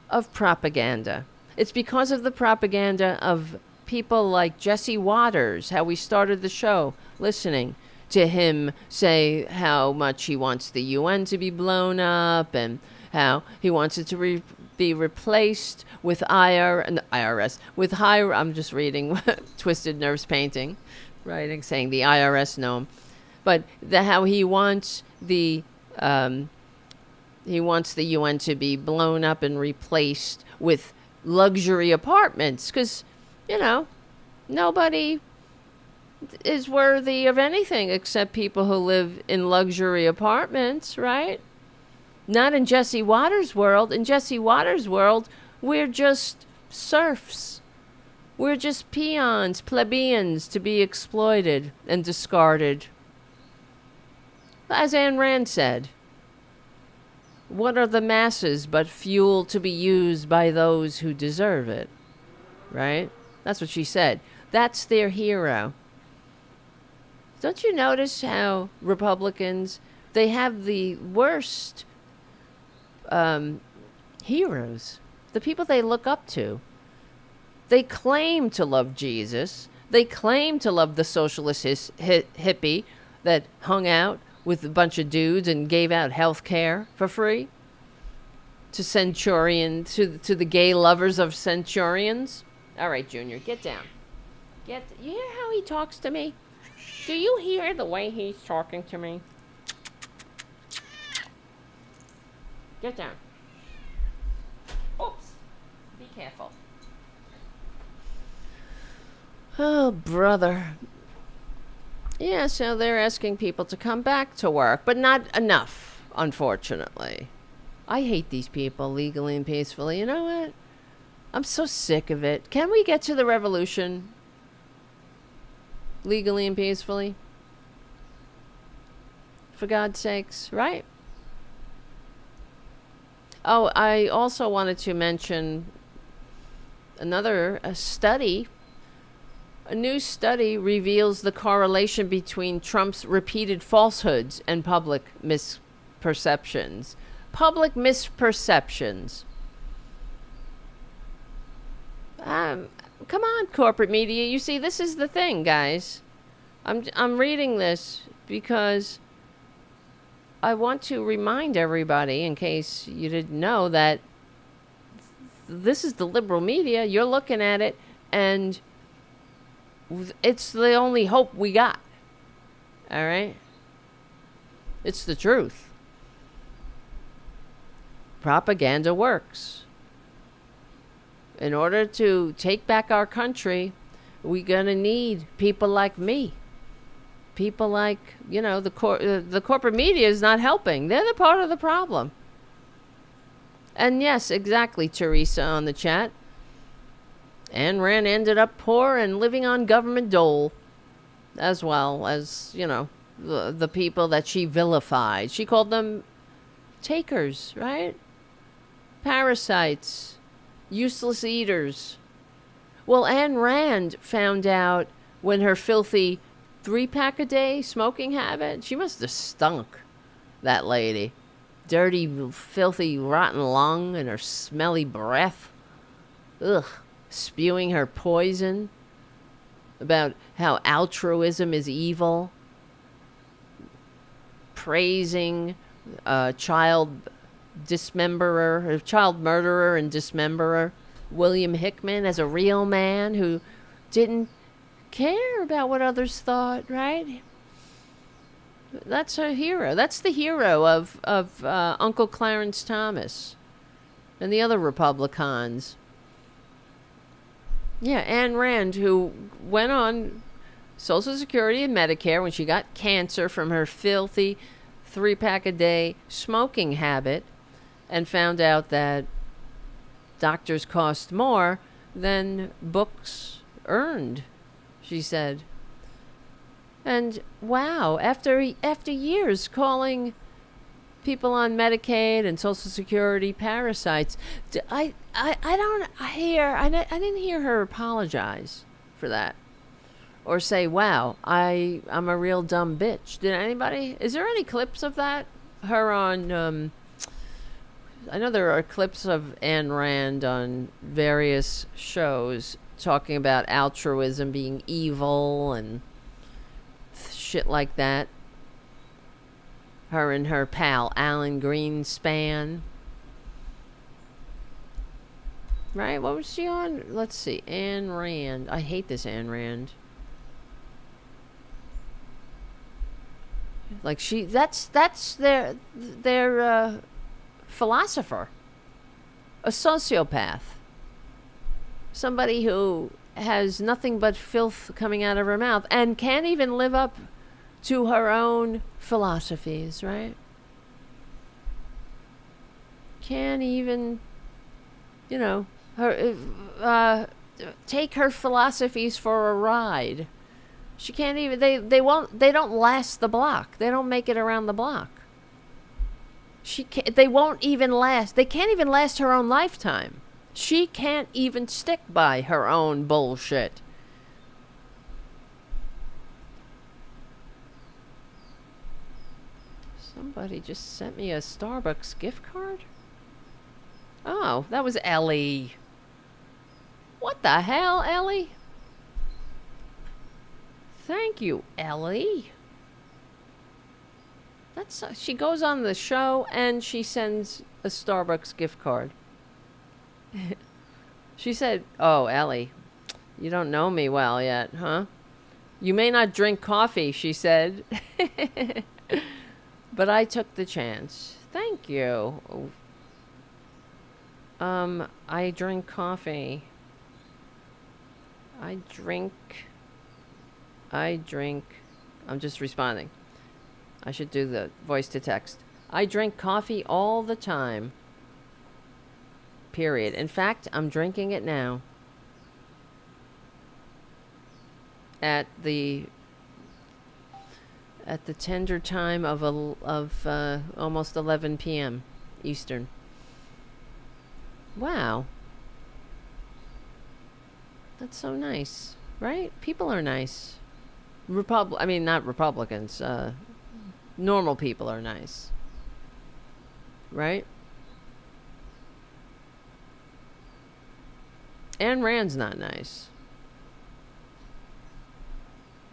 of propaganda. It's because of the propaganda of people like Jesse Waters, how we started the show, listening to him say how much he wants the UN to be blown up and how he wants it to be replaced with IRS, with higher, I'm just reading Twisted Nerves painting, writing, saying the IRS know him. But how he wants the UN to be blown up and replaced with luxury apartments, because, nobody is worthy of anything except people who live in luxury apartments, right? Not in Jesse Waters' world. In Jesse Waters' world, we're just serfs. We're just peons, plebeians to be exploited and discarded. As Ayn Rand said, what are the masses but fuel to be used by those who deserve it? Right? That's what she said. That's their hero. Don't you notice how Republicans, they have the worst heroes, the people they look up to. They claim to love Jesus. They claim to love the socialist hippie that hung out with a bunch of dudes and gave out health care for free to to the gay lovers of centurions. All right, Junior, get down. You hear how he talks to me? Do you hear the way he's talking to me? Get down. Oops. Be careful. Oh, brother. Yeah, so they're asking people to come back to work, but not enough, unfortunately. I hate these people legally and peacefully. You know what? I'm so sick of it. Can we get to the revolution legally and peacefully? For God's sakes, right? Oh, I also wanted to mention another study. A new study reveals the correlation between Trump's repeated falsehoods and public misperceptions. Public misperceptions. Come on, corporate media. You see, this is the thing, guys. I'm reading this because I want to remind everybody, in case you didn't know, that this is the liberal media. You're looking at it, and it's the only hope we got. All right? It's the truth. Propaganda works. In order to take back our country, we're going to need people like me. People like, the corporate media is not helping. They're the part of the problem. And yes, exactly, Teresa on the chat. Ayn Rand ended up poor and living on government dole, as well as, the people that she vilified. She called them takers, right? Parasites. Useless eaters. Well, Ayn Rand found out when her filthy 3-pack a day smoking habit, she must have stunk, that lady. Dirty, filthy, rotten lung and her smelly breath. Ugh. Spewing her poison about how altruism is evil. Praising child murderer and dismemberer William Hickman as a real man who didn't care about what others thought, right? That's her hero. That's the hero of Uncle Clarence Thomas and the other Republicans. Yeah, Ayn Rand, who went on Social Security and Medicare when she got cancer from her filthy 3-pack a day smoking habit, and found out that doctors cost more than books earned, she said. And wow, after years calling people on Medicaid and Social Security parasites, I didn't hear her apologize for that or say, "Wow, I'm a real dumb bitch." Did anybody? Is there any clips of that? Her on I know there are clips of Ayn Rand on various shows talking about altruism being evil and shit like that. Her and her pal, Alan Greenspan. Right? What was she on? Let's see. Ayn Rand. I hate this Ayn Rand. Like that's their philosopher. A sociopath. Somebody who has nothing but filth coming out of her mouth and can't even live up to her own philosophies, right? Can't even, take her philosophies for a ride. She can't even, they don't last the block. They don't make it around the block. They won't even last. They can't even last her own lifetime. She can't even stick by her own bullshit. Somebody just sent me a Starbucks gift card? Oh, that was Ellie. What the hell, Ellie? Thank you, Ellie. She goes on the show and she sends a Starbucks gift card. She said, "Oh, Ellie, you don't know me well yet, huh? You may not drink coffee," she said. But I took the chance. Thank you. I drink coffee. I drink. I'm just responding. I should do the voice to text. I drink coffee all the time. Period. In fact, I'm drinking it now. At the tender time of almost 11 p.m. Eastern. Wow. That's so nice, right? People are nice. Not Republicans. Normal people are nice. Right? Ayn Rand's not nice.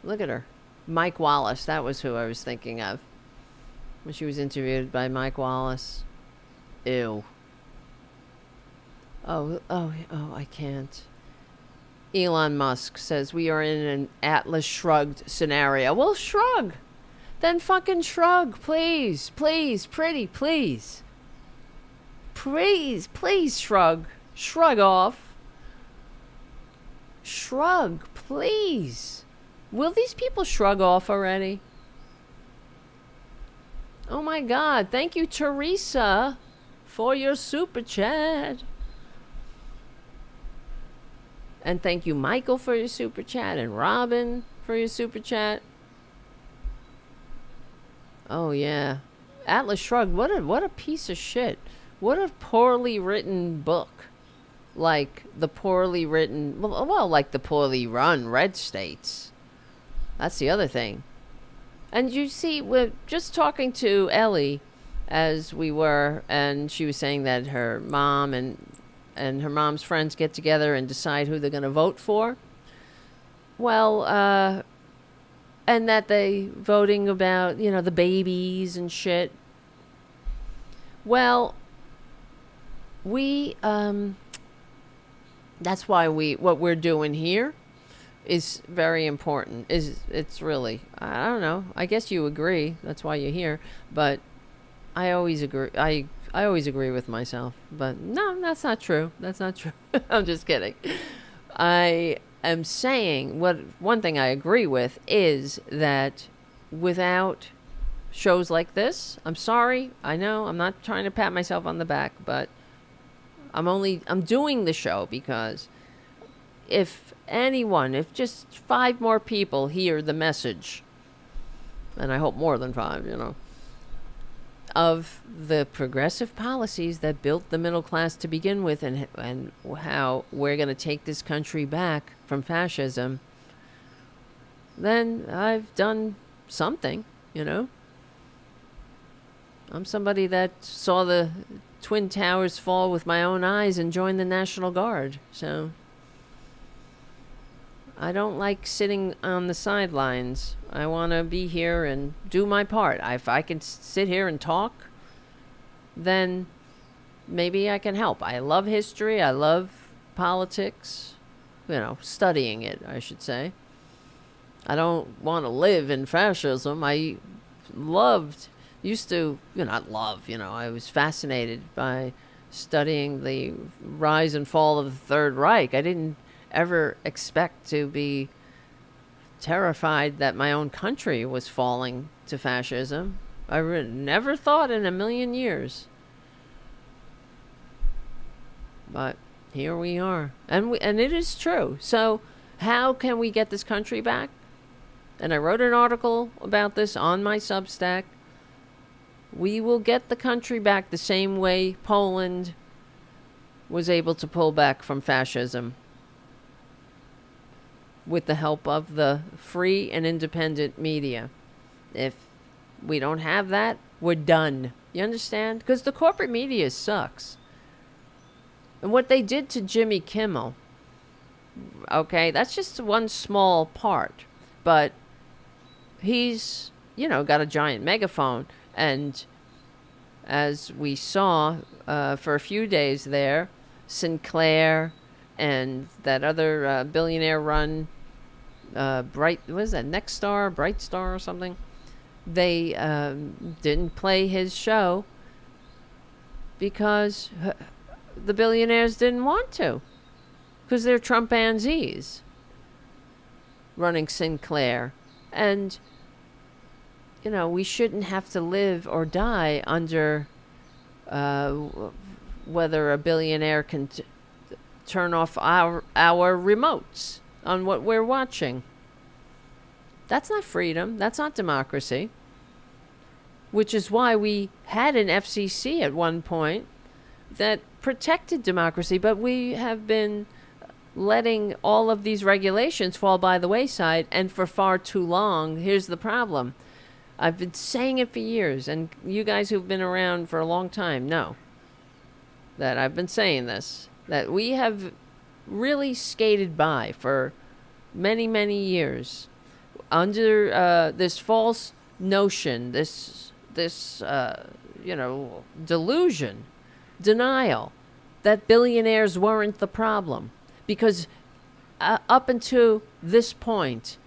Look at her. Mike Wallace, that was who I was thinking of. When she was interviewed by Mike Wallace. Ew. Oh, I can't. Elon Musk says we are in an Atlas Shrugged scenario. Well, shrug. Then fucking shrug, please. Please, pretty, please. Please shrug. Shrug off. Shrug, please. Will these people shrug off already? Oh my God. Thank you, Teresa, for your super chat. And thank you, Michael, for your super chat. And Robin for your super chat. Oh, yeah. Atlas Shrugged. What a piece of shit. What a poorly written book. Like the poorly written... Well, like the poorly run red states. That's the other thing. And you see, we're just talking to Ellie as we were, and she was saying that her mom and her mom's friends get together and decide who they're going to vote for. Well, and that they voting about, the babies and shit. Well, that's why what we're doing here is very important. It's really, I don't know. I guess you agree. That's why you're here. But I always agree. I always agree with myself. But no, that's not true. That's not true. I'm just kidding. I am saying one thing I agree with is that without shows like this, I'm sorry. I know I'm not trying to pat myself on the back, but I'm doing the show because if just 5 more people hear the message, and I hope more than 5, of the progressive policies that built the middle class to begin with, and how we're going to take this country back from fascism, then I've done something, I'm somebody that saw the Twin Towers fall with my own eyes and joined the National Guard, so I don't like sitting on the sidelines. I want to be here and do my part. If I can sit here and talk, then maybe I can help. I love history. I love politics. Studying it, I should say. I don't want to live in fascism. I was fascinated by studying the rise and fall of the Third Reich. I didn't ever expect to be terrified that my own country was falling to fascism. I never thought in a million years. But here we are. And it is true. So how can we get this country back? and I wrote an article about this on my Substack, we will get the country back the same way Poland was able to pull back from fascism, with the help of the free and independent media. If we don't have that, we're done. You understand? Because the corporate media sucks. And what they did to Jimmy Kimmel, okay, that's just one small part. But he's, got a giant megaphone. And as we saw for a few days there, Sinclair and that other billionaire run Bright Star or something, they didn't play his show because the billionaires didn't want to, because they're Trumpanzees running Sinclair. And we shouldn't have to live or die under whether a billionaire can turn off our remotes on what we're watching. That's not freedom. That's not democracy. Which is why we had an FCC at one point that protected democracy, but we have been letting all of these regulations fall by the wayside, and for far too long. Here's the problem. I've been saying it for years, and you guys who've been around for a long time know that I've been saying this, that we have really skated by for many, many years under this false notion, this delusion, denial that billionaires weren't the problem. Because up until this point,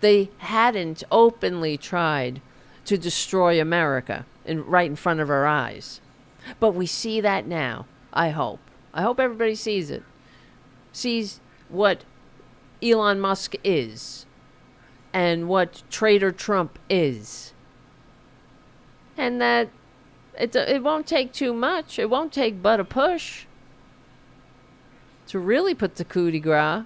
they hadn't openly tried to destroy America right in front of our eyes. But we see that now, I hope. I hope everybody sees it. Sees what Elon Musk is and what Trader Trump is. And that it won't take too much. It won't take but a push to really put the coup de grace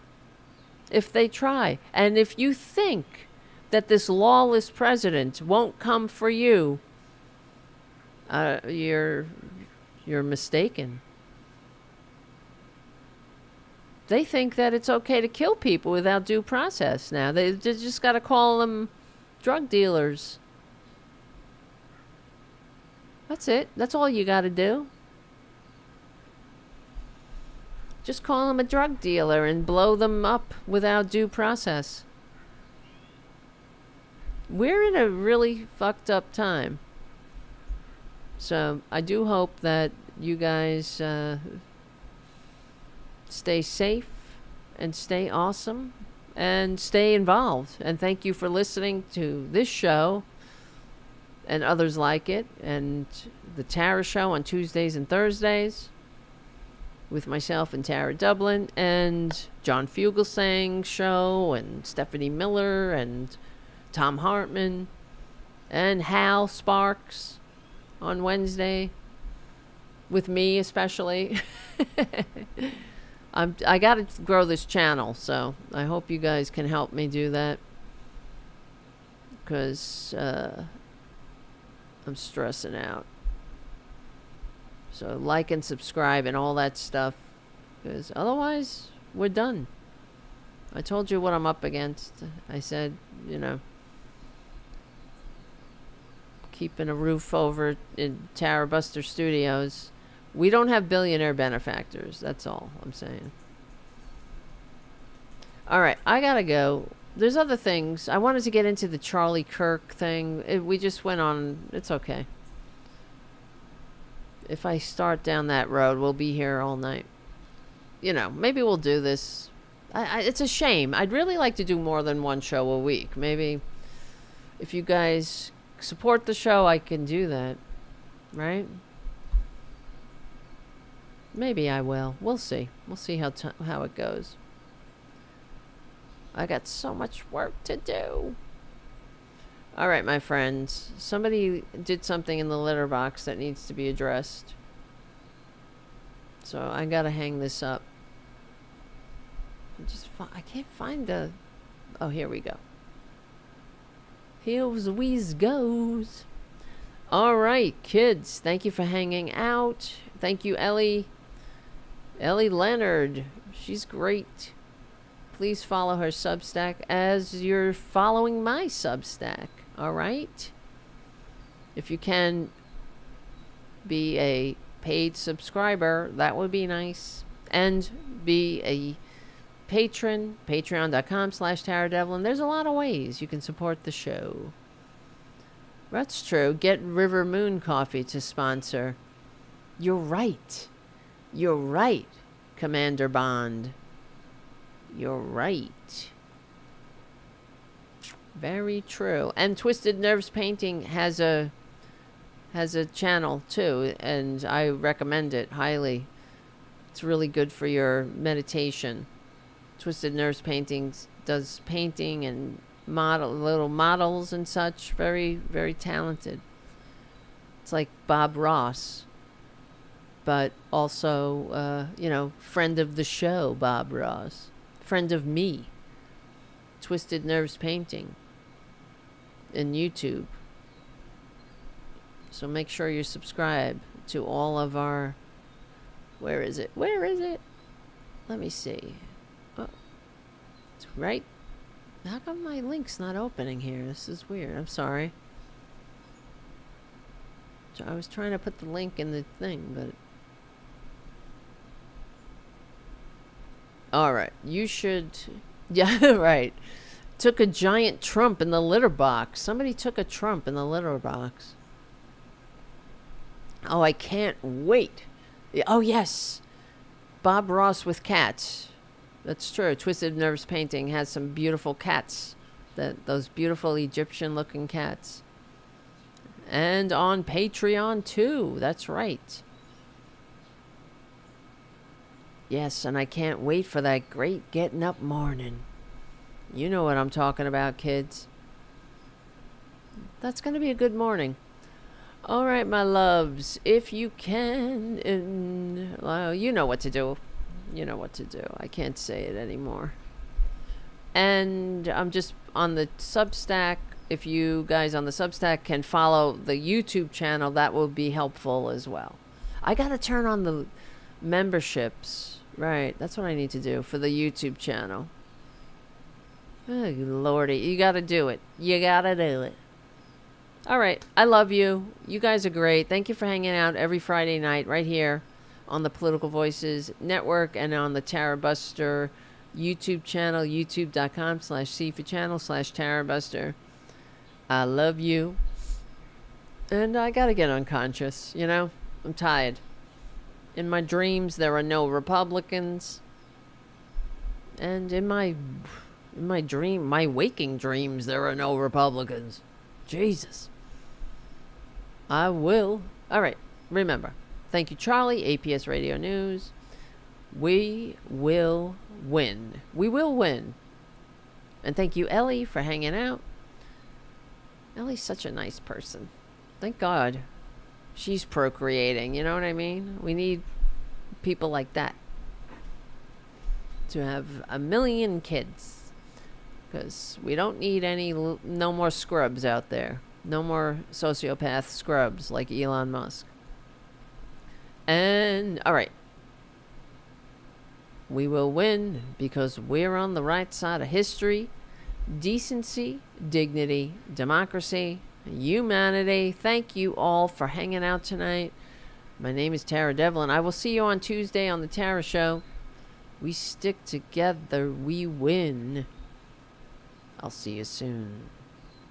if they try. And if you think that this lawless president won't come for you, you're mistaken. They think that it's okay to kill people without due process now. They just got to call them drug dealers. That's it. That's all you got to do. Just call him a drug dealer and blow them up without due process. We're in a really fucked up time. So I do hope that you guys stay safe and stay awesome and stay involved. And thank you for listening to this show and others like it, and the Tara Show on Tuesdays and Thursdays with myself and Tara Devlin, and John Fugelsang's show, and Stephanie Miller, and Tom Hartman, and Hal Sparks on Wednesday, with me especially. I got to grow this channel, so I hope you guys can help me do that, because I'm stressing out. So like and subscribe and all that stuff, because otherwise we're done. I told you what I'm up against. I said, keeping a roof over in Tarabuster Studios. We don't have billionaire benefactors. That's all I'm saying. All right, I gotta go. There's other things. I wanted to get into the Charlie Kirk thing. We just went on. It's okay. If I start down that road, we'll be here all night. Maybe we'll do this. It's a shame. I'd really like to do more than one show a week. Maybe if you guys support the show, I can do that. Right? Maybe I will. We'll see. We'll see how it goes. I got so much work to do. All right, my friends. Somebody did something in the litter box that needs to be addressed. So I gotta hang this up. I can't find the... Oh, here we go. Here's Wheeze goes. All right, kids. Thank you for hanging out. Thank you, Ellie. Ellie Leonard. She's great. Please follow her Substack as you're following my Substack. All right? If you can be a paid subscriber, that would be nice. And be a patron, patreon.com/Tara Devlin. There's a lot of ways you can support the show. That's true. Get River Moon Coffee to sponsor. You're right. You're right, Commander Bond. You're right. Very true. And Twisted Nerves Painting has a channel too, and I recommend it highly. It's really good for your meditation. Twisted Nerves Paintings does painting and little models and such. Very, very talented. It's like Bob Ross, but also, friend of the show, Bob Ross. Friend of me. Twisted Nerves Painting in YouTube. So make sure you subscribe to all of our... Where is it? Let me see. Oh, it's right. How come my link's not opening here? This is weird. I'm sorry. So I was trying to put the link in the thing, but... Alright, you should... Yeah, right. Took a giant Trump in the litter box. Somebody took a Trump in the litter box. Oh, I can't wait. Oh, yes. Bob Ross with cats. That's true. Twisted Nerves Painting has some beautiful cats. Those beautiful Egyptian-looking cats. And on Patreon, too. That's right. Yes, and I can't wait for that great getting up morning. You know what I'm talking about, kids. That's going to be a good morning. All right, my loves. If you can, you know what to do. You know what to do. I can't say it anymore. And I'm just on the Substack. If you guys on the Substack can follow the YouTube channel, that will be helpful as well. I got to turn on the memberships. Right, that's what I need to do for the YouTube channel. Oh, Lordy, you got to do it. You got to do it. All right, I love you. You guys are great. Thank you for hanging out every Friday night right here on the Political Voices Network and on the Tarabuster YouTube channel, youtube.com/C4channel/Tarabuster. I love you. And I got to get unconscious, you know? I'm tired. In my dreams, there are no Republicans. And in my waking dreams, there are no Republicans. Jesus. I will. All right. Remember. Thank you, Charlie. APS Radio News. We will win. We will win. And thank you, Ellie, for hanging out. Ellie's such a nice person. Thank God. She's procreating. You know what I mean? We need people like that to have 1 million kids. Because we don't need no more scrubs out there. No more sociopath scrubs like Elon Musk. And, all right. We will win because we're on the right side of history, decency, dignity, democracy, humanity. Thank you all for hanging out tonight. My name is Tara Devlin. I will see you on Tuesday on the Tara Show. We stick together, we win. I'll see you soon.